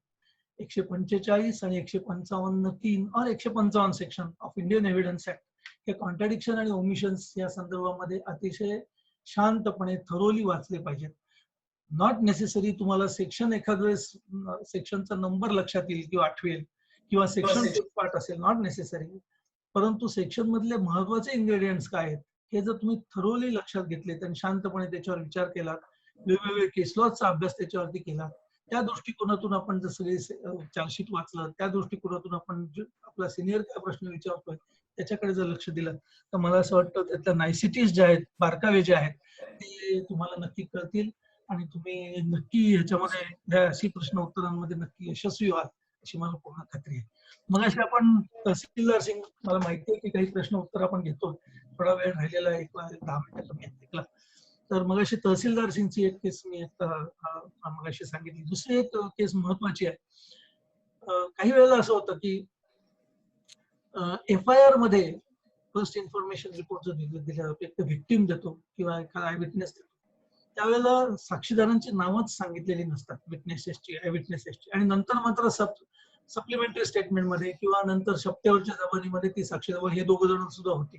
145 आणि 155(3) or 155 section of Indian evidence act हे कॉन्ट्राडिक्शन आणि ओमिशन्स या संदर्भामध्ये अतिशय शांतपणे थरोली वाचले पाहिजेत. नॉट नेसेसरी तुम्हाला सेक्शन एखाद वेळेस सेक्शनचा नंबर लक्षात येईल किंवा आठवेल किंवा सेक्शन पार्ट असेल, नॉट नेसेसरी, परंतु सेक्शन मधले महत्वाचे इन्ग्रेडियंट्स काय आहेत हे जर तुम्ही थरोली लक्षात घेतलेत आणि शांतपणे त्याच्यावर विचार केला, वेगवेगळे केस लॉचा अभ्यास त्याच्यावरती केला, त्या दृष्टिकोनातून आपण जर सगळे चार्जशीट वाचलं, त्या दृष्टिकोनातून आपण आपला सिनियर काय प्रश्न विचारतोय त्याच्याकडे जर लक्ष दिलं तर मला असं वाटतं त्यातल्या नायसिटीज ज्या आहेत, बारकावे जे आहेत ते तुम्हाला नक्की कळतील आणि तुम्ही नक्की ह्याच्यामध्ये अशी प्रश्न उत्तरांमध्ये नक्की यशस्वी व्हाल अशी मला पूर्ण खात्री आहे. मग अशी आपण तहसीलदार सिंग, मला माहिती आहे की काही प्रश्न उत्तर आपण घेतो, थोडा वेळ राहिलेला आहे, 10 मिनिटं कमी आहेत. तर मग अशी तहसीलदार सिंगची एक केस मी मगाशी सांगितली. दुसरी एक केस महत्वाची आहे. काही वेळेला असं होतं की FIR मध्ये फर्स्ट इन्फॉर्मेशन रिपोर्ट जो दिला जातो, एक व्हिक्टिम देतो किंवा एखादा आय विटनेस देतो, त्यावेळेला साक्षीदारांची नावच सांगितलेली नसतात, विटनेसेसची, आय विटनेसेसची, आणि नंतर मात्र सप्लिमेंटरी स्टेटमेंटमध्ये किंवा नंतर शपथेवरच्या जबानीमध्ये ती साक्षीदार हे दोघ जण सुद्धा होते,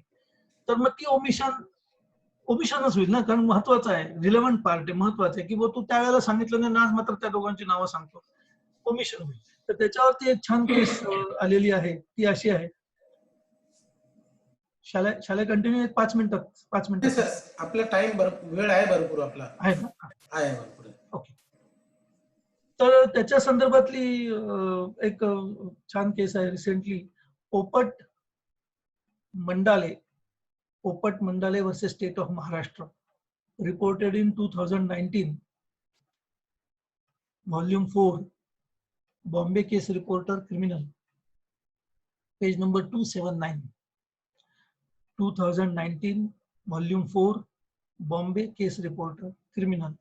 तर मग ती ओमिशनच होईल ना, कारण महत्वाचं आहे, रिलेव्हंट पार्ट आहे, महत्वाचं आहे की तू त्यावेळेला सांगितलं नाही ना, आज मात्र त्या दोघांची नावं सांगतो, ओमिशन होईल. तर त्याच्यावरती एक छान केस आलेली आहे, ती अशी आहे. शाला कंटिन्यू 5 मिनिटात सर आपला टाइम वेळ आहे भरपूर, आपला आहे ना, आहे भरपूर. ओके. तर त्याच्या संदर्भातली एक छान केस आहे रिसेंटली, पोपट Mandale versus state of Maharashtra, reported in 2019, volume 4, Bombay case reporter criminal, page number 279. 2019, volume 4, Bombay case reporter criminal,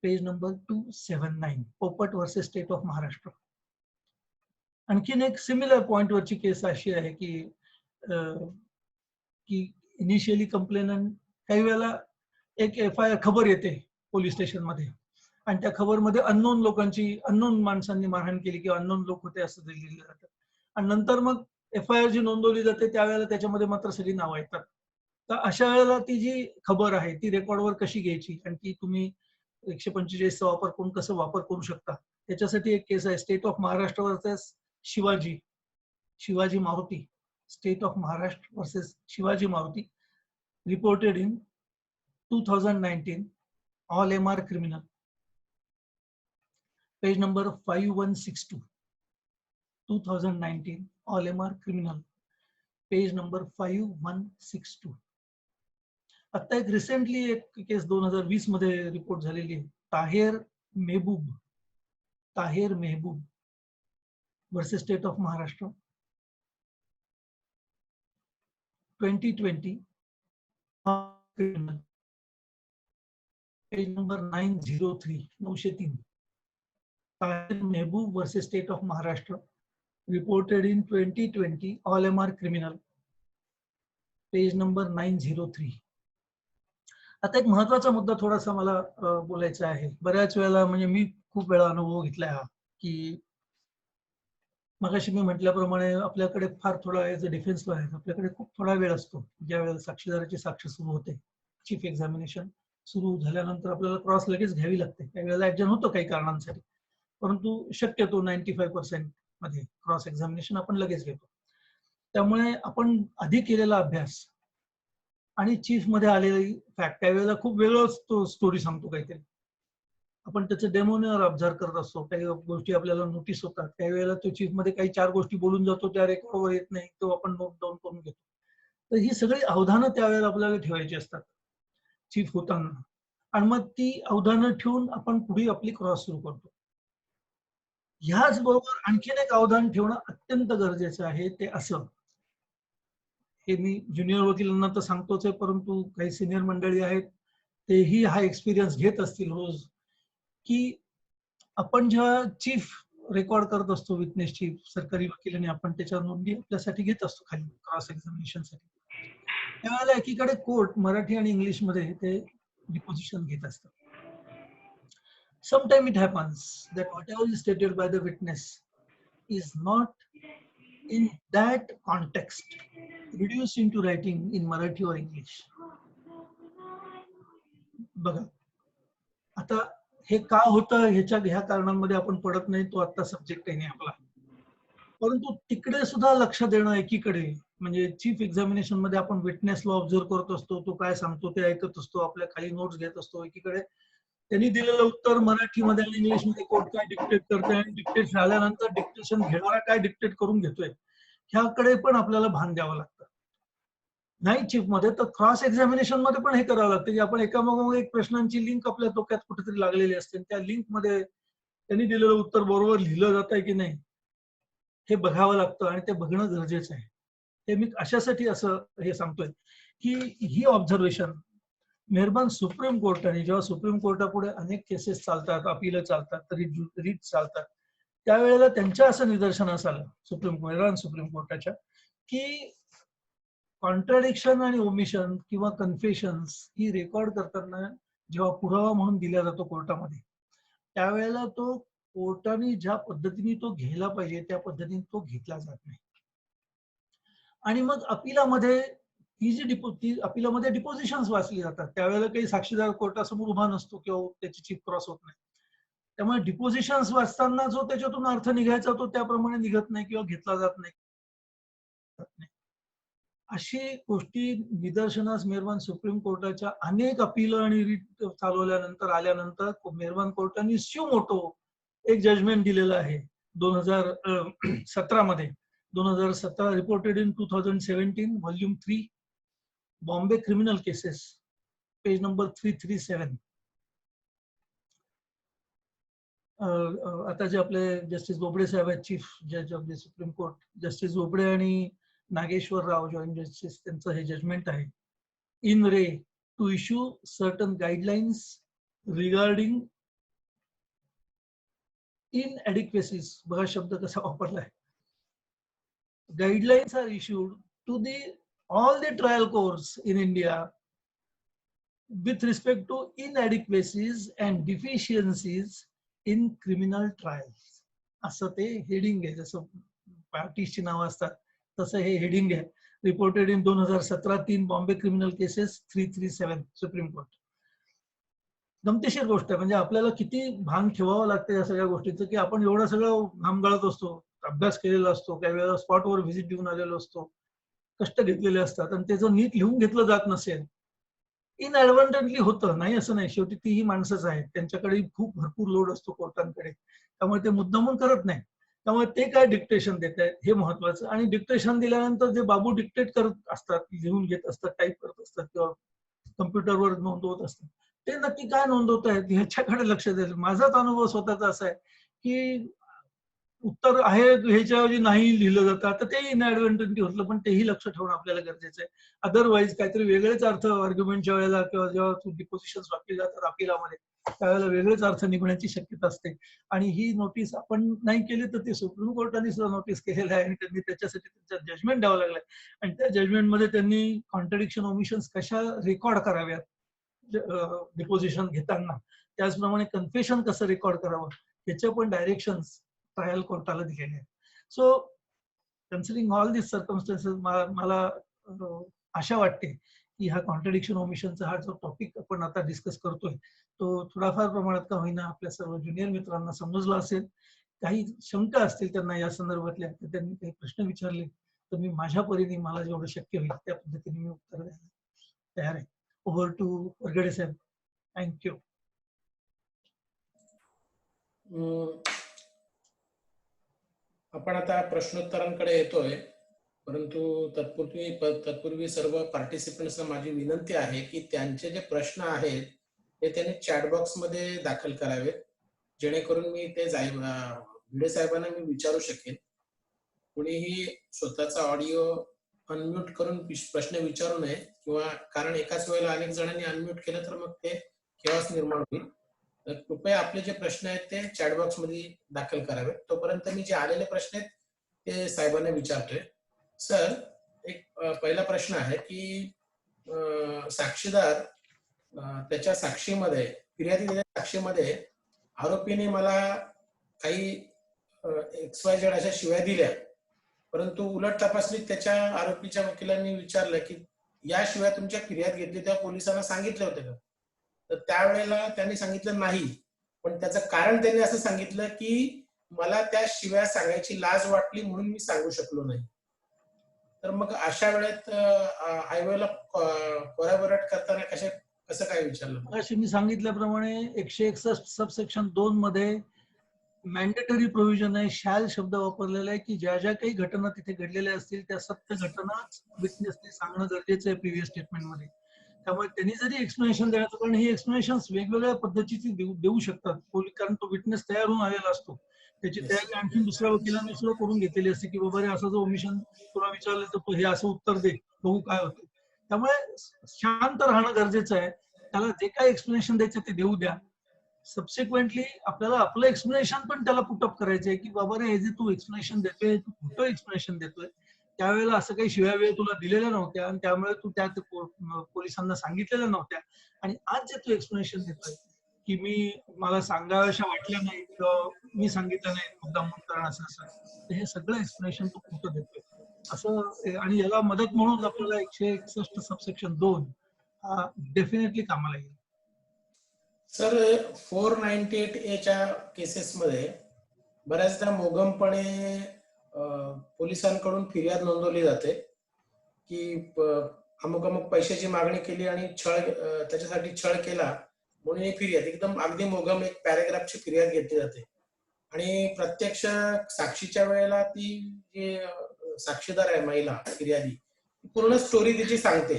page number 279, पोपट वर्सेस स्टेट ऑफ महाराष्ट्र. आणखीन एक सिमिलर पॉइंट वरची केस अशी आहे की इनिशियली कंप्लेनंट, काही वेळेला एक FIR खबर येते पोलीस स्टेशन मध्ये, आणि त्या खबरमध्ये अननोन माणसांनी मारहाण केली किंवा अननोन लोक होते असं दिलेलं जातं, आणि नंतर मग FIR जी नोंदवली जाते त्यावेळेला त्याच्यामध्ये मात्र सगळी नावं येतात. तर अशा वेळेला ती जी खबर आहे ती रेकॉर्डवर कशी घ्यायची, आणि ती तुम्ही 145चा वापर करून कसं वापर करू शकता, त्याच्यासाठी एक केस आहे, state of Maharashtra versus Shivaji Maruti, state of Maharashtra versus Shivaji Maruti, reported in 2019, all MR criminal, page number 5162. 2019, all MR criminal, page number 5162. आता एक रिसेंटली एक केस 2020 मध्ये रिपोर्ट झालेली आहे, Taher Mehboob versus state of Maharashtra, 2020, criminal, page number 903. Taher Mehboob versus state of Maharashtra, reported in 2020, all MR criminal, page number 903. आता एक महत्वाचा मुद्दा थोडासा मला बोलायचा आहे. बऱ्याच वेळेला म्हणजे मी खूप वेळा अनुभव घेतलाय हा, की मगाशी मी म्हटल्याप्रमाणे आपल्याकडे फार थोडा ऍज अ डिफेन्स लॉयर आपल्याकडे खूप थोडा वेळ असतो. ज्या वेळेला साक्षीदाराची साक्ष सुरू होते, चीफ एक्झामिनेशन सुरू झाल्यानंतर आपल्याला क्रॉस लगेच घ्यावी लागते. काही वेळेला ऍडजस्ट होतो काही कारणांसाठी, परंतु शक्यतो 95% मध्ये क्रॉस एक्झामिनेशन आपण लगेच घेतो. त्यामुळे आपण आधी केलेला अभ्यास आणि चीफ मध्ये आलेली फॅक्ट, काही वेळेला खूप वेगळंच तो स्टोरी सांगतो काहीतरी. आपण त्याचं डेमोनियर ऑब्झर्व करत असतो, काही गोष्टी आपल्याला नोटीस होतात. काही वेळेला तो चीफ मध्ये काही 4 गोष्टी बोलून जातो, त्या रेकॉर्डवर येत नाही, तो आपण नोट डाऊन करून घेतो. तर ही सगळी अवधानं त्यावेळेला आपल्याला ठेवायची असतात चीफ होताना, आणि मग ती अवधानं ठेवून आपण पुढे आपली क्रॉस सुरू करतो. ह्याच बरोबर आणखीन एक अवधान ठेवणं अत्यंत गरजेचं आहे. ते असं, हे मी ज्युनियर वकिलांना तर सांगतोच आहे, परंतु काही सिनियर मंडळी आहेत तेही हा एक्सपिरियन्स घेत असतील रोज, की आपण जेव्हा चीफ रेकॉर्ड करत असतो, विटनेस चीफ सरकारी वकिलाने, आपण त्याच्या नोंदी आपल्यासाठी घेत असतो खाली क्रॉस एक्झामिनेशन साठी, त्यावेळेला एकीकडे कोर्ट मराठी आणि इंग्लिश मध्ये ते डिपोजिशन घेत असतं. Sometimes it happens that whatever is stated by the witness is not in that context reduced into writing in Marathi or English. बघा, आता हे का होतं ह्या कारणांमध्ये आपण पडत नाही, तो आता सब्जेक्ट आहे नाही आपला, परंतु तिकडे सुद्धा लक्ष देणं एकीकडे, म्हणजे चीफ एक्झामिनेशन मध्ये आपण विटनेसला ऑब्झर्व करत असतो, तो काय सांगतो ते ऐकत असतो, आपल्या खाली नोट्स घेत असतो. एकीकडे त्यांनी दिलेलं उत्तर मराठीमध्ये आणि इंग्लिशमध्ये कोर्ट काय डिक्टेट करतोय, आणि डिक्टेट झाल्यानंतर डिक्टेशन घेणारा काय डिक्टेट करून घेतोय, ह्याकडे पण आपल्याला भान द्यावं लागतं. नाही चीफ मध्ये तर क्रॉस एक्झामिनेशन मध्ये पण हे करावं लागतं, की आपण एकामागोमाग एक प्रश्नांची लिंक आपल्या डोक्यात कुठेतरी लागलेली असते, त्या लिंक मध्ये त्यांनी दिलेलं उत्तर बरोबर लिहिलं जात आहे की नाही हे बघावं लागतं, आणि ते बघणं गरजेचं आहे. हे मी अशासाठी असं हे सांगतोय की ही ऑब्झर्वेशन मेहरबान सुप्रीम कोर्टाने, जेव्हा सुप्रीम कोर्टापुढे अनेक केसेस चालतात, अपील चालतात, रीट चालतात, त्यावेळेला त्यांच्या असं निदर्शनास आलं सुप्रीम कोर्टाच्या, की कॉन्ट्राडिक्शन आणि ओमिशन किंवा कन्फेशन्स ही रेकॉर्ड करताना जेव्हा पुरावा म्हणून दिला जातो कोर्टामध्ये, त्यावेळेला तो कोर्टाने ज्या पद्धतीने तो घ्यायला पाहिजे त्या पद्धतीने तो घेतला जात नाही. आणि मग अपिलामध्ये ती अपिलामध्ये डिपोजिशन्स वाचली जातात. त्यावेळेला काही साक्षीदार कोर्टासमोर उभा नसतो किंवा त्याची चीफ क्रॉस होत नाही. त्यामुळे डिपोजिशन्स वाचताना जो त्याच्यातून अर्थ निघायचा तो त्याप्रमाणे निघत नाही किंवा घेतला जात नाही. अशी गोष्टी निदर्शनास मेहरबान सुप्रीम कोर्टाच्या अनेक अपील आणि रिट चालवल्यानंतर आल्यानंतर मेहरबान कोर्टाने स्यू मोटो एक जजमेंट दिलेलं आहे 2017 मध्ये. 2017 reported in 2017 volume 3 Bombay criminal cases page number 337. आता जे आपले जस्टिस बोबडे साहेब आहेत चीफ जज of the supreme court, justice Bobde आणि नागेश्वर राव जॉईंट जस्टिस त्यांचं हे जजमेंट आहे. In re to issue certain guidelines regarding inadequacies. बघा शब्द कसा वापरलाय. Guidelines are issued to all the trial courts in India with respect to inadequacies and deficiencies in criminal trials. असं ते हेडिंग आहे. जसं पार्टीची नावं असतात तसं हे हेडिंग आहे. Reported in 2017 3 Bombay criminal cases 337 supreme court. गमतीशीर गोष्ट आहे. म्हणजे आपल्याला किती भान ठेवावं लागतं या सगळ्या गोष्टीचं की आपण एवढं सगळं घाम गळत असतो, अभ्यास केलेला असतो, काही वेळेला स्पॉटवर व्हिजिट देऊन आलेलो असतो, कष्ट घेतलेले असतात आणि त्याचं नीट लिहून घेतलं जात नसेल. इनएडव्हर्टंटली होतं, नाही असं नाही. शेवटी तीही माणसंच आहेत, त्यांच्याकडे खूप भरपूर लोड असतो कोर्टांकडे, त्यामुळे ते मुद्दामून करत नाही. त्यामुळे ते काय डिक्टेशन देत आहेत हे महत्वाचं. आणि डिक्टेशन दिल्यानंतर जे बाबू डिक्टेट करत असतात, लिहून घेत असतात, टाईप करत असतात किंवा कम्प्युटरवर नोंदवत असतात, ते नक्की काय नोंदवत आहेत ह्याच्याकडे लक्ष द्यायचं. माझाच अनुभव स्वतःचा असा आहे की उत्तर आहे ह्याच्याऐवजी नाही लिहिलं जातं. आता ते इनएडव्हर्टंटली होतं, पण तेही लक्ष ठेवणं आपल्याला गरजेचं आहे. अदरवाईज काहीतरी वेगळेच अर्थ आर्ग्युमेंटच्या वेळेला किंवा जेव्हा डिपोजिशन्स वापरली जातात अपिलामध्ये त्यावेळेला वेगळेच अर्थ निघण्याची शक्यता असते. आणि ही नोटीस आपण नाही केली तर ते सुप्रीम कोर्टाने सुद्धा नोटीस केलेलं आहे आणि त्यांनी त्याच्यासाठी त्यांचा जजमेंट द्यावं लागलाय. आणि त्या जजमेंटमध्ये त्यांनी कॉन्ट्रडिक्शन ओमिशन्स कशा रेकॉर्ड कराव्यात डिपोजिशन घेताना, त्याचप्रमाणे कन्फेशन कसं रेकॉर्ड करावं याचे पण डायरेक्शन्स ट्रायल कोर्टाला दिलेले आहेत. सो कन्सिडरिंग ऑल दिस सर्कमस्टन्सेस मला आशा वाटते की हा कॉन्ट्रडिक्शन ओमिशनचा हा जो टॉपिक आपण आता डिस्कस करतोय तो थोडाफार प्रमाणात का होईना आपल्या सर्व ज्युनियर मित्रांना समजला असेल. काही शंका असतील त्यांना या संदर्भातल्या तर त्यांनी काही प्रश्न विचारले तर मी माझ्या परीने मला जेवढं शक्य होईल त्या पद्धतीने मी उत्तर द्यायला तयार आहे. ओव्हर टू वरगडे साहेब. थँक्यू. आपण आता प्रश्नोत्तरांकडे येतोय, परंतु तत्पूर्वी सर्व पार्टिसिपंट्सना माझी विनंती आहे की त्यांचे जे प्रश्न आहेत ते त्यांनी चॅट बॉक्स मध्ये दाखल करावेत, जेणेकरून मी ते भिडे साहेबांना मी विचारू शकेन. कुणीही स्वतःचा ऑडिओ अनम्यूट करून प्रश्न विचारू नये, किंवा कारण एकाच वेळेला अनेक जणांनी अनम्यूट केलं तर मग ते केओस निर्माण होईल. तर कृपया आपले जे प्रश्न आहेत ते चॅट बॉक्स मध्ये दाखल करावे. तोपर्यंत मी जे आलेले प्रश्न आहेत ते साहेबांना विचारतोय. सर, एक पहिला प्रश्न आहे की साक्षीदार त्याच्या साक्षीमध्ये, फिर्यादी साक्षीमध्ये आरोपीने मला काही XYZ अशा शिव्या दिल्या, परंतु उलट तपासणीत त्याच्या आरोपीच्या वकिलांनी विचारलं की या शिवाय तुमच्या फिर्याद घेतली तेव्हा पोलिसांना सांगितले होते का? तर त्यावेळेला त्यांनी सांगितलं नाही, पण त्याचं कारण त्यांनी असं सांगितलं की मला त्या शिव्या सांगायची लाज वाटली म्हणून मी सांगू शकलो नाही. तर मग अशा वेळेत आयओला कोरॅबोरेट करताना कसं काय विचारलं? अशी मी सांगितल्याप्रमाणे 161 सबसेक्शन 2 मध्ये मॅन्डेटरी प्रोव्हिजन आहे, शॅल शब्द वापरलेला आहे की ज्या ज्या काही घटना तिथे घडलेल्या असतील त्या सत्य घटनाच विटनेसने सांगणं गरजेचं आहे प्रिव्हियस स्टेटमेंटमध्ये. त्यामुळे त्यांनी जरी एक्सप्लेनेशन द्यायचं, कारण ही एक्सप्लेनेशन वेगवेगळ्या पद्धतीची देऊ शकतात, कारण तो विटनेस तयार होऊन आलेला असतो, त्याची तयारी आणखी दुसऱ्या वकिलांनी सुद्धा करून घेतलेली असते की बाबा रे असं जो ओमिशन तुला विचारलं तर तू हे असं उत्तर दे, बघू काय होतं. त्यामुळे शांत राहणं गरजेचं आहे. त्याला जे काय एक्सप्लेनेशन द्यायचं ते देऊ द्या. सबसिक्वेंटली आपल्याला आपलं एक्सप्लेनेशन पण त्याला पुटअप करायचं आहे की बाबा रे हे जे तू एक्सप्लेनेशन देतोय तू खोटं एक्सप्लेनेशन देतोय, त्यावेळेला असं काही शिव्या वेळ तुला दिलेल्या नव्हत्या आणि त्यामुळे तू त्या पोलिसांना सांगितलेल्या नव्हत्या, आणि आज जे तू एक्सप्लेनेशन देतोय की मला सांगाव्याशा वाटल्या नाही किंवा मी सांगितलं नाही मुद्दाम कारण असं असं. तर हे सगळं एक्सप्लेनेशन तो खोटं देतोय असं आणि याला मदत म्हणून आपल्याला 161 सबसेक्शन 2 हा डेफिनेटली कामाला येईल. सर 498A च्या केसेसमध्ये बऱ्याचदा मोगमपणे पोलिसांकडून फिर्याद नोंदवली जाते की अमुक अमुक पैशाची मागणी केली आणि त्याच्यासाठी छळ केला म्हणून ही फिर्याद एकदम अगदी मोगम एक पॅरेग्राफची फिर्याद घेतली जाते आणि प्रत्यक्ष साक्षीच्या वेळेला ती जी साक्षीदार आहे महिला फिर्यादी पूर्ण स्टोरी तिची सांगते.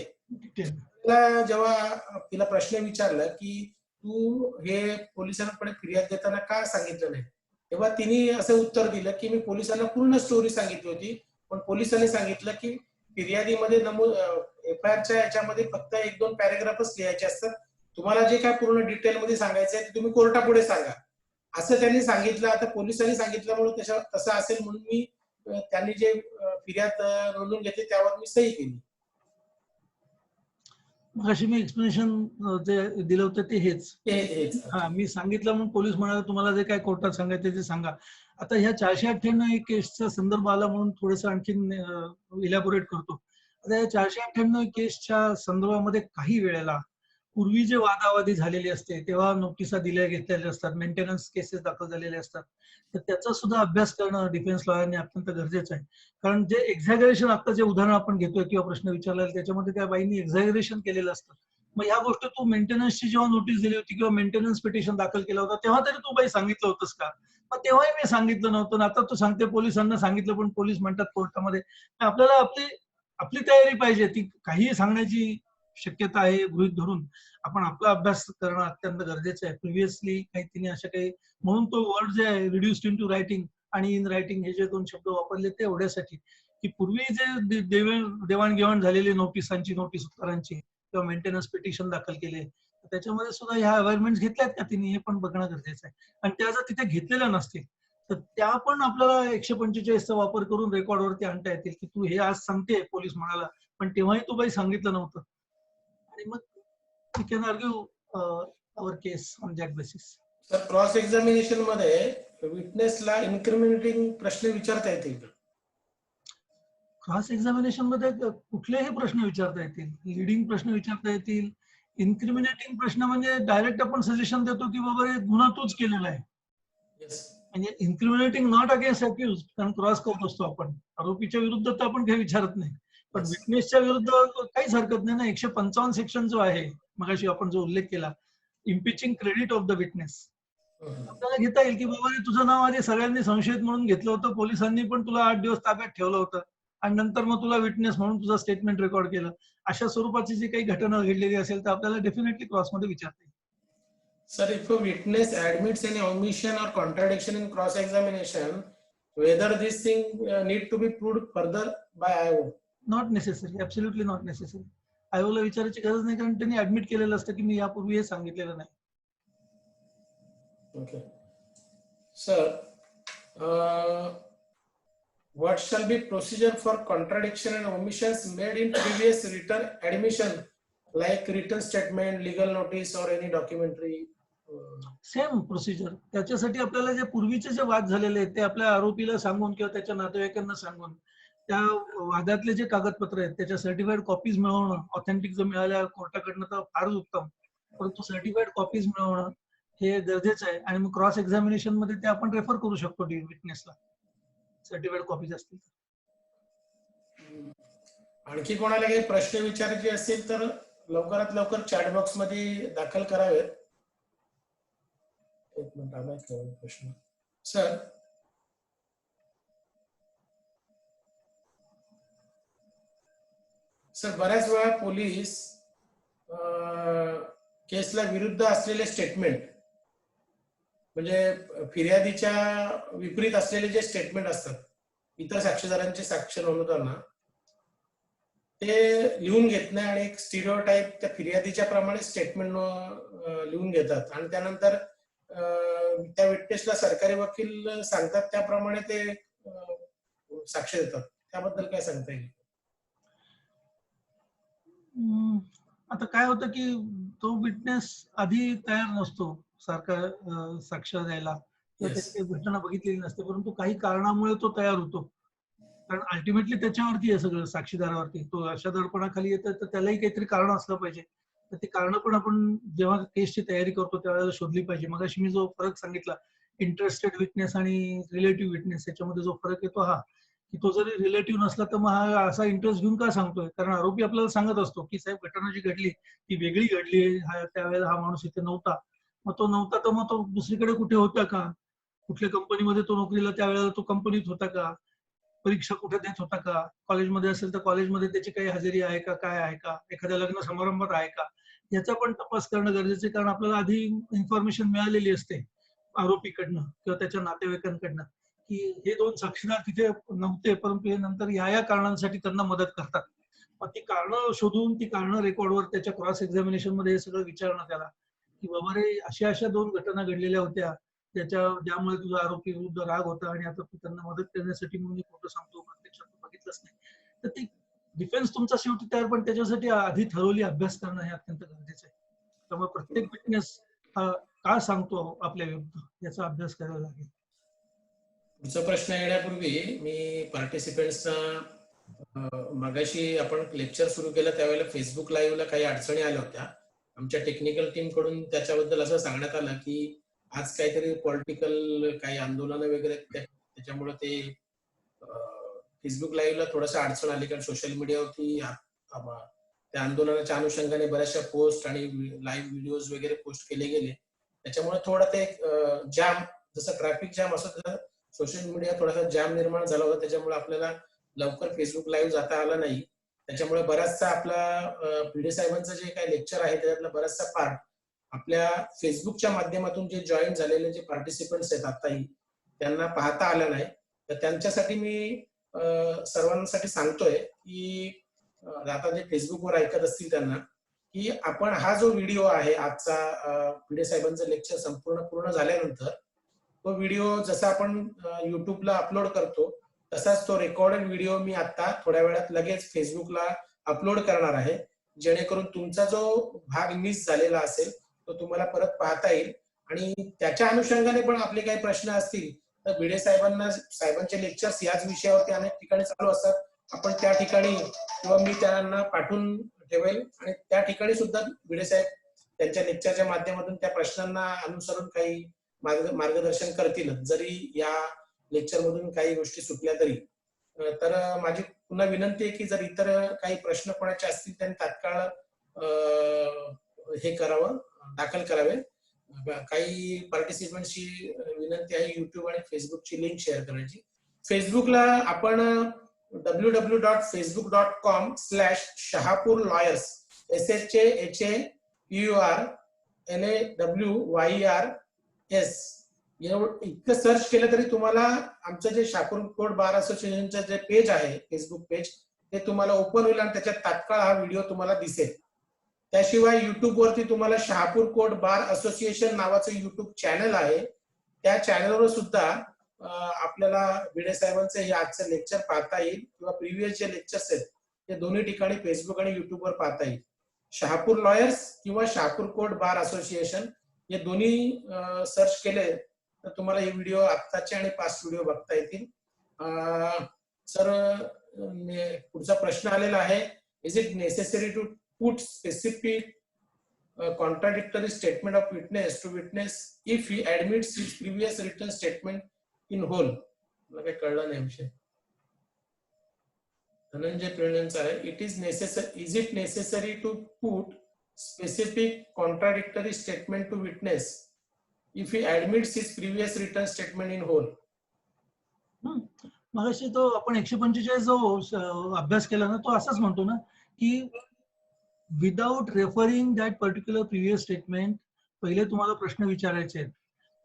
तिला जेव्हा तिला प्रश्न विचारला की तू हे पोलिसांकडे फिर्याद देताना का सांगितलं नाही, तेव्हा तिने असं उत्तर दिलं की मी पोलिसांना पूर्ण स्टोरी सांगितली होती, पण पोलिसांनी सांगितलं की फिर्यादीमध्ये नमूद एफआयआरच्या याच्यामध्ये फक्त 1-2 पॅरेग्राफच लिहायचे असतात, तुम्हाला जे काय पूर्ण डिटेलमध्ये सांगायचं आहे ते तुम्ही कोर्टापुढे सांगा असं त्यांनी सांगितलं. आता पोलिसांनी सांगितल्यामुळे तसं असेल म्हणून मी त्यांनी जे फिर्याद नोंदवून घेतली त्यावर मी सही केली. मगाशी मी एक्सप्लेनेशन जे दिलं होतं ते हेच. हा मी सांगितलं म्हणून पोलीस म्हणाले तुम्हाला जे काय कोर्टात सांगायचं ते सांगा. आता ह्या 498 केसचा संदर्भ आला म्हणून थोडस आणखीन इलॅबोरेट करतो. आता या 498 केसच्या संदर्भामध्ये काही वेळेला पूर्वी जे वादावादी झालेली असते तेव्हा नोटिसा दिल्या घेतलेल्या असतात, मेंटेनन्स केसेस दाखल झालेले असतात, तर त्याचा सुद्धा अभ्यास करणं डिफेन्स लॉयरने अत्यंत गरजेचं आहे. कारण जे एक्झॅगरेशन आता जे उदाहरण आपण घेतोय किंवा प्रश्न विचारला त्याच्यामध्ये त्या बाईंनी एक्झॅगरेशन केलेलं असतं. मग ह्या गोष्टी तू मेंटेनन्सची जेव्हा नोटीस दिली होती किंवा मेंटेनन्स पिटिशन दाखल केलं होतं तेव्हा तरी तू बाई सांगितलं होतंस का? मग तेव्हाही मी सांगितलं नव्हतं. आता तू सांगते पोलिसांना सांगितलं, पण पोलीस म्हणतात कोर्टामध्ये. आपल्याला आपली तयारी पाहिजे, ती काहीही सांगण्याची शक्यता आहे गृहीत धरून आपण आपला अभ्यास करणं अत्यंत गरजेचं आहे. प्रिव्हियसली काही तिने अशा काही म्हणून तो वर्ड जे आहे रिड्युस्ड इन टू रायटिंग आणि इन रायटिंग हे जे 2 शब्द वापरले ते एवढ्यासाठी की पूर्वी जे देवाणघेवाण झालेली नोटीस उत्तरांची किंवा मेंटेनन्स पिटिशन दाखल केले त्याच्यामध्ये सुद्धा ह्या अवेअरमेंट घेतल्यात का तिने हे पण बघणं गरजेचं आहे. आणि त्या जर तिथे घेतलेल्या नसतील तर त्या पण आपल्याला 145चा वापर करून रेकॉर्डवरती आणता येतील की तू हे आज सांगते पोलीस म्हणाला पण तेव्हाही तू बाई सांगितलं नव्हतं. आणि मग we can argue our case on that basis. Sir cross examination मध्ये विटनेसला इन्क्रिमिनेटिंग प्रश्न विचारता येतील का? क्रॉस एक्झामिनेशन मध्ये कुठलेही प्रश्न विचारता येतील, लिडिंग प्रश्न विचारता येतील. इन्क्रिमिनेटिंग प्रश्न म्हणजे डायरेक्ट आपण सजेशन देतो की बाबा हे गुन्हा तूच केलेला आहे. म्हणजे इन्क्रिमिनेटिंग नॉट अगेन्स्ट अक्यूज, कारण क्रॉस करत असतो आपण. आरोपीच्या विरुद्ध तर आपण काही विचारत नाही, पण विटनेसच्या विरुद्ध काहीच हरकत नाही ना. 155 सेक्शन जो आहे मगाशी आपण जो उल्लेख केला, इम्पिचिंग क्रेडिट ऑफ द विटनेस, आपल्याला घेता येईल की बाबा तुझं नाव आधी सगळ्यांनी संशयित म्हणून घेतलं होतं, पोलिसांनी पण तुला 8 दिवस ताब्यात ठेवलं होतं आणि नंतर मग तुला विटनेस म्हणून तुझं स्टेटमेंट रेकॉर्ड केलं. अशा स्वरूपाची जी काही घटना घडलेली असेल तर आपल्याला डेफिनेटली क्रॉसमध्ये विचारता येईल. Sir, if a witness admits any omission or contradiction in cross-examination, whether this thing need to be proved further by IO? Not necessary, absolutely not necessary. IO ला विचारायची गरज नाही कारण त्यांनी ऍडमिट केलेलं असतं की मी यापूर्वी हे सांगितलेलं नाही. Okay. Sir, what shall be procedure for contradiction and omissions made in previous written admission, like written statement, legal notice, or any documentary? Same procedure. त्याच्यासाठी आपल्याला जे पूर्वीचे जे वाद झालेले आहेत ते आपल्या आरोपीला सांगून किंवा त्याच्या नातेवाईकांना सांगून त्या वादातले जे कागदपत्र आहेत त्याच्या सर्टिफाईड कॉपीज मिळवणं, ऑथेंटिक जर मिळाल्या कोर्टाकडनं तर फारच उत्तम, परंतु सर्टिफाईड कॉपीज मिळवणं हे गरजेचं आहे. आणि मग क्रॉस एक्झामिनेशन मध्ये ते आपण रेफर करू शकतो विटनेसला, सर्टिफाईड कॉपीज असतील. आणखी कोणाला काही प्रश्न विचारायचे असतील तर लवकरात लवकर चॅट बॉक्स मध्ये दाखल करावेत. एक मिनिट आलाय प्रश्न. सर बऱ्याच वेळा पोलीस केसला विरुद्ध असलेले स्टेटमेंट म्हणजे फिर्यादीच्या विपरीत असलेले जे स्टेटमेंट असतात इतर साक्षीदारांचे साक्ष नोंदवताना ते लिहून घेत नाही आणि एक स्टिरियोटाइप त्या फिर्यादीच्या प्रमाणे स्टेटमेंट लिहून घेतात आणि त्यानंतर त्या विटनेसला सरकारी वकील सांगतात त्याप्रमाणे ते साक्ष देतात. त्याबद्दल काय सांगता येईल? आता काय होतं की तो विटनेस आधी तयार नसतो सारखा साक्ष द्यायला किंवा येस. त्याची घटना बघितलेली नसते, परंतु काही कारणामुळे तो तयार होतो. कारण अल्टिमेटली त्याच्यावरती आहे सगळं, साक्षीदारावरती. तो अशा दडपणाखाली येतं तर त्यालाही काहीतरी कारण असलं पाहिजे. तर ते कारण पण आपण जेव्हा केसची तयारी करतो त्यावेळेला शोधली पाहिजे. मगाशी मी जो फरक सांगितला इंटरेस्टेड विटनेस आणि रिलेटिव्ह विटनेस याच्यामध्ये जो फरक येतो हा, की तो जरी रिलेटिव्ह नसला तर मग हा असा इंटरेस्ट घेऊन का सांगतोय? कारण आरोपी आपल्याला सांगत असतो की साहेब घटना जी घडली ती वेगळी घडली, त्यावेळेला हा माणूस इथे नव्हता. मग तो नव्हता तर मग तो दुसरीकडे कुठे होता का? कुठल्या कंपनीमध्ये तो नोकरीला त्यावेळेला तो कंपनीत होता का? परीक्षा कुठे देत होता का? कॉलेजमध्ये असेल तर कॉलेजमध्ये त्याची काही हजेरी आहे का, काय आहे का? एखाद्या लग्न समारंभात आहे का? याचा पण तपास करणं गरजेचं आहे, कारण आपल्याला आधी इन्फॉर्मेशन मिळालेली असते आरोपीकडनं किंवा त्याच्या नातेवाईकांकडनं, की हे 2 साक्षीदार तिथे नव्हते, परंतु हे नंतर या कारणांसाठी त्यांना मदत करतात. मग ती कारणं शोधून, ती कारणं रेकॉर्डवर त्याच्या क्रॉस एक्झामिनेशन मध्ये हे सगळं विचारणं त्याला, की बाबा रे अशा 2 घटना घडलेल्या होत्या, ज्यामुळे तुझा आरोपी विरुद्ध राग होता आणि आता तू त्यांना मदत करण्यासाठी म्हणून खोटं सांगतो, प्रत्यक्षात तू बघितलंच नाही. तर ते डिफेन्स तुमचा शेवटी तयार, पण त्याच्यासाठी आधी थरोली अभ्यास करणं हे अत्यंत गरजेचं आहे. त्यामुळे प्रत्येक विटनेस का सांगतो आपल्या विरुद्ध याचा अभ्यास करायला लागेल. पुढचा प्रश्न येण्यापूर्वी मी पार्टिसिपेंट्सना मगाशी आपण लेक्चर सुरू केलं त्यावेळेला फेसबुक लाईव्हला काही अडचणी आल्या होत्या. आमच्या टेक्निकल टीम कडून त्याच्याबद्दल असं सांगण्यात आलं की आज काहीतरी पॉलिटिकल काही आंदोलन वगैरे त्याच्यामुळे ते फेसबुक लाईव्हला थोडंसं अडचण आली, कारण सोशल मीडियावरती त्या आंदोलनाच्या अनुषंगाने बऱ्याचशा पोस्ट आणि लाईव्ह व्हिडिओज वगैरे पोस्ट केले गेले. त्याच्यामुळे थोडं ते जॅम, जसं ट्रॅफिक जॅम असं सोशल मीडिया थोडासा जॅम निर्माण झाला होता. त्याच्यामुळे आपल्याला लवकर फेसबुक लाईव्ह जाता आलं नाही. त्याच्यामुळे बराचसा आपला भिडे साहेबांचं जे काही लेक्चर आहे त्याच्यातला बराचसा पार्ट आपल्या फेसबुकच्या माध्यमातून जे जॉईन झालेले जे पार्टिसिपंट्स आहेत आताही त्यांना पाहता आलं नाही. तर त्यांच्यासाठी मी सर्वांसाठी सांगतोय की आता जे फेसबुकवर ऐकत असतील त्यांना, की आपण हा जो व्हिडिओ आहे आजचा भिडे साहेबांचं लेक्चर पूर्ण झाल्यानंतर तो व्हिडिओ जसा आपण युट्यूबला अपलोड करतो तसाच तो रेकॉर्डेड व्हिडिओ मी आता थोड्या वेळात लगेच फेसबुकला अपलोड करणार आहे, जेणेकरून तुमचा जो भाग मिस झालेला असेल तो तुम्हाला परत पाहता येईल. आणि त्याच्या अनुषंगाने पण आपले काही प्रश्न असतील तर भिडे साहेबांचे लेक्चर्स याच विषयावरती अनेक ठिकाणी चालू असतात. आपण त्या ठिकाणी किंवा मी त्यांना पाठवून ठेवेल आणि त्या ठिकाणी सुद्धा भिडे साहेब त्यांच्या लेक्चरच्या माध्यमातून त्या प्रश्नांना अनुसरून काही मार्गदर्शन करतील, जरी या लेक्चर मधून काही गोष्टी सुटल्या तरी. तर माझी पुन्हा विनंती आहे की जर इतर काही प्रश्न कोणाचे असतील त्यांनी तात्काळ हे करावं, दाखल करावे. काही पार्टिसिपंटची विनंती आहे युट्यूब आणि फेसबुकची लिंक शेअर करायची. फेसबुकला आपण www.facebook.com/shahapurlawyers SHAHAPURLAWYERS इतकं सर्च केलं तरी तुम्हाला आमचं जे शहापूर कोर्ट बार असोसिएशनचं जे पेज आहे फेसबुक पेज ते तुम्हाला ओपन होईल आणि त्याच्यात तात्काळ हा व्हिडिओ तुम्हाला दिसेल. त्याशिवाय युट्यूब वरती तुम्हाला शहापूर कोर्ट बार असोसिएशन नावाचं युट्यूब चॅनल आहे. त्या चॅनलवर सुद्धा आपल्याला भिडे साहेबांचं हे आजचं लेक्चर पाहता येईल किंवा प्रिव्हियस जे लेक्चर्स आहेत ते दोन्ही ठिकाणी फेसबुक आणि युट्यूबवर पाहता येईल. शहापूर लॉयर्स किंवा शहापूर कोर्ट बार असोसिएशन हे दोन्ही सर्च केले तर तुम्हाला हे व्हिडिओ आत्ताचे आणि पास्ट व्हिडिओ बघता येतील. सर, पुढचा प्रश्न आलेला आहे, is it necessary to put specific contradictory statement of witness if he admits his previous written statement in whole? मला काही कळलं नाही विषय. धनंजय प्रेरणेंचा आहे, is it necessary to put specific contradictory statement to witness if he admits his previous written statement in whole? मगाशी तो आपण 145 जो अभ्यास केला ना तो असाच म्हणतो ना की without referring that particular previous statement पहिले तुम्हाला प्रश्न विचारायचे आहेत.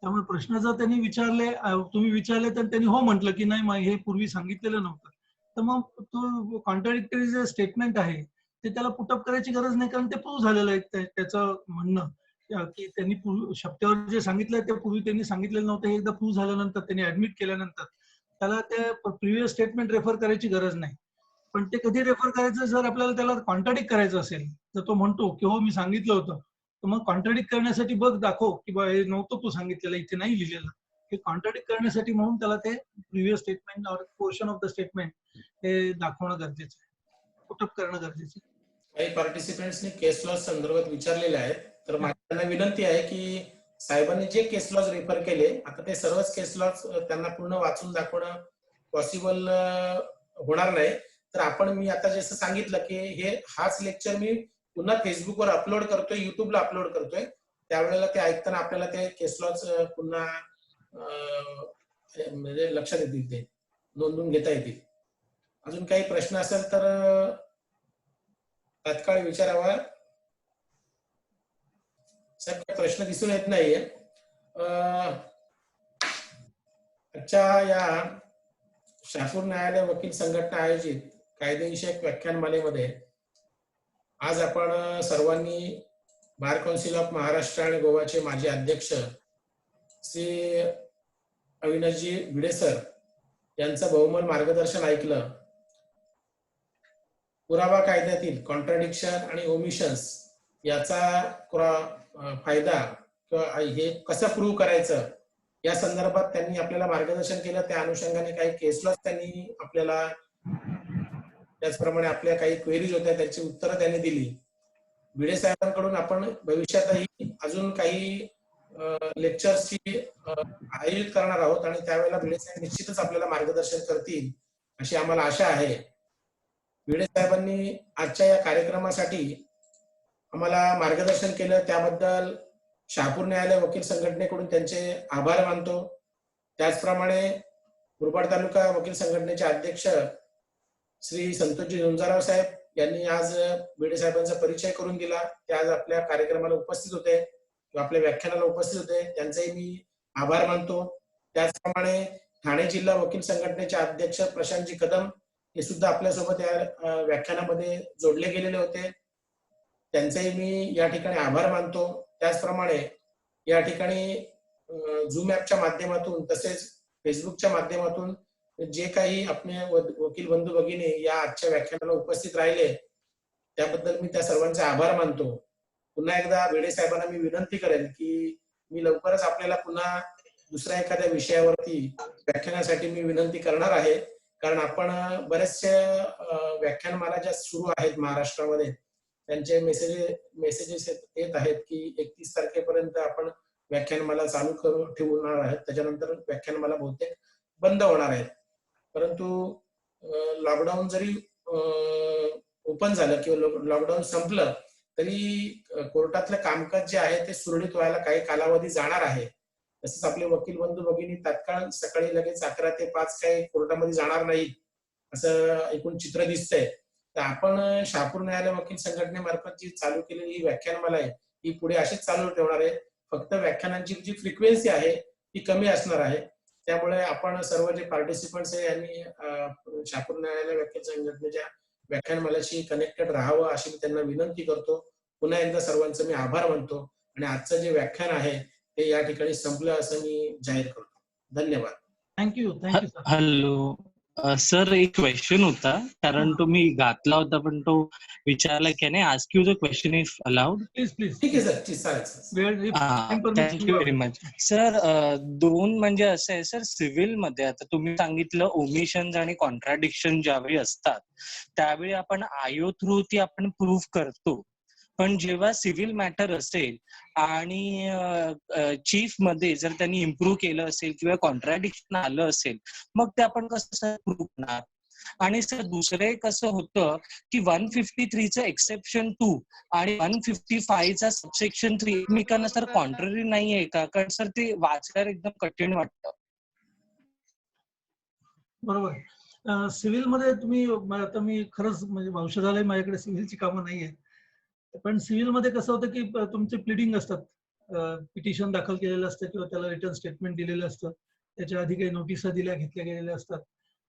त्यामुळे प्रश्न जर त्यांनी विचारले, तुम्ही विचारले तर त्यांनी हो म्हटलं की नाही हे पूर्वी सांगितलेलं नव्हतं, तर मग तो कॉन्ट्राडिक्टरी जे स्टेटमेंट आहे ते त्याला पुटअप करायची गरज नाही, कारण ते प्रूव्ह झालेलं आहे. त्याचं म्हणणं की त्यांनी शब्दावर जे सांगितलं ते पूर्वी त्यांनी सांगितलेलं नव्हतं, हे एकदा प्रूव्ह झाल्यानंतर त्यांनी ऍडमिट केल्यानंतर त्याला ते प्रिव्हियस स्टेटमेंट रेफर करायची गरज नाही. पण ते कधी रेफर करायचं जर आपल्याला त्याला कॉन्ट्राडिक्ट करायचं असेल तर तो म्हणतो की हो मी सांगितलं होतं तर मग कॉन्ट्रडिक्ट करण्यासाठी बघ दाखव की बा हे नव्हतं तू सांगितलेलं, इथे नाही लिहिलेलं. हे कॉन्ट्रडिक्ट करण्यासाठी म्हणून त्याला ते प्रिव्हियस स्टेटमेंट और पोर्शन ऑफ द स्टेटमेंट हे दाखवणं गरजेचं आहे, पुटअप करणं गरजेचं आहे. काही पार्टिसिपेंट्सनी केस लॉज संदर्भात विचारलेले आहेत, तर माझी त्यांना विनंती आहे की साहेबांनी जे केस लॉज रेफर केले, आता ते सर्वच केस लॉज त्यांना पूर्ण वाचून दाखवणं पॉसिबल होणार नाही. तर मी आता जसं सांगितलं की हाच लेक्चर मी पुन्हा फेसबुकवर अपलोड करतोय, युट्यूबला अपलोड करतोय. त्यावेळेला ते ऐकताना आपल्याला ते केस लॉज पुन्हा म्हणजे लक्षात येतील, ते नोंदवून घेता येतील. अजून काही प्रश्न असेल तर तात्काळ विचारावा. साहेब, काही प्रश्न दिसून येत नाहीये. आजच्या या शहापूर न्यायालय वकील संघटना आयोजित कायदेविषयक व्याख्यानमालेमध्ये आज आपण सर्वांनी बार काउन्सिल ऑफ महाराष्ट्र आणि गोवाचे माजी अध्यक्ष श्री अविनाशजी भिडे सर यांचं बहुमोल मार्गदर्शन ऐकलं. पुरावा कायद्यातील कॉन्ट्राडिक्शन आणि ओमिशन्स याचा फायदा किंवा हे कसं प्रूव्ह करायचं या संदर्भात त्यांनी आपल्याला मार्गदर्शन केलं. त्या अनुषंगाने काही केस लॉज त्यांनी आपल्याला, त्याचप्रमाणे आपल्या काही क्वेरीज होत्या त्याची उत्तरं त्यांनी दिली. भिडे साहेबांकडून आपण भविष्यातही अजून काही लेक्चर्सची आयोजित करणार आहोत आणि त्यावेळेला भिडे साहेब निश्चितच आपल्याला मार्गदर्शन करतील अशी आम्हाला आशा आहे. भिडे साहेबांनी आजच्या या कार्यक्रमासाठी आम्हाला मार्गदर्शन केलं, त्याबद्दल शहापूर न्यायालय वकील संघटनेकडून त्यांचे आभार मानतो. त्याचप्रमाणे मुरबाड तालुका वकील संघटनेचे अध्यक्ष श्री संतोषजी झुंजाराव साहेब यांनी आज भिडे साहेबांचा परिचय करून दिला. ते आज आपल्या कार्यक्रमाला उपस्थित होते, आपल्या व्याख्यानाला उपस्थित होते, त्यांचाही मी आभार मानतो. त्याचप्रमाणे ठाणे जिल्हा वकील संघटनेचे अध्यक्ष प्रशांतजी कदम हे सुद्धा आपल्यासोबत या व्याख्यानामध्ये जोडले गेलेले होते, त्यांचाही मी या ठिकाणी आभार मानतो. त्याचप्रमाणे या ठिकाणी झूम ॲपच्या माध्यमातून तसेच फेसबुकच्या माध्यमातून जे काही आपले वकील बंधू भगिनी या आजच्या व्याख्यानाला उपस्थित राहिले त्याबद्दल मी त्या सर्वांचे आभार मानतो. पुन्हा एकदा भिडे साहेबांना मी विनंती करेन की मी लवकरच आपल्याला पुन्हा दुसऱ्या एखाद्या विषयावरती व्याख्यानासाठी मी विनंती करणार आहे, कारण आपण बरेचशा व्याख्यानमाला ज्या सुरू आहेत महाराष्ट्रामध्ये त्यांचे मेसेजेस येत आहेत की 31 तारखेपर्यंत आपण व्याख्यानमाला चालू करून ठेवणार आहेत, त्याच्यानंतर व्याख्यानमाला बहुतेक बंद होणार आहेत. परंतु लॉकडाऊन जरी ओपन झालं किंवा लॉकडाऊन संपलं तरी कोर्टातलं कामकाज जे आहे ते सुरळीत व्हायला काही कालावधी जाणार आहे. तसंच आपले वकील बंधू भगिनी तात्काळ सकाळी लगेच 11 ते 5 काही कोर्टामध्ये जाणार नाही असं एकूण चित्र दिसतंय. तर आपण शहापूर न्यायालय वकील संघटनेमार्फत जी चालू केलेली ही व्याख्यानमाला आहे ही पुढे अशीच चालू ठेवणार आहे. फक्त व्याख्यानांची जी फ्रिक्वेन्सी आहे ती कमी असणार आहे. त्यामुळे आपण सर्व जे पार्टिसिपंट्स आहे यांनी शहापूर न्यायालय वकील संघटनेच्या व्याख्यानमालाशी कनेक्टेड राहावं अशी मी त्यांना विनंती करतो. पुन्हा एकदा सर्वांचं मी आभार मानतो आणि आजचं जे व्याख्यान आहे ते या ठिकाणी संपलं असं मी जाहीर करतो. धन्यवाद. Thank you sir. हॅलो सर, एक क्वेश्चन होता, कारण तुम्ही घातला होता पण तो विचारला की नाही. Ask you the question if allowed. Please. ठीक आहे सर, चालेल. Thank you very much sir. दोन म्हणजे असं आहे सर, सिव्हिल मध्ये आता तुम्ही सांगितलं ओमिशन्स आणि कॉन्ट्राडिक्शन ज्यावेळी असतात त्यावेळी आपण आयो थ्रू ती आपण प्रूव्ह करतो, पण जेव्हा सिव्हिल मॅटर असेल आणि चीफ मध्ये जर त्यांनी इम्प्रूव्ह केलं असेल किंवा कॉन्ट्राडिक्शन आलं असेल मग ते आपण कसं प्रूव्ह करणार? आणि सर दुसरे कसं होतं की 153चं एक्सेप्शन 2 आणि 155चा सबसेक्शन 3 एकमेकांना सर कॉन्ट्ररी नाहीये का? कारण सर ते वाचायला एकदम कठीण वाटतं. बरोबर. सिव्हिल मध्ये तुम्ही आता मी खरंच म्हणजे वंश झालंय, माझ्याकडे सिव्हिलची कामं नाहीये, पण सिव्हिल मध्ये कसं होतं की तुमचे प्लिडिंग असतात, पिटिशन दाखल केलेलं असतं किंवा त्याला रिटर्न स्टेटमेंट दिलेलं असतं, त्याच्या आधी काही नोटिसा घेतल्या गेलेल्या असतात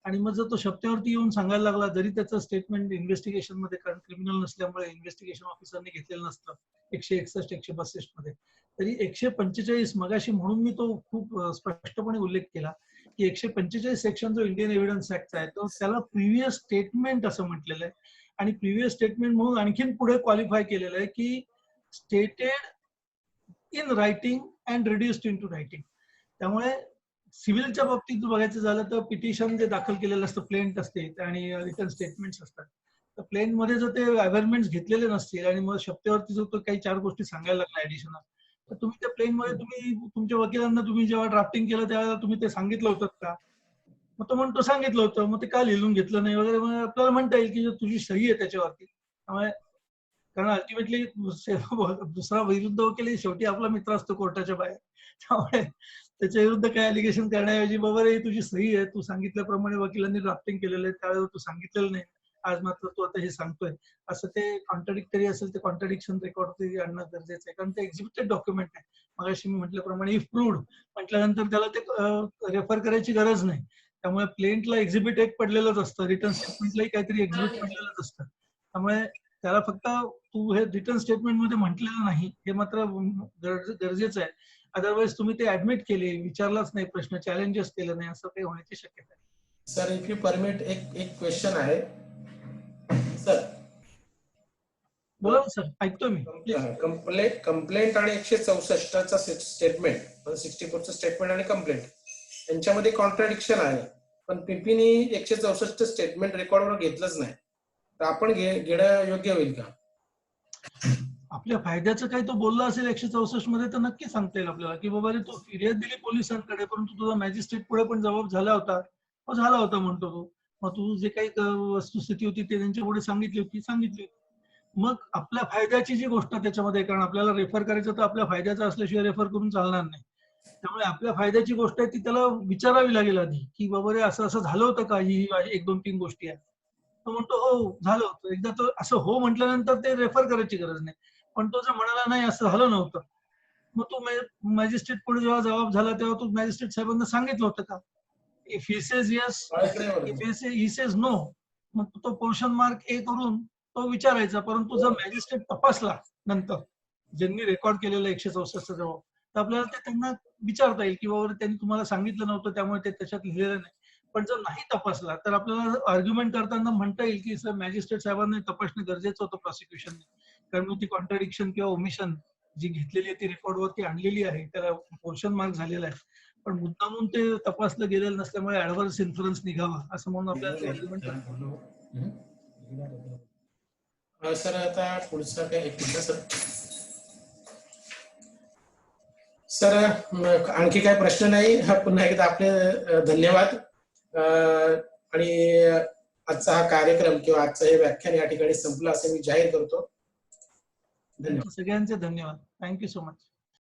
आणि मग जर तो शब्दावरती येऊन सांगायला लागला, जरी त्याचं स्टेटमेंट इन्व्हेस्टिगेशन मध्ये, कारण क्रिमिनल नसल्यामुळे इन्व्हेस्टिगेशन ऑफिसरने घेतलेलं नसतं 161 162 मध्ये, तरी 145 मगाशी म्हणून मी तो खूप स्पष्टपणे उल्लेख केला की 145 सेक्शन जो इंडियन एव्हिडन्स ऍक्ट आहे तो त्याला प्रिव्हियस स्टेटमेंट असं म्हटलेलं आहे आणि प्रिव्हियस स्टेटमेंट म्हणून आणखीन पुढे क्वालिफाय केलेलं आहे की stated in writing and reduced into writing. त्यामुळे सिव्हिलच्या बाबतीत जर बघायचं झालं तर पिटिशन जे दाखल केलेलं असतं प्लेंट असते आणि रिटर्न स्टेटमेंट्स असतात. तर प्लेन मध्ये जर ते अवेअरमेंट घेतलेले नसतील आणि मग शब्दावरती जर तो काही 4 गोष्टी सांगायला लागला ऍडिशनल, तर तुम्ही त्या प्लेन मध्ये तुम्ही तुमच्या वकिलांना तुम्ही जेव्हा ड्राफ्टिंग केलं त्यावेळेला तुम्ही ते सांगितलं होतं का? मग तो म्हणतो सांगितलं होतं, मग ते का लिहून घेतलं नाही वगैरे. मग आपल्याला म्हणता येईल की तुझी सही आहे त्याच्यावरती. त्यामुळे कारण अल्टिमेटली दुसरा विरुद्ध वकील शेवटी आपला मित्र असतो कोर्टाच्या बाहेर. त्यामुळे त्याच्या विरुद्ध काय अलिगेशन करण्याऐवजी बाबा रे तुझी सही आहे, तू सांगितल्याप्रमाणे वकिलांनी ड्राफ्टिंग केलेलं आहे, त्यावेळेवर तू सांगितलेलं नाही, आज मात्र तू आता हे सांगतोय, असं ते कॉन्ट्राडिक्टरी असेल ते कॉन्ट्राडिक्शन रेकॉर्ड आणणं गरजेचं आहे. कारण ते एक्झिक्युटेड डॉक्युमेंट आहे. मगाशी मी म्हटल्याप्रमाणे इफ प्रूव्ड म्हटल्यानंतर त्याला ते रेफर करायची गरज नाही. त्यामुळे प्लेंटला एक्झिबिट एक पडलेलंच असतं, रिटर्न स्टेटमेंटलाही काहीतरी एक्झिबिट पडलेलंच असतं. त्यामुळे त्याला फक्त तू हे रिटर्न स्टेटमेंट मध्ये म्हटलेलं नाही हे मात्र गरजेचं आहे. अदरवाईज तुम्ही ते ऍडमिट केले, विचारलाच नाही प्रश्न, चॅलेंजेस केलं नाही, असं काही होण्याची शक्यता आहे. सर इफ यू परमिट एक क्वेश्चन आहे सर. बोला ना सर, ऐकतोय मी. कंप्लेंट आणि 164चा स्टेटमेंट 64चं स्टेटमेंट आणि कंप्लेंट यांच्यामध्ये कॉन्ट्राडिक्शन आहे, पण पीपीनी 164 स्टेटमेंट रेकॉर्डवर घेतलंच नाही, तर आपण घेणं योग्य होईल का? आपल्या फायद्याचं काही तो बोलला असेल 164 मध्ये तर नक्की सांगता येईल आपल्याला की बाबा रे तू फिर्याद दिली पोलिसांकडे, परंतु तुझा मॅजिस्ट्रेट पुढे पण जबाब झाला होता. मग झाला होता म्हणतो तो. मग तू जे काही वस्तुस्थिती होती ते त्यांच्या पुढे सांगितली होती. मग आपल्या फायद्याची जी गोष्ट त्याच्यामध्ये, कारण आपल्याला रेफर करायचं तर आपल्या फायद्याचं असल्याशिवाय रेफर करून चालणार नाही. त्यामुळे आपल्या फायद्याची गोष्ट आहे ती त्याला विचारावी लागेल आधी की बाबा रे असं असं झालं होतं का, ही 1, 2, 3 गोष्टी आहेत. तो म्हणतो हो झालं होतं. एकदा तो असं हो म्हटल्यानंतर ते रेफर करायची गरज नाही. पण तो जर म्हणाला नाही असं झालं नव्हतं, मग तो मॅजिस्ट्रेट पुढे जेव्हा जबाब झाला तेव्हा तो मॅजिस्ट्रेट साहेबांना सांगितलं होतं का? If he says yes, if he says no, मग तो पोर्शन मार्क ए करून तो विचारायचा. परंतु जर मॅजिस्ट्रेट तपासला नंतर ज्यांनी रेकॉर्ड केलेलं 164 जबाब, तर आपल्याला ते त्यांना विचारता येईल की बाबा त्यांनी तुम्हाला सांगितलं नव्हतं त्यामुळे ते त्याच्यात लिहिलेलं नाही. पण जर नाही तपासला तर आपल्याला आर्ग्युमेंट करताना म्हणता येईल की सर मॅजिस्ट्रेट साहेबांनी तपासणं गरजेचं होतं प्रॉसिक्युशनने, कारण ती कॉन्ट्राडिक्शन किंवा ओमिशन जी घेतलेली आहे ती रेकॉर्डवरती आणलेली आहे, त्याला पोर्शन मार्क झालेला आहे, पण मुद्दामून ते तपासलं गेलेलं नसल्यामुळे ऍडव्हर्स इन्फ्लुएन्स निघावा असं म्हणून आपल्याला आर्ग्युमेंट करतो. सर आता पुढचा काय एक मिनिट सर. सर आणखी काय प्रश्न नाही. पुन्हा एकदा आपले धन्यवाद. आणि आजचा हा कार्यक्रम किंवा आजचं हे व्याख्यान या ठिकाणी संपलं असं मी जाहीर करतो. सगळ्यांचे धन्यवाद. Thank you so much.